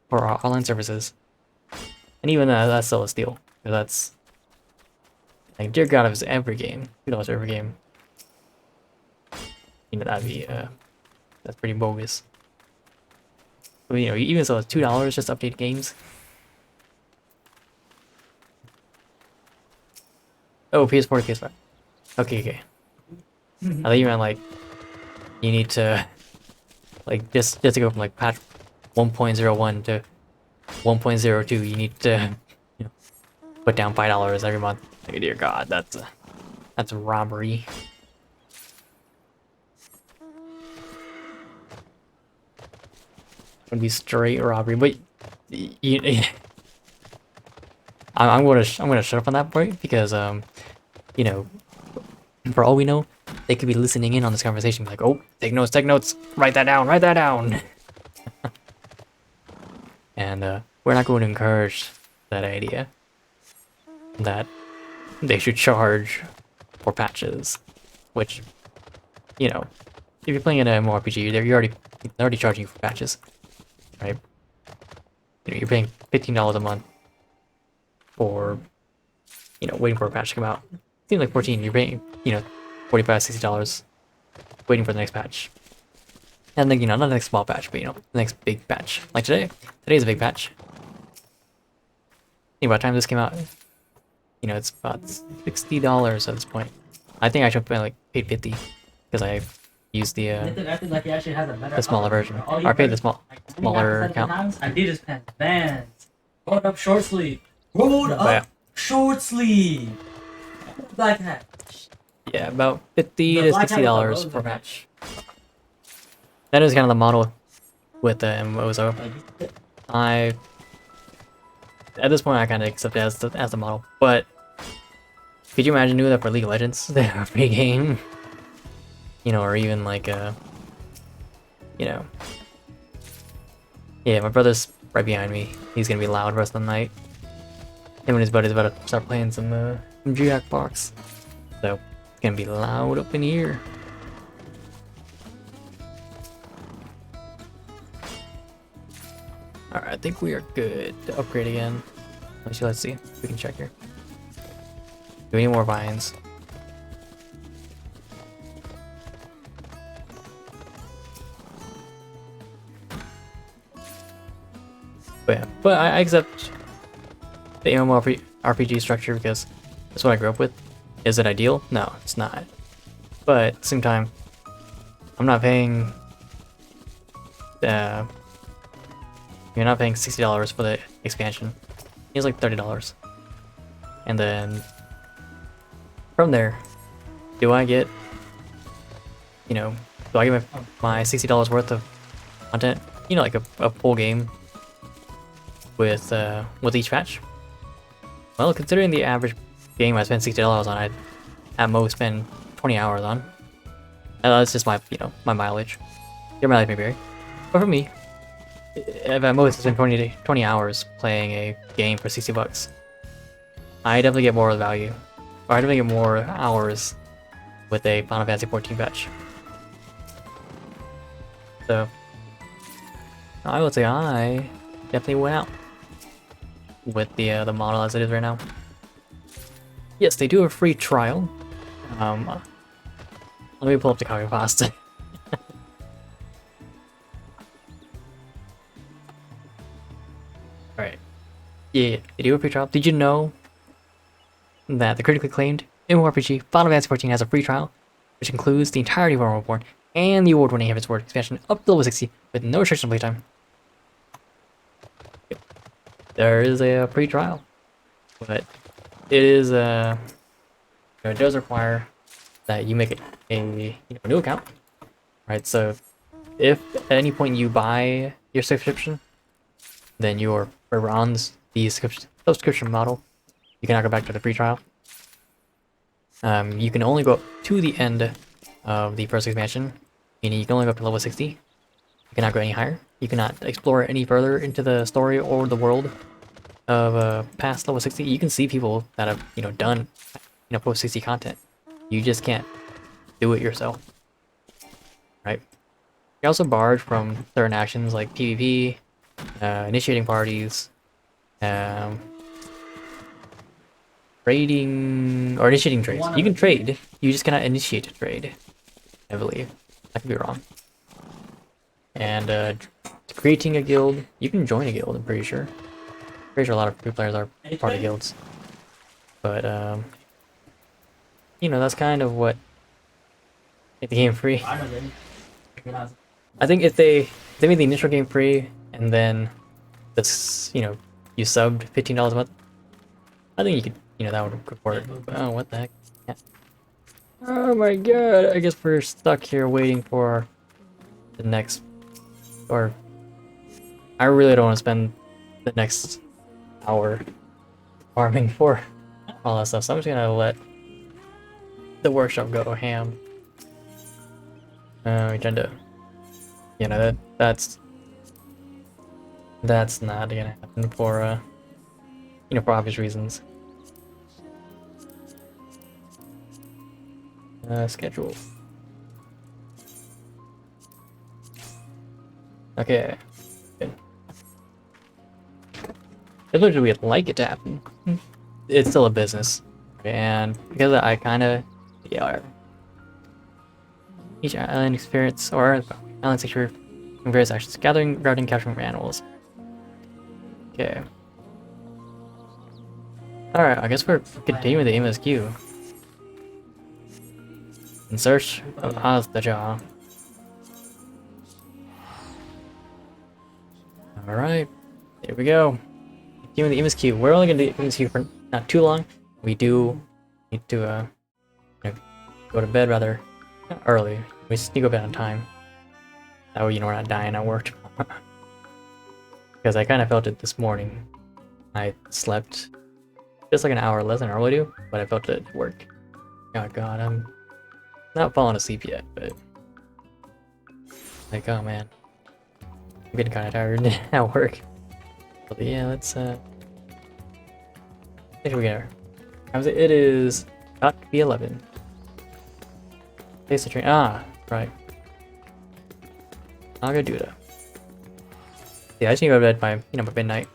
for our online services. And even that's still a steal. Because that's, like, dear God, if it's every game, $2 every game, you know, that'd be, that's pretty bogus. But, you know, even so it's $2 just to update games. Oh, PS4, PS5. Okay. I thought you meant, like, you need to, like, just to go from, like, patch 1.01 to 1.02, you need to, you know, put down $5 every month. Like, dear God, that's robbery. Would be straight robbery, but I'm gonna shut up on that point because you know, for all we know, they could be listening in on this conversation, like, oh, take notes, write that down. And we're not going to encourage that idea that they should charge for patches, which, you know, if you're playing an MMORPG, they're already charging you for patches, right? You know, you're paying $15 a month for, you know, waiting for a patch to come out. Seems like 14. You're paying, you know, $45, $60, waiting for the next patch. And then, you know, not the next small patch, but, you know, the next big patch. Like today. Today's a big patch. Think by the time this came out, you know, it's about $60 at this point. I think I should have paid 50 because I used the I think like he actually has a better smaller version. Or I paid the smaller account. Adidas pants, Vans, rolled up short sleeve, short sleeve, black hat. Yeah, about $50 to $60 per patch. That is kind of the model with the MMOs. At this point I kind of accept it as the model, but could you imagine doing that for League of Legends, the free game? You know, or even like you know, yeah, my brother's right behind me. He's gonna be loud the rest of the night. Him and his buddy's about to start playing some Jackbox, so it's gonna be loud up in here. Alright, I think we are good to upgrade again. Let's see. We can check here. Do we need more vines? But yeah, but I accept the MMORPG structure because that's what I grew up with. Is it ideal? No, it's not. But at the same time, I'm not paying you're not paying $60 for the expansion. It's like $30. And then from there, do I get, you know, do I get my $60 worth of content? You know, like a full game with each patch? Well, considering the average game I spend $60 on, I'd at most spend 20 hours on. And that's just my, you know, my mileage. Your mileage may vary. But for me, if at most spend 20 hours playing a game for $60, I definitely get more value. Or I definitely get more hours with a Final Fantasy 14 patch. So I would say I definitely went out. with the model as it is right now. Yes, they do a free trial. Let me pull up the copy pasta. Alright. Yeah, they do a free trial. Did you know that the critically acclaimed MMORPG Final Fantasy XIV has a free trial, which includes the entirety of World War and the award-winning Heaven's Word expansion up to level 60 with no restriction on playtime? There is a free trial, but it is it does require that you make a new account, right? So if at any point you buy your subscription, then you're on the subscription model. You cannot go back to the free trial. You can only go up to the end of the first expansion, meaning you can only go up to level 60. You cannot go any higher. You cannot explore any further into the story or the world of past level 60. You can see people that have done post 60 content. You just can't do it yourself, right? You're also barred from certain actions like PvP, initiating parties, trading, or initiating trades. You can trade, you just cannot initiate a trade, I believe. I could be wrong. And creating a guild, you can join a guild, I'm pretty sure. Pretty sure a lot of free players are part of guilds. But, that's kind of what made the game free. I think if they made the initial game free, and then this, you subbed $15 a month, I think you could, that would work. Oh, what the heck? Yeah. Oh my god, I guess we're stuck here waiting for the next, or I really don't want to spend the next hour farming for all that stuff, so I'm just gonna let the workshop go ham. We tend to, that's not gonna happen for for obvious reasons. Schedule. Okay. Good. As much as we'd like it to happen, it's still a business. And because I kind of, each island experience, or island secure from various actions, gathering, routing, capturing animals. Okay. Alright, I guess we're continuing the MSQ. In search of Aether. Alright, here we go. Continuing the MSQ. We're only gonna do the MSQ for not too long. We do need to go to bed rather early. We just need to go bed on time. That way we're not dying at work. Because I kind of felt it this morning. I slept just like an hour less than I normally do, but I felt it at work. Oh god, I'm not falling asleep yet, but like, oh man, I'm getting kind of tired at work. But yeah, let's I think we get her. It is about to be 11. Face the train. Ah, right. I'm gonna do that. Yeah, I just need to go to bed by by midnight.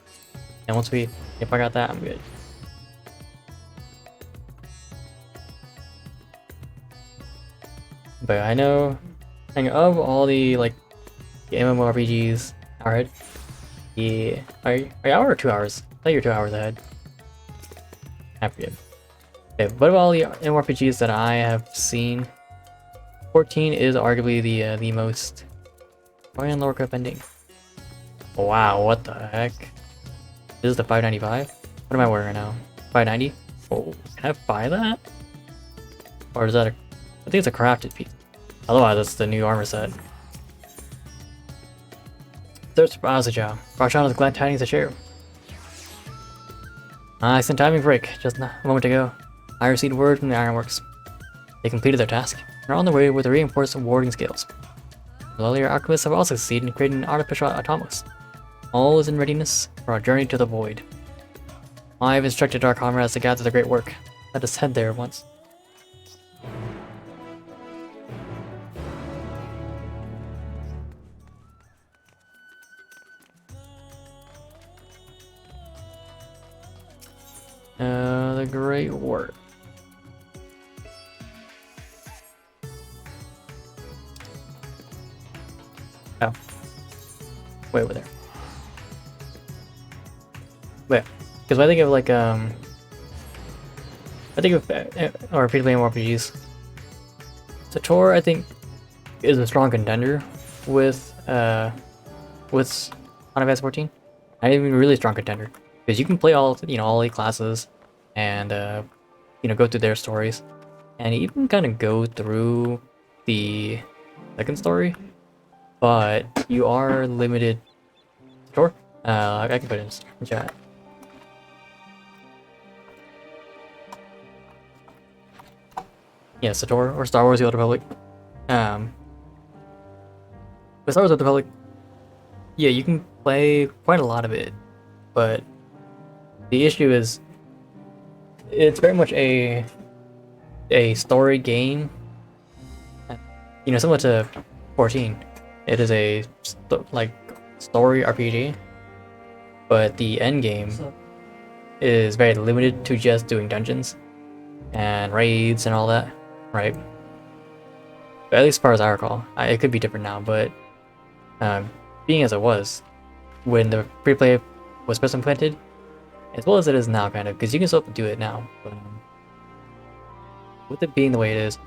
And once if I got that, I'm good. But I know, of all the the MMORPGs, alright. Yeah, are you hour or 2 hours? I thought you were 2 hours ahead. I forget. Okay, what about all the MMORPGs that I have seen? 14 is arguably the most. Why in lower cup ending? Wow, what the heck? This is the 595. What am I wearing right now? 590. Oh, can I buy that? Or is that a? I think it's a crafted piece. Otherwise, it's the new armor set. Search for Azaja. Roshan with glad tidings to share. I sent timing break just a moment ago. I received word from the Ironworks. They completed their task and are on their way with the reinforced warding scales. The earlier alchemists have also succeeded in creating an artificial automos. All is in readiness for our journey to the void. I have instructed our comrades to gather the great work. Let us head there at once. The Great War. Oh. Way over there. Wait, because when I think of like I think of or free-to-play RPGs. Sator, I think, is a strong contender with Final Fantasy 14. I even really strong contender because you can play all all 8 classes, and go through their stories, and even kind of go through the second story, but you are limited. Sator, I can put it in chat. Yeah, Sator or Star Wars: The Old Republic. With Star Wars: The Old Republic, yeah, you can play quite a lot of it, but the issue is it's very much a story game. Similar to 14, it is a story RPG, but the end game is very limited to just doing dungeons and raids and all that, right? But at least as far as I recall, it could be different now, but being as it was when the free play was first implemented, as well as it is now, kind of, because you can still do it now, but with it being the way it is,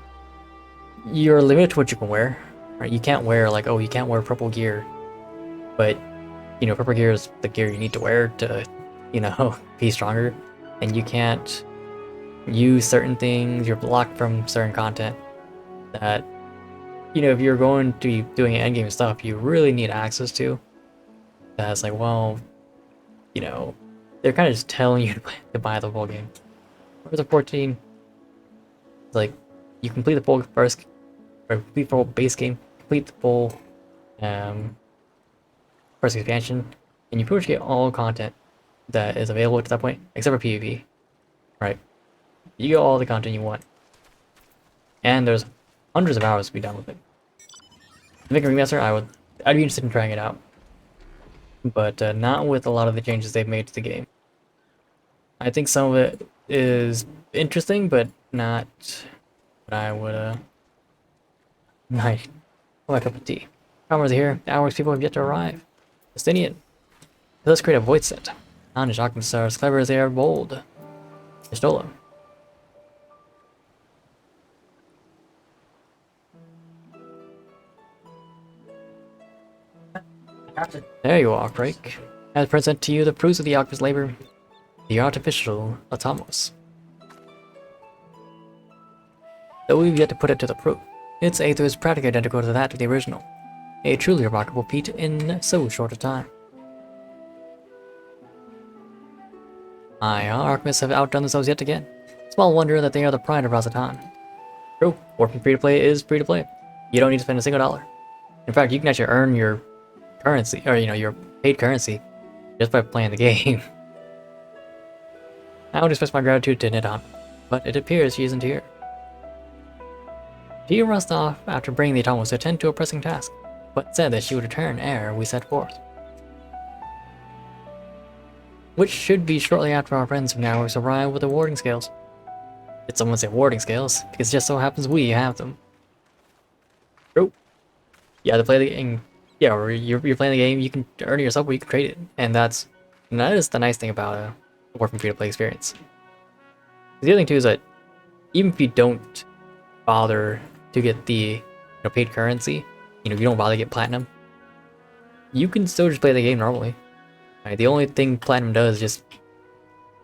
you're limited to what you can wear, right? You can't wear you can't wear purple gear, but purple gear is the gear you need to wear to be stronger, and you can't use certain things. You're blocked from certain content that if you're going to be doing endgame stuff, you really need access to. That's well, they're kind of just telling you to buy the full game. Whereas the 14, it's you complete the full first, or complete the full base game, complete the full first expansion, and you pretty much get all content that is available to that point, except for PvP, right? You get all the content you want, and there's hundreds of hours to be done with it. To make a remaster, I'd be interested in trying it out, but not with a lot of the changes they've made to the game. I think some of it is interesting, but not what I would my cup of tea. Farmers are here. The hours people have yet to arrive. Justinian. Let's create a voice set. Anish Alchemists are as clever as they are bold. Pistola. There you are, Crake. I present to you the fruits of the alchemist's labor, the artificial Atomos. Though we've yet to put it to the proof, its Aether is practically identical to that of the original. A truly remarkable feat in so short a time. Aye, our alchemists have outdone themselves yet again. Small wonder that they are the pride of Razatan. True, working free-to-play is free-to-play. You don't need to spend a single dollar. In fact, you can actually earn your currency, or your paid currency, just by playing the game. I would express my gratitude to Nidon, but it appears she isn't here. She rushed off after bringing the Atomos to attend to a pressing task, but said that she would return ere we set forth. Which should be shortly after our friends from the hours arrive with the warding scales. Did someone say warding scales? Because it just so happens we have them. True. Yeah, to play the game. Yeah, or you're playing the game, you can earn it yourself, or you can trade it, and that is the nice thing about a working free-to-play experience. The other thing too is that even if you don't bother to get the paid currency, you don't bother to get platinum, you can still just play the game normally. Right? The only thing platinum does is just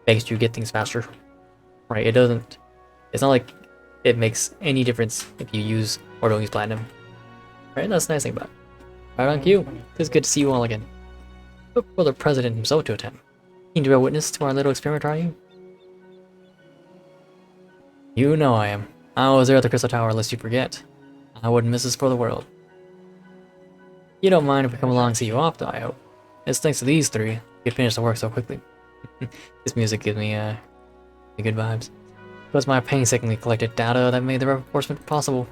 makes you get things faster. Right? It's not like it makes any difference if you use or don't use platinum. Right? That's the nice thing about it. Right on cue. It's good to see you all again. Look for the president himself to attend. Keen to be a witness to our little experiment, are you? You know I am. I was there at the Crystal Tower, lest you forget. I wouldn't miss this for the world. You don't mind if we come along and see you off, though, I hope. It's thanks to these three, you could finish the work so quickly. This music gives me, good vibes. It was my painstakingly collected data that made the reinforcement possible.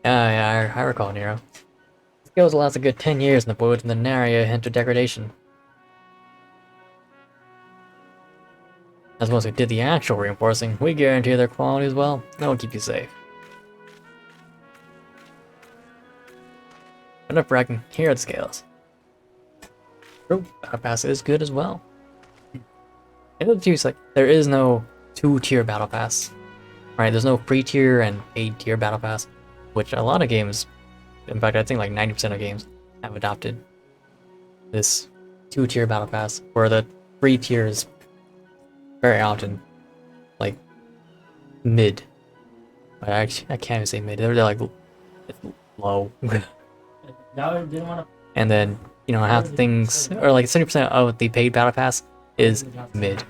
I recall, Nero. This goes lasts a good 10 years in the woods and the area entered degradation. As ones who did the actual reinforcing, we guarantee their quality as well. That will keep you safe. Enough bragging, here are the scales. Oh, Battle Pass is good as well. And the like, there is no two-tier Battle Pass. Right, there's no free tier and paid tier Battle Pass, which a lot of games, in fact I think like 90% of games, have adopted this two-tier Battle Pass, where the free tier is very often like mid. But I can't even say mid, they're like it's low. Now didn't want to. And then, you know, half the things, or like 70% of the paid Battle Pass is mid.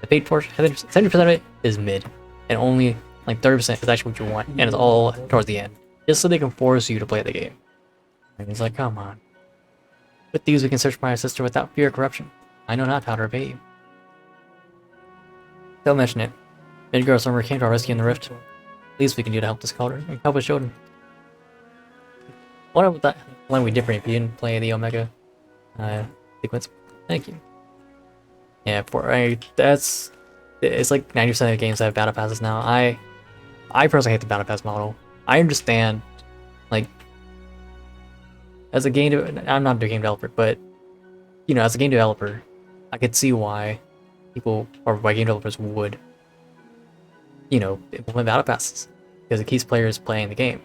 The paid portion, 70% of it is mid. And only like 30% is actually what you want, and it's all towards the end. Just so they can force you to play the game. And he's like, come on. With these we can search for my sister without fear of corruption. I know not how to repay you. Don't mention it. Midgar Summer came to our rescue in the rift. Least we can do to help this culture and help us Shodan. What about that line would be different if you didn't play the Omega sequence? Thank you. Yeah, that's it's like 90% of the games that have battle passes now. I personally hate the battle pass model. I understand, like, as a I'm not a game developer, but you know, as a game developer, I could see why people or why game developers would, you know, implement battle passes because it keeps players playing the game.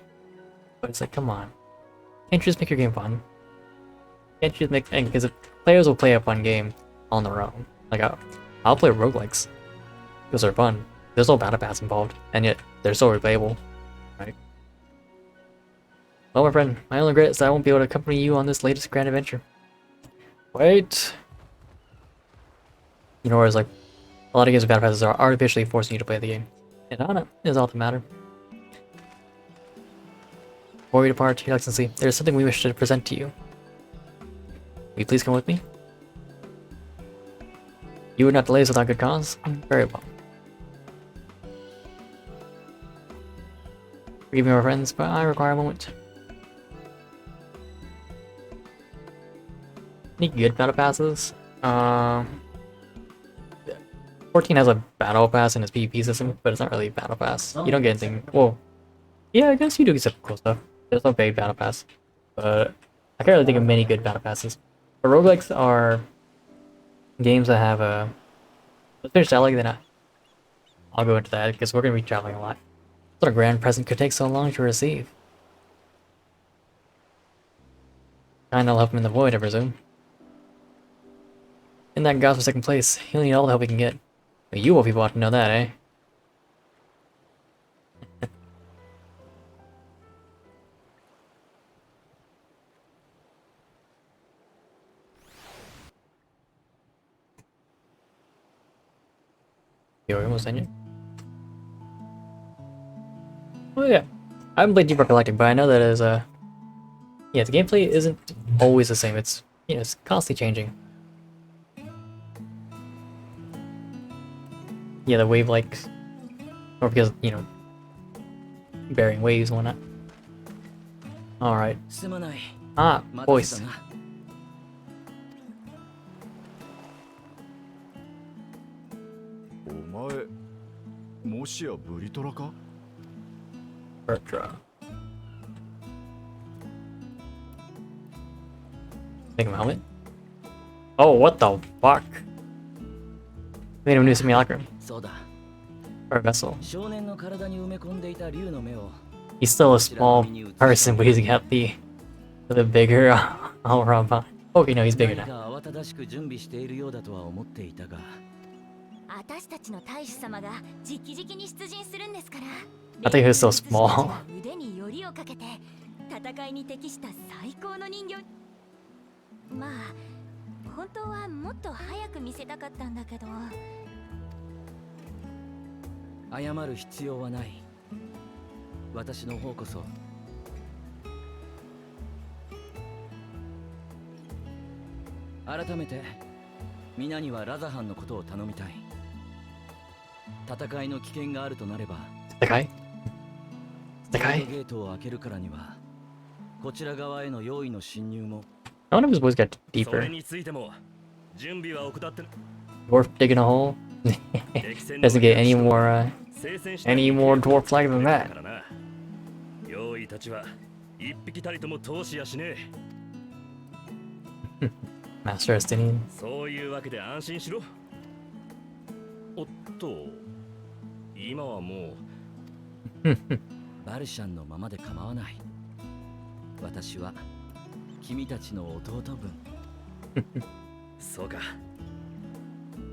But it's like, come on, can't you just make your game fun? Can't you just make, because if players will play a fun game on their own, like I'll play roguelikes because they're fun. There's no battle pass involved, and yet they're so replayable, right? Well, my friend, my only regret is that I won't be able to accompany you on this latest grand adventure. Wait. You know, whereas like a lot of games with battle passes are artificially forcing you to play the game. And Anna is all that matter. Before we depart, Your Excellency, there is something we wish to present to you. Will you please come with me? You would not delay us without good cause? Very well. Forgive me, my friends, but I require a moment. Any good battle passes? 14 has a battle pass in its PvP system, but it's not really a battle pass. You don't get anything. Well, yeah, I guess you do get some cool stuff. There's no paid battle pass, but I can't really think of many good battle passes. But roguelikes are games that have a. Let's finish that like then I'll go into that because we're gonna be traveling a lot. What a grand present could take so long to receive. Kinda help him in the void, I presume. In that god's second place, he'll need all the help he can get. But you will people ought to know that, eh? Yo, we're almost done yet? Oh yeah. I haven't played Deeper Galactic, but I know that is yeah, the gameplay isn't always the same. It's, you know, it's constantly changing. Yeah, the wave like, or because, you know, bearing waves and whatnot. Alright. Ah, voice. お前もしやブリトラか Bertra. Make him a helmet? Oh, what the fuck? Made him a new simulacrum. Or a vessel. He's still a small person, but he's got the bigger all-around body. Okay, no, he's bigger now. I think he was so small. まあ本当はもっと早く見せたかったんだけど謝る必要はない私の方こそ改めて皆にはラザハンのことを頼みたい戦いの危険があるとなれば戦いゲートを開けるからにはこちら側への用意の侵入も One of his boys got deeper. Dwarf digging a hole. Doesn't get any more dwarf flag than that. 用意たちは一匹たりとも通しやしねえ。 Master Estinian. そういうわけで安心しろ。おっと、今はもうバルシャンのままで構わない。私は君たちの弟分。そうか。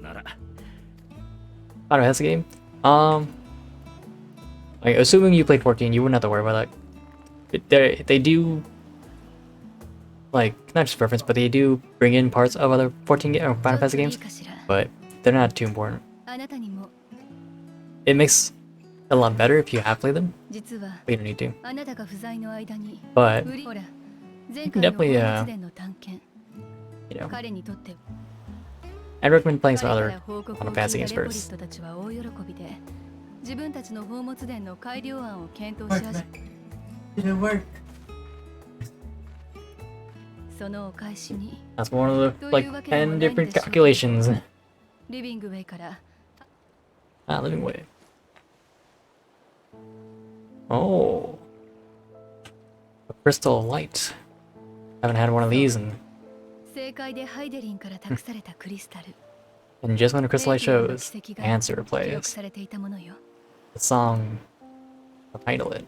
なら。I don't know, that's a game. Like, assuming you played 14, you wouldn't have to worry about that. They do, like, not just reference, but they do bring in parts of other 14 or Final Fantasy games, but they're not too important. It makes a lot better if you have played them, but you don't need to. But you can definitely, you know, I'd recommend playing some other Final Fantasy games first. Did it work? That's one of the, like, 10 different calculations. Ah, living way. Oh. A crystal light. Haven't had one of these in... And just when a crystal light shows, the answer plays. The song, I'll title it.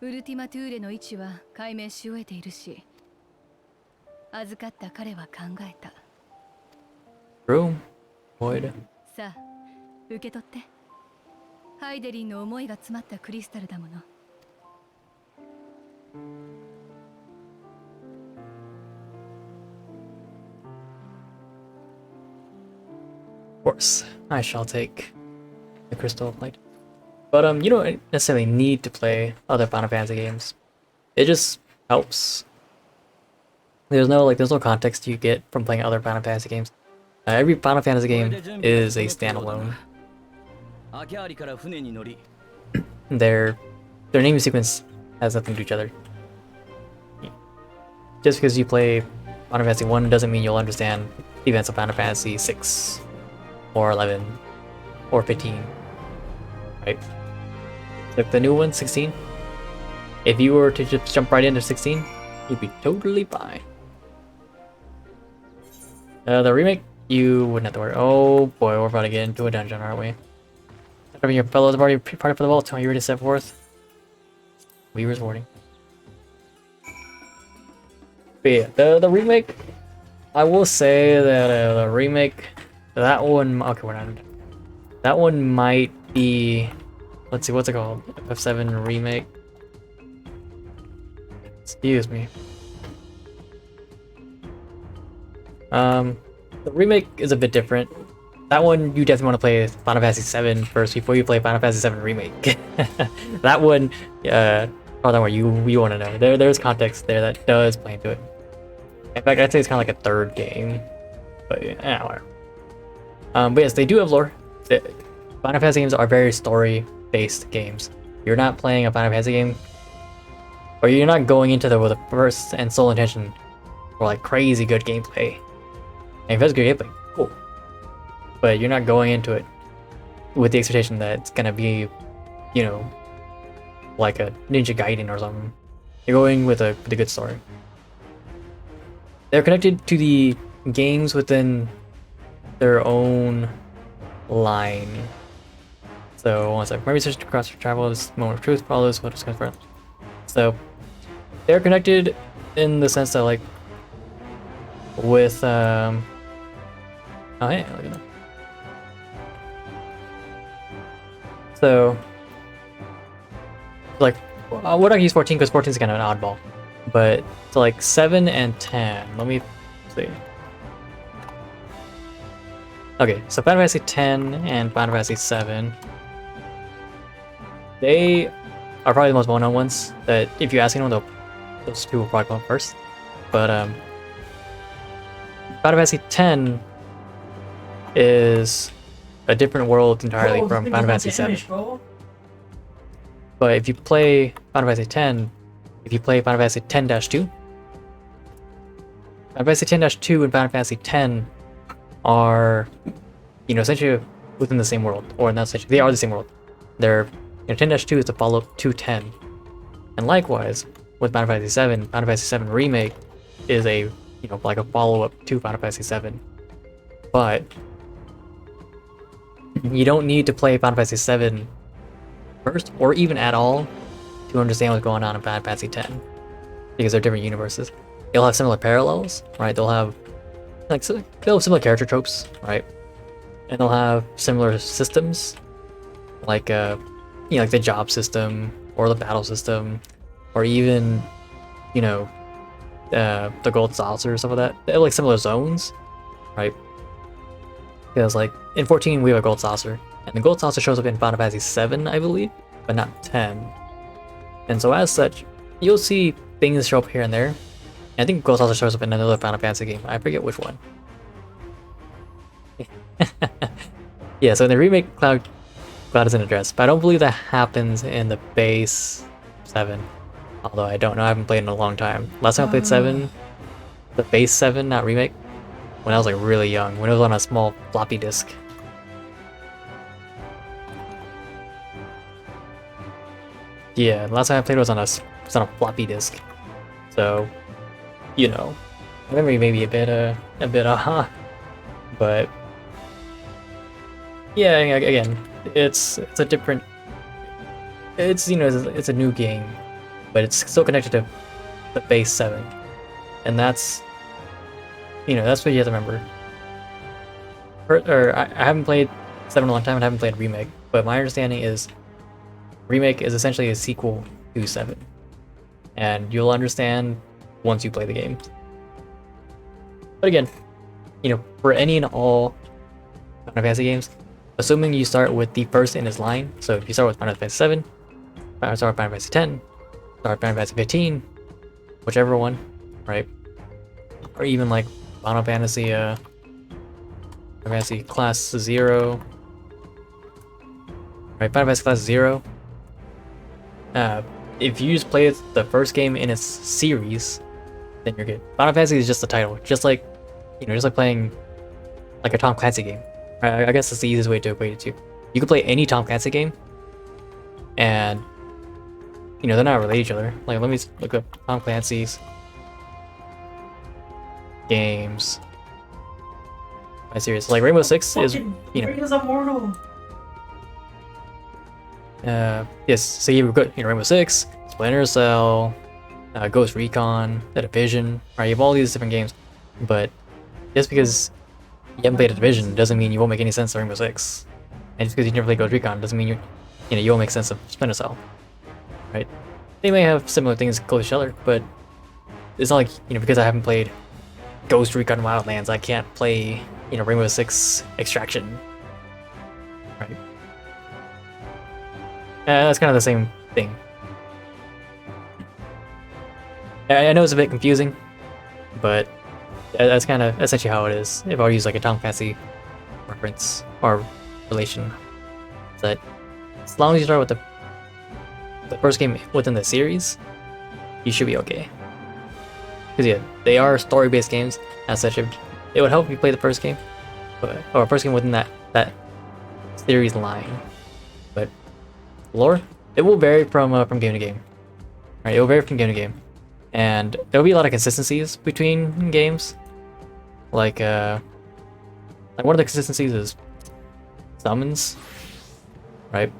ウルティマトゥーレの位置は解明し終えているし、預かった彼は考えた。 True. Void. さあ、受け取って。ハイデリンの思いが詰まったクリスタルだもの。Of course, I shall take the crystal light. But you don't necessarily need to play other Final Fantasy games. It just helps. There's no context you get from playing other Final Fantasy games. Every Final Fantasy game is a standalone. Their naming sequence has nothing to do with each other. Just because you play Final Fantasy 1 doesn't mean you'll understand the events of Final Fantasy 6 or 11 or 15, right? Like the new one, 16. If you were to just jump right into 16, you'd be totally fine. The remake, you wouldn't have to worry. Oh boy, we're about to get into a dungeon, aren't we? Having your fellows have already prepared for the vault. Are you ready to step forth? Weaver's warning. But yeah, the remake, I will say that the remake, that one, okay, we're not. That one might be, let's see, what's it called? FF7 remake. Excuse me. The remake is a bit different. That one, you definitely want to play Final Fantasy 7 first before you play Final Fantasy 7 remake. That one, oh, don't worry, you want to know. There's context there that does play into it. In fact, I'd say it's kind of like a third game, but yeah, whatever. But yes, they do have lore. Final Fantasy games are very story-based games. You're not playing a Final Fantasy game, or you're not going into with the first and sole intention for like crazy good gameplay. And if it's good gameplay, cool. But you're not going into it with the expectation that it's gonna be, you know, like a Ninja Gaiden or something. You're going with a good story. They're connected to the games within their own line. So one sec. My research across travel is moment of truth follows what is confirmed. So they're connected in the sense that, like, with oh yeah, look at that. So like, we're not gonna use 14 because 14 is kind of an oddball, but so like 7 and 10. Let me see. Okay, so Final Fantasy 10 and Final Fantasy 7, they are probably the most well-known ones. That if you ask anyone, those two will probably come first. But Final Fantasy 10 is a different world entirely from Final Fantasy 7. But if you play Final Fantasy 10, if you play Final Fantasy 10-2, Final Fantasy 10-2 and Final Fantasy 10 are, you know, essentially within the same world, or not essentially, they are the same world. They're 10-2 is the follow-up to 10, and likewise with Final Fantasy 7, Final Fantasy 7 Remake is a like a follow-up to Final Fantasy 7, but you don't need to play Final Fantasy 7 first, or even at all, to understand what's going on in Final Fantasy 10, because they're different universes. They'll have similar parallels, right? They'll have similar character tropes, right? And they'll have similar systems, like like the job system or the battle system, or even the gold saucer or stuff like that. They have like similar zones, right? Because like in 14 we have a gold saucer, and the gold saucer shows up in Final Fantasy 7, I believe, but not 10. And so as such, you'll see things show up here and there. And I think gold saucer shows up in another Final Fantasy game. I forget which one. Yeah, so in the remake, Cloud isn't addressed, but I don't believe that happens in the base 7. Although I don't know, I haven't played in a long time. Last time I played 7, the base 7, not remake, when I was like really young, when it was on a small floppy disk. Yeah, last time I played was on a floppy disk. So, memory maybe a bit but yeah, again, it's a different, it's it's a new game, but it's still connected to the base 7, and that's that's what you have to remember. I haven't played 7 in a long time, and I haven't played Remake, but my understanding is Remake is essentially a sequel to 7, and you'll understand once you play the game. But again, for any and all Final Fantasy games, assuming you start with the first in its line, so if you start with Final Fantasy 7, start with Final Fantasy 10, start with Final Fantasy 15, whichever one, right? Or even like Final Fantasy Class 0, right? Final Fantasy Class 0. If you just play the first game in its series, then you're good. Final Fantasy is just the title, just like playing like a Tom Clancy game. Right? I guess that's the easiest way to equate it to. You can play any Tom Clancy game, and they're not related to each other. Like, let me look up Tom Clancy's games. I'm serious. Like Rainbow Six is Rainbow's immortal. Yes, so you've got Rainbow Six, Splinter Cell, Ghost Recon, The Division, right? You have all these different games, but just because you haven't played a Division doesn't mean you won't make any sense of Rainbow Six, and just because you never played Ghost Recon doesn't mean you won't make sense of Splinter Cell, right? They may have similar things close to each other, but it's not like because I haven't played Ghost Recon Wildlands, I can't play Rainbow Six Extraction, right? That's kind of the same thing. I know it's a bit confusing, but that's kind of essentially how it is. If I use like a Tom Clancy reference or relation, that as long as you start with the first game within the series, you should be okay. Because yeah, they are story-based games. As such, it would help if you play the first game, or first game within that series line. But lore, it will vary from game to game. Right, it will vary from game to game, and there will be a lot of consistencies between games. Like one of the consistencies is summons, right?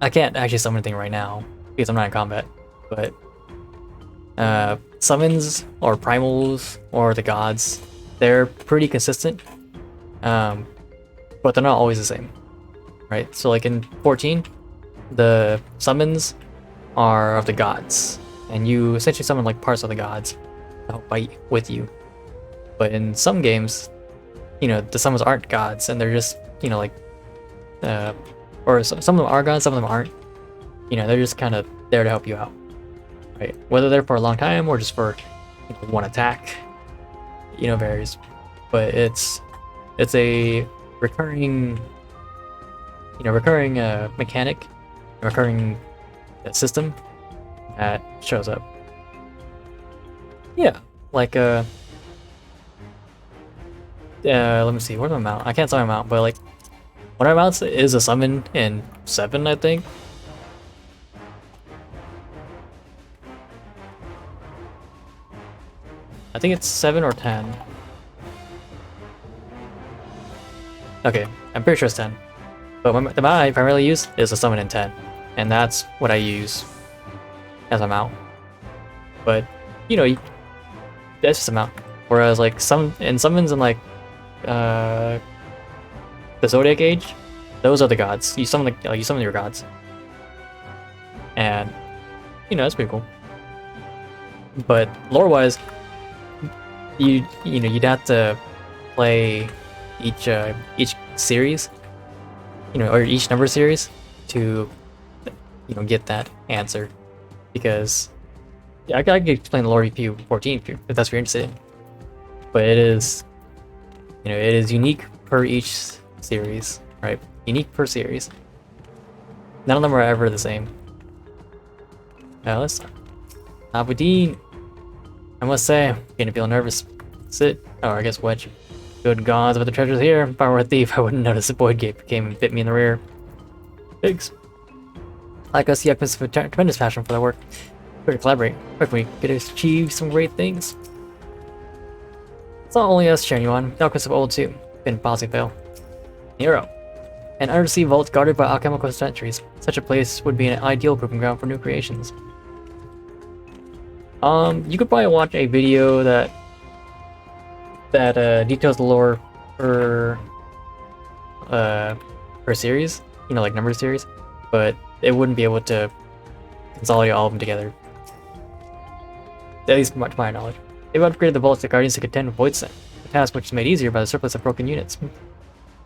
I can't actually summon anything right now because I'm not in combat, but summons or primals or the gods, they're pretty consistent, but they're not always the same, right? So like in 14, the summons are of the gods, and you essentially summon like parts of the gods to help fight with you. But in some games, the summons aren't gods, and they're just or some of them are gods, some of them aren't. They're just kind of there to help you out, right? Whether they're for a long time or just for one attack, varies. But it's a recurring mechanic, recurring system that shows up. Yeah, like let me see, where's my mount? I can't tell my mount, but like one of my mounts is a summon in 7, I think. I think it's 7 or 10. Okay, I'm pretty sure it's 10. But the mount I primarily use is a summon in 10. And that's what I use as a mount. But, you know, that's just a mount. Whereas like summons in like the Zodiac Age, those are the gods. You summon you summon your gods. And you know, that's pretty cool. But lore-wise, you know, you'd have to play each series, you know, or each number series to, you know, get that answer. Because yeah, I could explain the lore EP 14 if that's what you're interested in. But it is, you know, it is unique per each series, right? Unique per series. None of them are ever the same. Now let's Abudin. I must say, I'm getting to feel nervous. Sit. Oh, I guess Wedge. Good gods, but the treasure's here. If I were a thief, I wouldn't notice the void gate came and bit me in the rear. Pigs. Like us, the alchemists have a tremendous passion for their work. We're to collaborate. Quickly, we could achieve some great things. It's not only us cheering you on. The alchemists of old too. Been bossy fail. Nero. An undersea vault guarded by alchemical sentries. Such a place would be an ideal proving ground for new creations. You could probably watch a video that details the lore per series, you know, like number series, but it wouldn't be able to consolidate all of them together. At least to my knowledge. They've upgraded the vaults to Guardians to contend with Void Set, a task which is made easier by the surplus of broken units.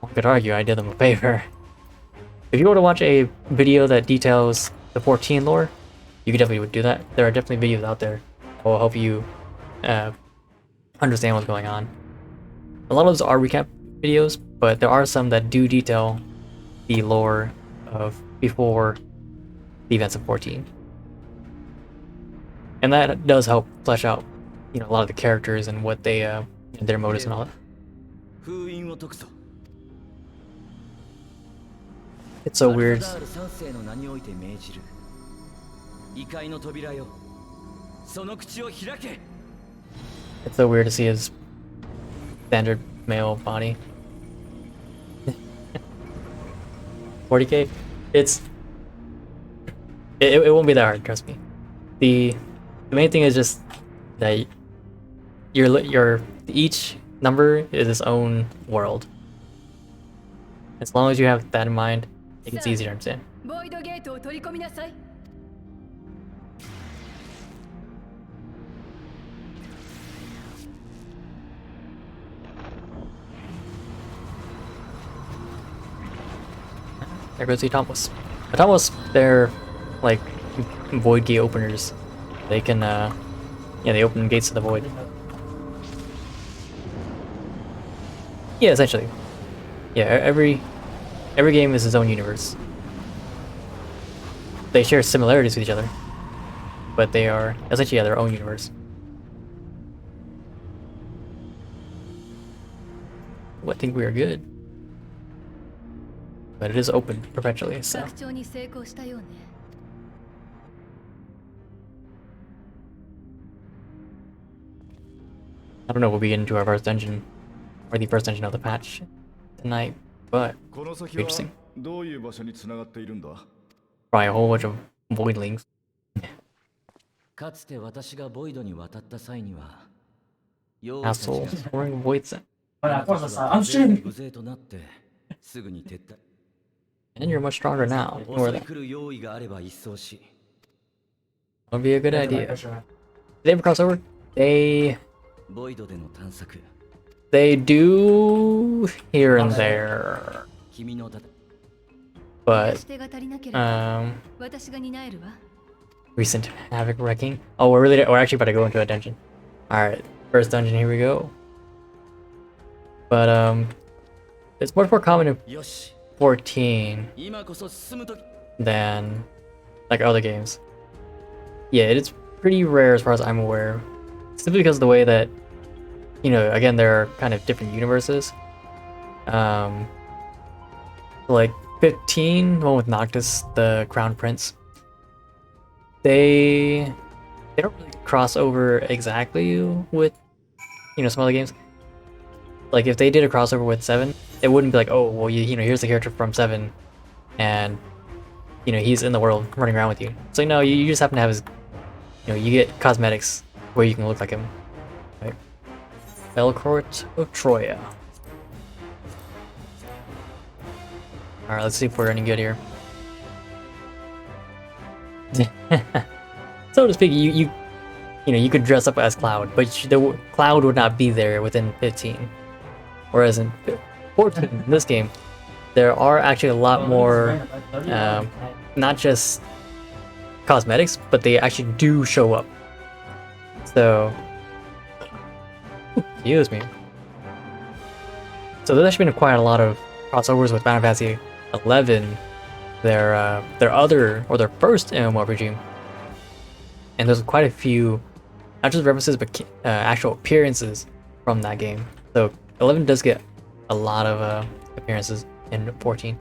One could argue I did them a favor. If you were to watch a video that details the 14 lore, you could definitely do that. There are definitely videos out there that will help you understand what's going on. A lot of those are recap videos, but there are some that do detail the lore of before the events of 14. And that does help flesh out, you know, a lot of the characters and what they their motives and all that. It's so weird. It's so weird to see his standard male body. 40k? It won't be that hard, trust me. The main thing is just that each number is its own world. As long as you have that in mind, it's easy to understand. There goes the Atomos. Atomos, they're like void gate openers. They can, yeah, they open gates to the void. Yeah, essentially. Yeah, every game is its own universe. They share similarities with each other, but they are essentially, yeah, their own universe. Well, I think we are good. But it is open perpetually, so. I don't know, we'll be getting into our first dungeon, or the first dungeon of the patch tonight, but interesting. Probably a whole bunch of voidlings. Asshole, wearing void set. I'm streaming. And you're much stronger now. Ignore that. Would be a good idea. Did they ever cross over? They do here and there. But recent havoc wrecking. Oh, we're actually about to go into a dungeon. Alright, first dungeon, here we go. But it's much more common in 14 than like other games. Yeah, it's pretty rare as far as I'm aware. Simply because of the way that you know, again, there are kind of different universes. Like 15, the one with Noctis, the Crown Prince. They don't really cross over exactly with, you know, some other games. Like if they did a crossover with 7, it wouldn't be like, oh, well, you know, here's the character from 7, and you know, he's in the world running around with you. So no, you just happen to have his, you know, you get cosmetics where you can look like him. Right? Belcourt of Troya. Alright, let's see if we're any good here. So to speak, you know, you could dress up as Cloud, but the Cloud would not be there within 15. Whereas in 14, in this game, there are actually a lot more, not just cosmetics, but they actually do show up. So, excuse me. So there's actually been quite a lot of crossovers with Final Fantasy 11, their other, or their first MMORPG. And there's quite a few, not just references, but actual appearances from that game. So 11 does get a lot of appearances in 14,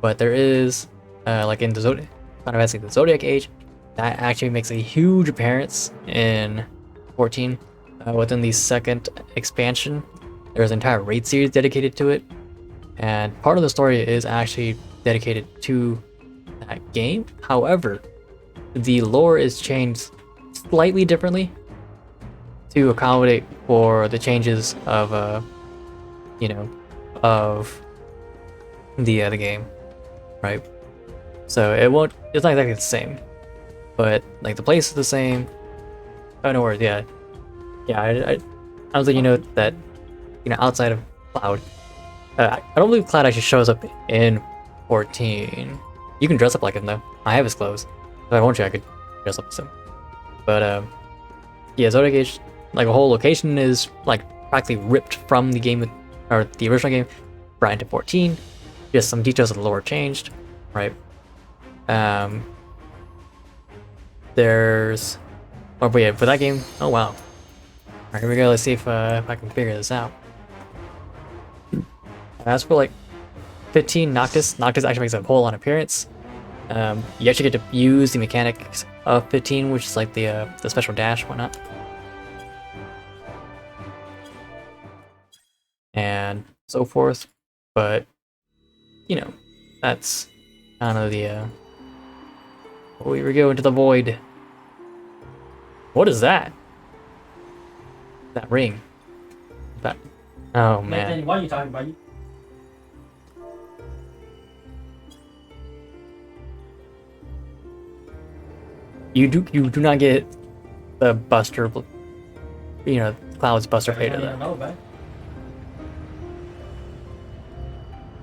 but there is like in the Final Fantasy the Zodiac Age, that actually makes a huge appearance in 14. Within the second expansion, there's an entire raid series dedicated to it, and part of the story is actually dedicated to that game. However, the lore is changed slightly differently to accommodate for the changes of you know, of the game, right? So it's not exactly the same, but like the place is the same. Oh no worries, yeah. I was letting you know that, you know, outside of Cloud, I don't believe Cloud actually shows up in 14. You can dress up like him though. I have his clothes. If I want you, I could dress up as him. But yeah, Zodiac Age, like the whole location is like practically ripped from the game, or the original game, brought into 14. Just some details of the lore changed, right? There's, oh but yeah, for that game, oh wow. Alright, here we go. Let's see if I can figure this out. As for like 15, Noctis actually makes a whole on appearance. You actually get to use the mechanics of 15, which is like the special dash, whatnot. And so forth. But, you know, that's kind of the, oh, here we go into the void. What is that? That ring. That, oh man. Nathan, what are you talking about? You do not get the Buster, you know, Cloud's Buster fate of that.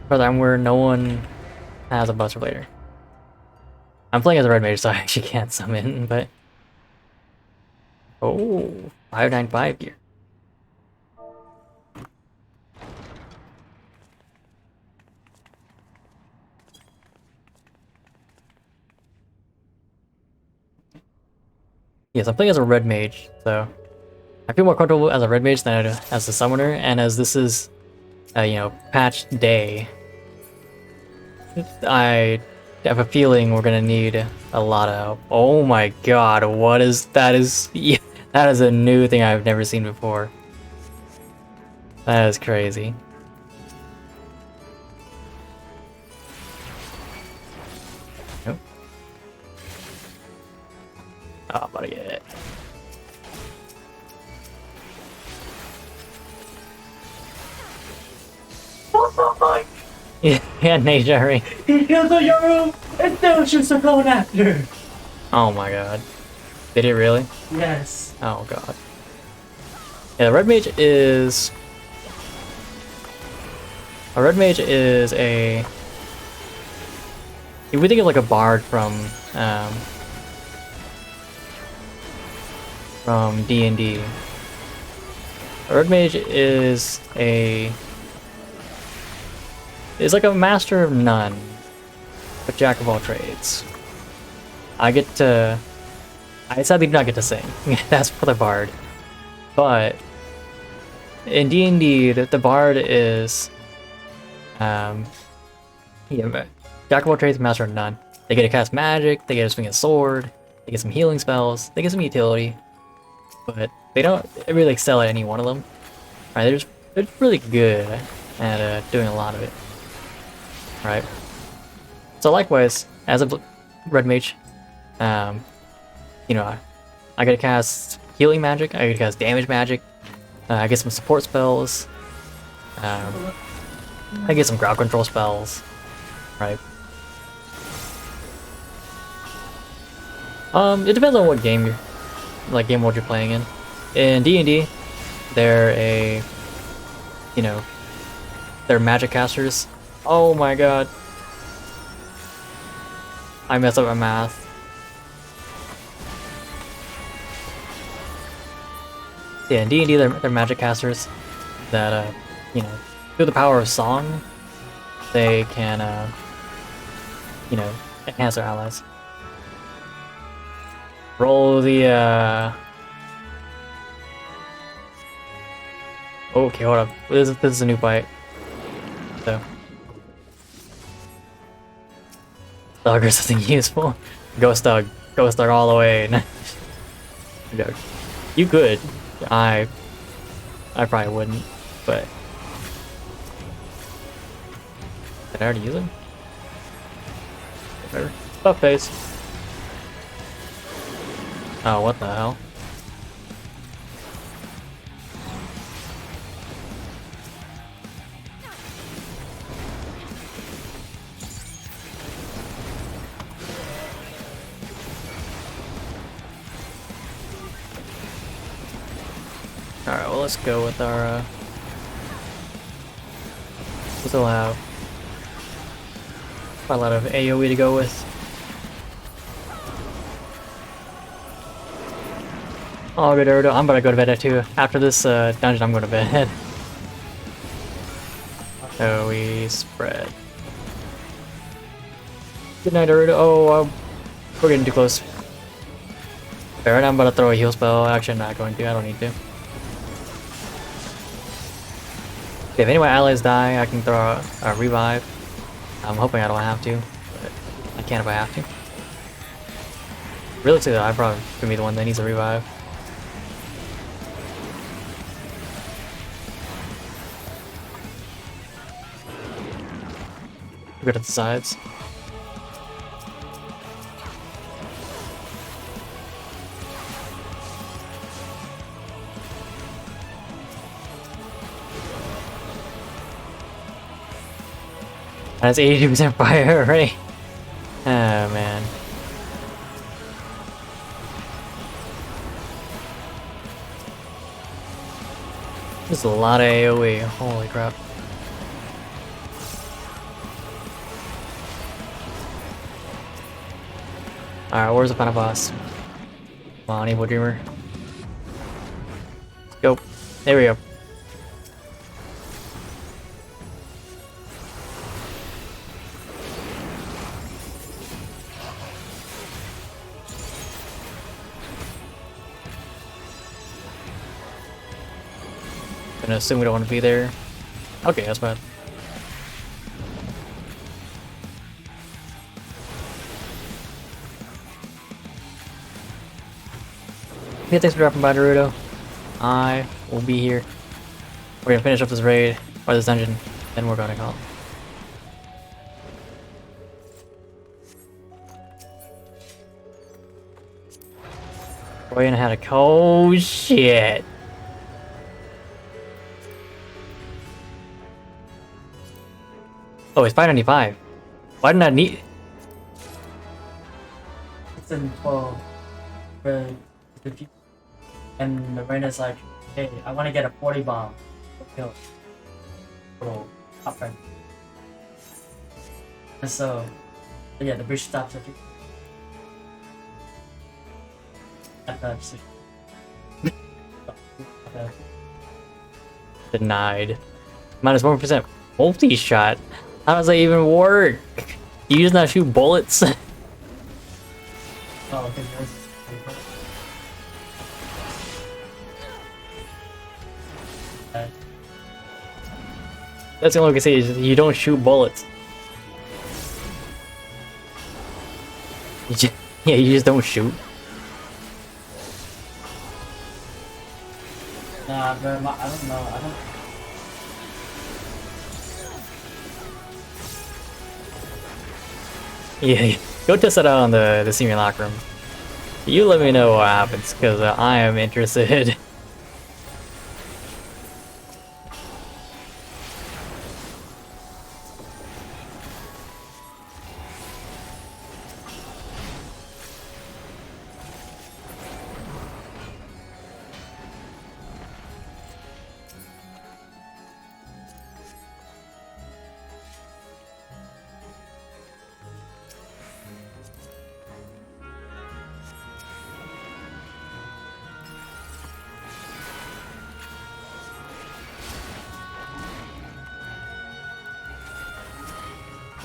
Brother, I'm where no one has a Buster later. I'm playing as a red mage, so I actually can't summon, but oh, 595 gear. Yes, I'm playing as a red mage, so I feel more comfortable as a red mage than as a summoner, and as this is, you know, patch day, I have a feeling we're gonna need a lot of help. Oh my god, what is that? Yeah, that is a new thing I've never seen before. That is crazy. Nope. Oh, I'm about to get it. Yeah, Nature Ring. He killed the Yoru and still shoots a clone after. Oh my god. Did it really? Yes. Oh god. Yeah, the red mage is... A red mage is a... If we think of like a bard from D&D, a red mage is like a master of none, but jack of all trades. I sadly do not get to sing. That's for the bard, but in D&D, the bard is, yeah, jack of all trades, master of none. They get to cast magic, they get to swing a sword, they get some healing spells, they get some utility, but they don't really excel at any one of them. Right? They're really good at doing a lot of it. Right? So likewise, as a red mage, you know, I get to cast healing magic, I get to cast damage magic, I get some support spells, I get some crowd control spells, right? It depends on what game game mode you're playing in. In D&D, they're they're magic casters. Oh my god. I messed up my math. Yeah, in D&D, they're magic casters that, through the power of song, they can, enhance their allies. Roll the, Okay, hold up. This is a new fight. So. Thug or something useful. Ghost Thug. Ghost Thug all the way. You could. I probably wouldn't, but did I already use him? Whatever. Buff face. Oh, what the hell? Alright, well let's go with our, we still have quite a lot of AoE to go with. Oh, good, Naruto. I'm about to go to bed at 2. After this dungeon, I'm going to bed. So we spread. Good night, Naruto. Oh, we're getting too close. Okay, right now I'm about to throw a heal spell. Actually, I'm not going to. I don't need to. Okay, if any of my allies die, I can throw a revive. I'm hoping I don't have to, but I can if I have to. Realistically, I'm probably gonna be the one that needs a revive. Good at the sides. That's 82% fire already. Oh man. There's a lot of AoE. Holy crap. Alright, where's the final boss? Come on, Evil Dreamer. Let's go. There we go. Gonna assume we don't want to be there. Okay, that's bad. Yeah, thanks for dropping by, Naruto. I will be here. We're gonna finish up this raid, or this dungeon, then we're gonna call it. We're gonna have a oh shit. Oh, it's 595. Why didn't I need? It's in 12. For the few. And Miranda's like, hey, I want to get a 40 bomb. Kill it. Little top right. And so, yeah, the bridge stops at you. At the position. Denied. Minus 1% multi-shot. How does that even work? You just not shoot bullets? Oh, okay, yours is pretty good. That's the only way I can say is you don't shoot bullets. You just, yeah, you just don't shoot. Nah, bro, I don't know. I don't. Yeah, go test that out on the senior locker room. You let me know what happens, because I am interested.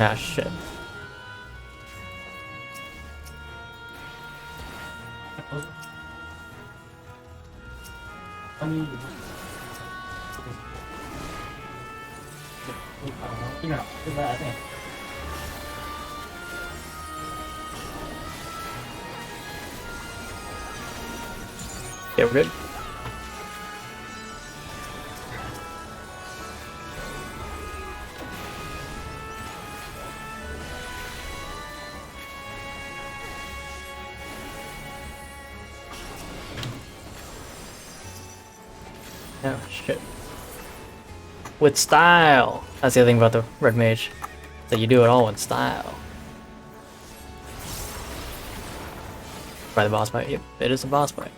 Ah, shit. I mean, you know, I think. Yeah, we're good. Oh, shit. With style! That's the other thing about the red mage. That you do it all in style. By the boss fight. Yep, it is a boss fight.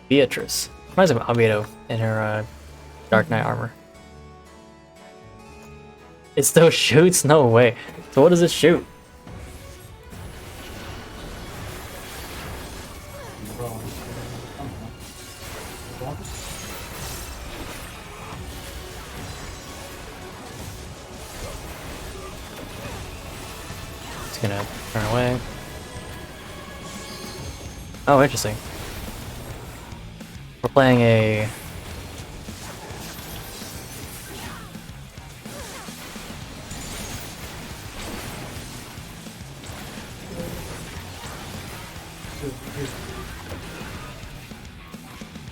Beatrice. Reminds me of Albedo in her Dark Knight armor. It still shoots? No way. So what does it shoot? It's gonna turn away. Oh, interesting. We're playing a...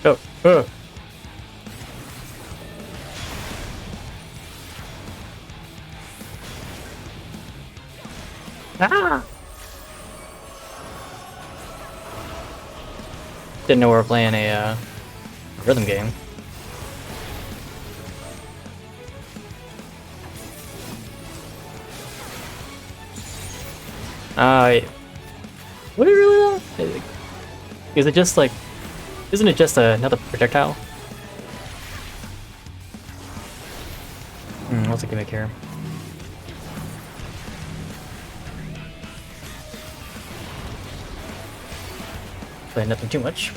Oh, oh. Ah! Didn't know we were playing a rhythm game. Would it really though? Is it just like... Isn't it just another projectile? What's a gimmick here? Play nothing too much.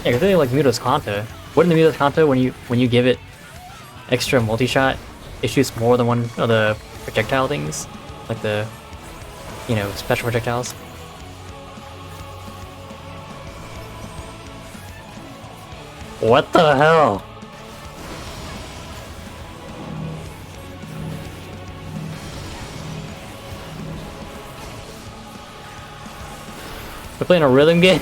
Yeah, cause they like Muto's Kanta. Wouldn't the Muto's Kanta, when you give it extra multi-shot, it shoots more than one of the projectile things? Like the, you know, special projectiles? What the hell? We're playing a rhythm game?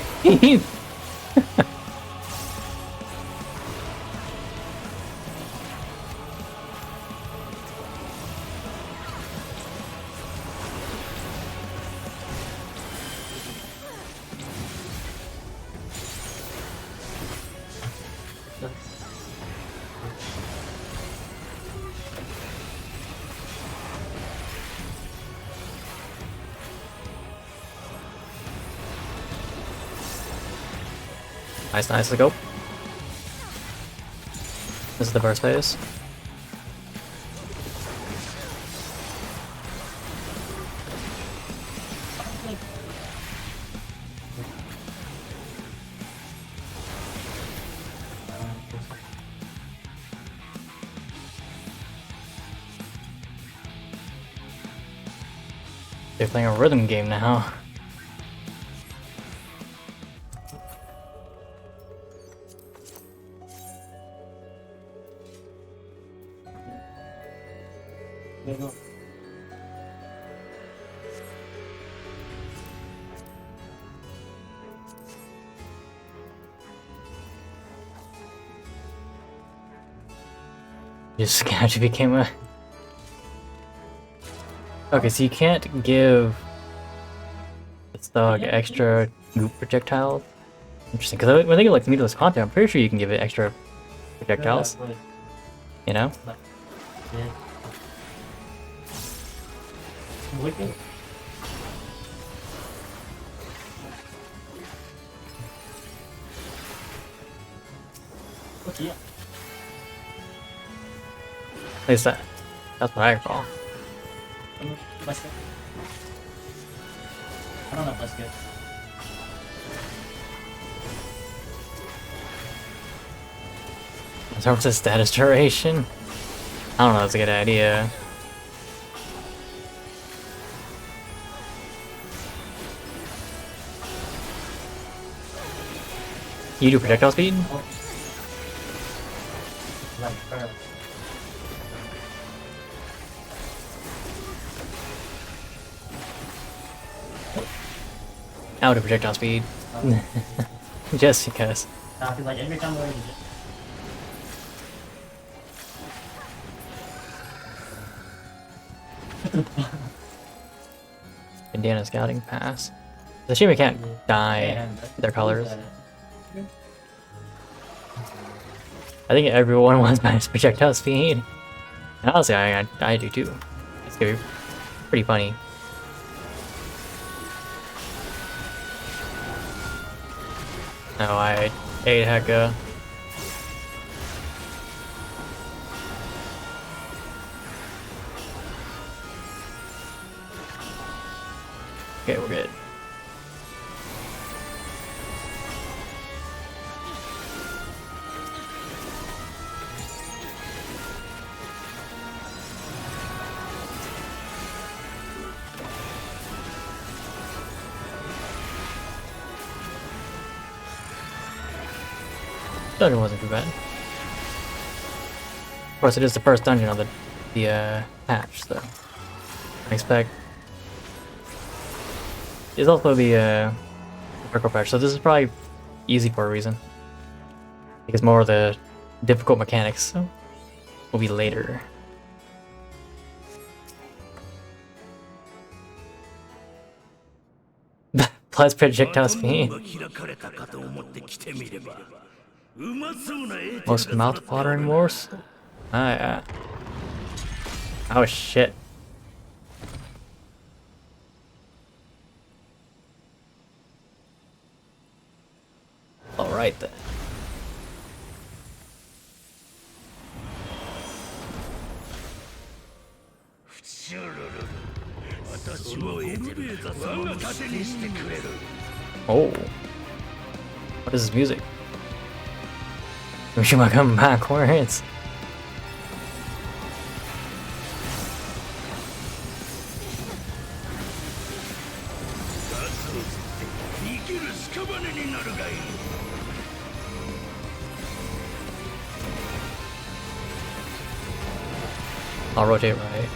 Nice, nice, let's go. This is the first phase. They're playing a rhythm game now. go. Just actually became a. Okay, so you can't give this dog extra goop projectiles. Interesting, because when they get like meatless content, I'm pretty sure you can give it extra projectiles. Yeah, You know? but, yeah. Wicked. Look, yeah. At least that's what I recall. Let's go. I don't know if that's good. In terms of status duration, I don't know. That's a good idea. You do projectile speed? Oh. Like, I would do projectile speed. Just because. I feel like every time we're in Indiana Scouting Pass. It's a shame we can't dye their colors. I think everyone wants my projectile speed. And honestly, I do too. It's gonna be pretty funny. No, I ate Hecka. Okay, we're good. Dungeon wasn't too bad. Of course, it is the first dungeon of the patch, so I expect. It's also the Virgo patch, so this is probably easy for a reason. Because more of the difficult mechanics will be later. Plus projectile speed. Most mouth-watering wars? Ah, yeah. Oh, shit. Alright then. Oh. What is this music? We should come backwards. I'll rotate right.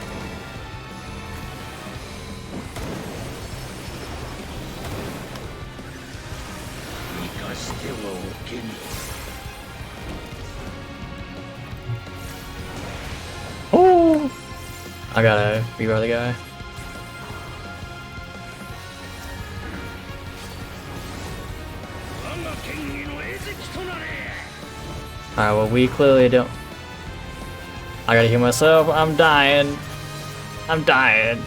Oh! I gotta reroll the guy. Alright, well, we clearly don't. I gotta heal myself. I'm dying. I'm dying.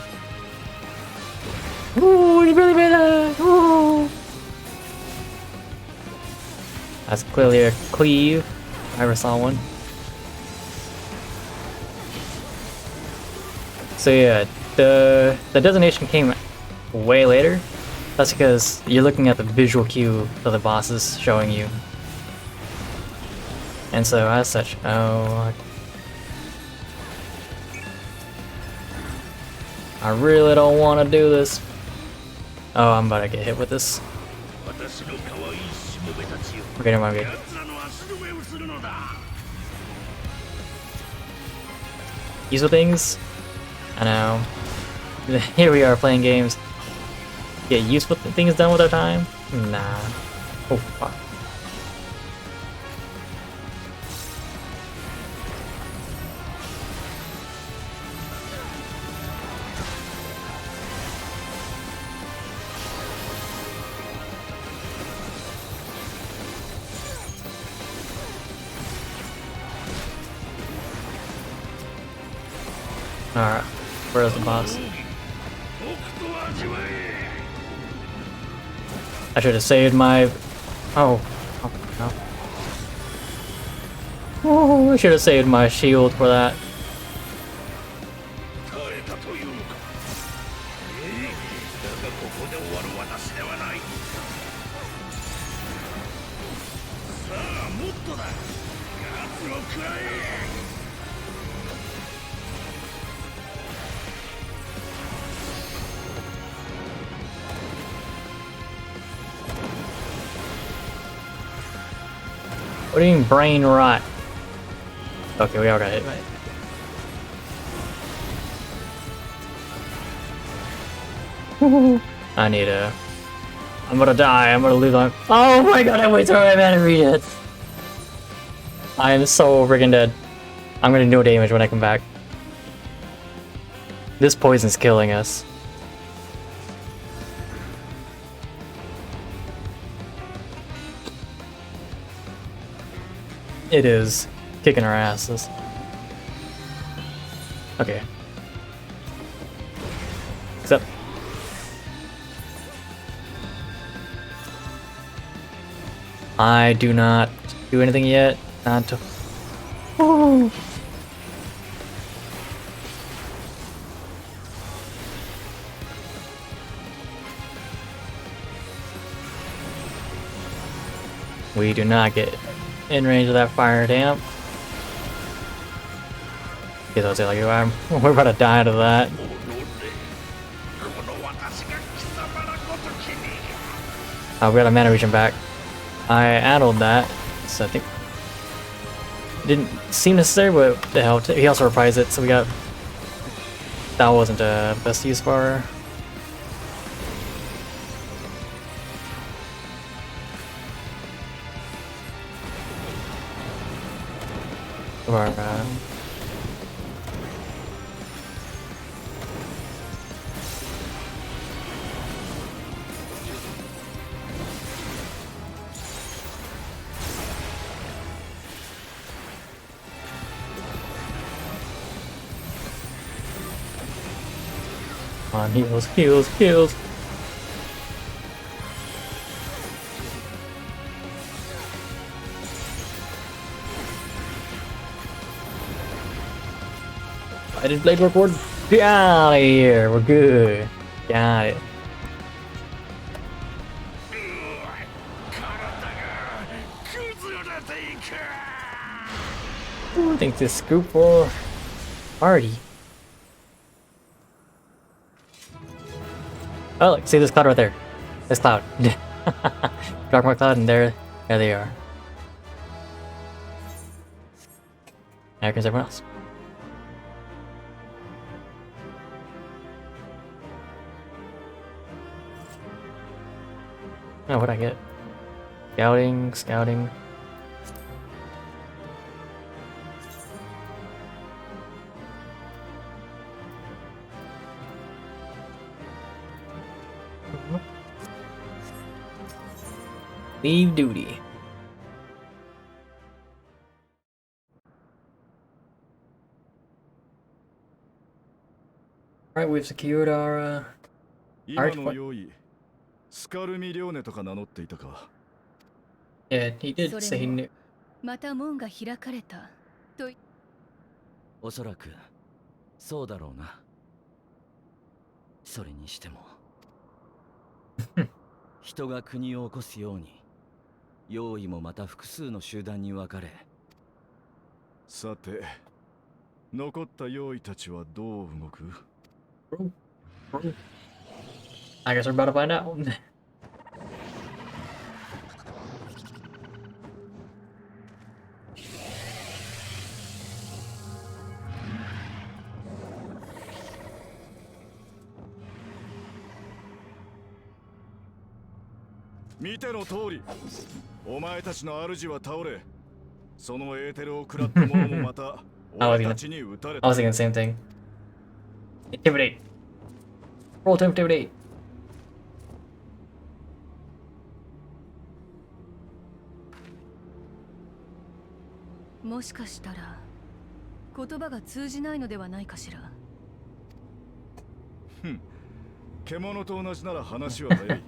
Ooh, he really made that. Ooh. That's clearly a cleave. I never saw one. So yeah, the designation came way later. That's because you're looking at the visual cue of the bosses showing you. And so as such, oh, I really don't want to do this. Oh, I'm about to get hit with this. Okay, never mind. Okay. These are things. I know. Here we are playing games. Get useful things done with our time? Nah. Oh fuck. Alright, where's the boss? I should have saved my... Oh. Oh, no. Oh, I should have saved my shield for that. What do you mean brain rot? Okay, we all got hit, right? I need a... I'm gonna die, I'm gonna lose my... Oh my god, I wait till my mana regen! I am so freaking dead. I'm gonna do no damage when I come back. This poison's killing us. It is kicking our asses. Okay. Except I do not do anything yet. Not to. Oh. We do not get in range of that fire damp. Because I was like, we're about to die to that. Oh, we got a mana regen back. I addled that, so I think it didn't seem necessary, but it helped. He also reprised it, so we got... That wasn't the best use for our come on, heals, heals, heals. I did blade record. Get out of here. We're good. Got it. Ooh, I think this scoop for party. Oh, look, see this cloud right there. This cloud. Dark more cloud, and there they are. Now here comes everyone else. Oh, what'd I get? Scouting, scouting. Leave duty. Alright, we've secured our 今の用意スカルミリョーネとか名乗っていたか Yeah, he did say he knew. また門が開かれたと。おそらくそうだろうな。それにしても人が国を起こすように用意もまた複数の集団に分かれ、さて残った用意たちはどう動く I guess we're about to find out. 見ての通り、お前たちの主は倒れ、そのエーテルを食らった者もまた俺たちに撃たれ I た。 was thinking the same thing. Intimidate. Roll to intimidate. もしかしたら言葉が通じないのではないかしら。獣と同じなら話は早い。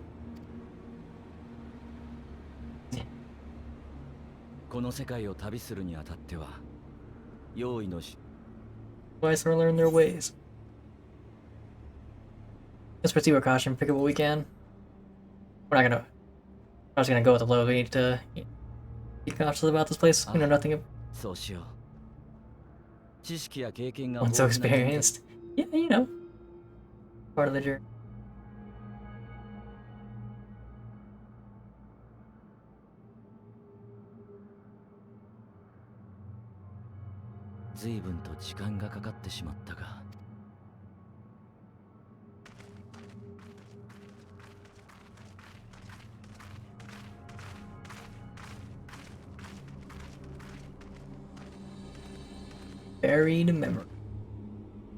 この世界を旅するにあたっては用意のし Wise or learn their ways. Let's proceed with caution. Pick up what we can. We're not gonna. I'm just gonna go with the low. We need to be cautious about this place. We know nothing of. そうしよう。知識や経験が One's so 豊富な人間 experienced. Yeah, you know. Part of the journey. 随分と時間がかかってしまったが。Buried memory.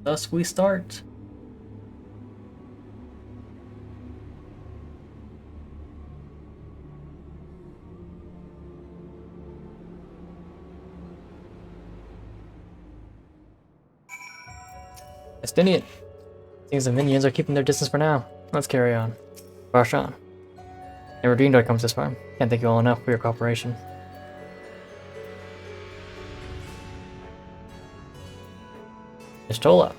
Thus we start. Estinian. Seems the minions are keeping their distance for now. Let's carry on. Rush on. Never dreamed I'd come this far. Can't thank you all enough for your cooperation. Mistola.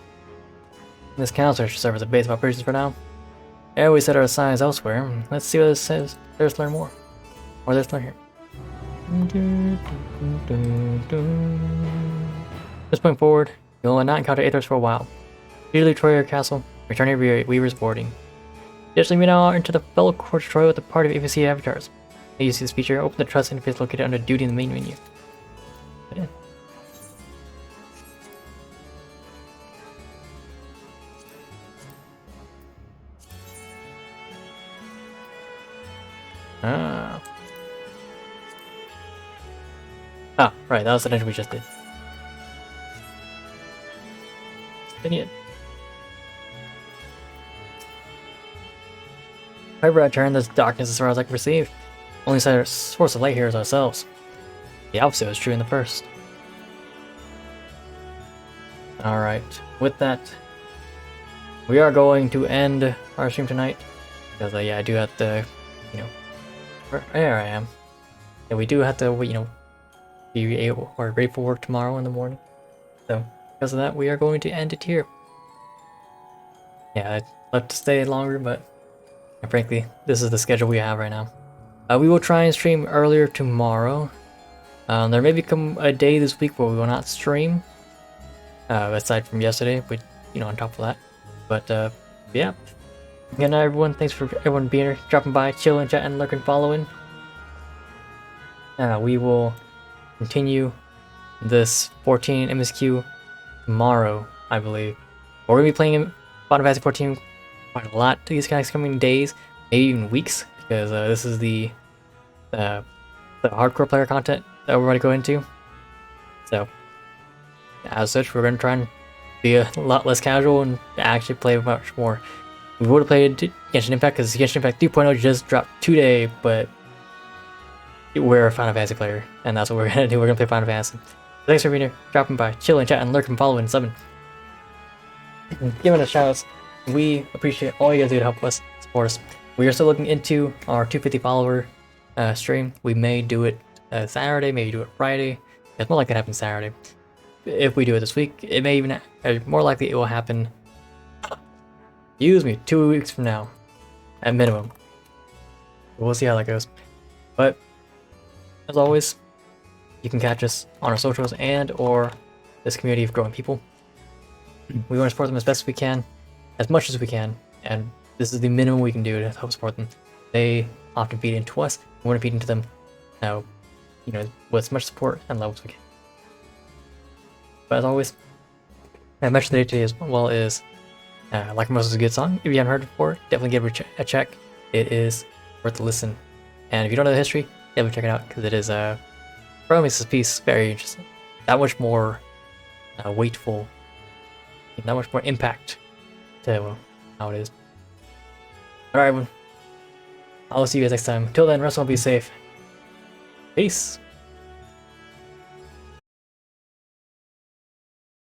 This council should serve as a base of operations for now. Yeah, we set our signs elsewhere. Let's see what this says. There's learn more. Or there's learn here. Just point forward. You'll not encounter Aethers for a while. Usually Troyer Castle. Return to Weaver's boarding. Additionally, we now are into the fellow court Troy with a party of APC avatars. As you see this feature, open the trust interface located under duty in the main menu. Yeah. Ah. Ah, right, that was the dungeon we just did. Idiot. However, I turn this darkness as far as I can perceive. Only source of light here is ourselves. The opposite was true in the first. Alright, with that, we are going to end our stream tonight. Because, yeah, I do have to, you know, there I am. And we do have to, you know, be able or ready for work tomorrow in the morning. So, because of that, we are going to end it here. Yeah, I'd love to stay longer, but frankly, this is the schedule we have right now. We will try and stream earlier tomorrow. There may become a day this week where we will not stream, aside from yesterday, but you know, on top of that. But yeah, again, everyone, thanks for everyone being here, dropping by, chilling, chatting, lurking, following. We will continue this 14 MSQ tomorrow, I believe. We're gonna be playing Final Fantasy 14 quite a lot these next coming days, maybe even weeks, because this is the hardcore player content that we're going to go into. So, as such, we're going to try and be a lot less casual and actually play much more. We would have played Genshin Impact because Genshin Impact 3.0 just dropped today, but we're a Final Fantasy player, and that's what we're going to do. We're going to play Final Fantasy. Thanks for being here, dropping by, chilling, chatting, lurking, following, subbing, giving us shoutouts. We appreciate all you guys do to help us support us. We are still looking into our 250 follower stream. We may do it Saturday, maybe do it Friday. It's more likely to happen Saturday. If we do it this week, it may even, more likely it will happen, excuse me, 2 weeks from now, at minimum. We'll see how that goes. But, as always, you can catch us on our socials and or this community of growing people. We want to support them as best as we can, as much as we can, and this is the minimum we can do to help support them. They often feed into us, we want to feed into them now, you know, with as much support and love as we can. But as always, my message today as well is, Like Most is a good song. If you haven't heard it before, definitely give it a check. It is worth a listen. And if you don't know the history, definitely check it out because it is probably makes this piece very interesting. That much more weightful, that much more impact to how it is. Alright, I'll see you guys next time. Till then, rest well, be safe. Peace.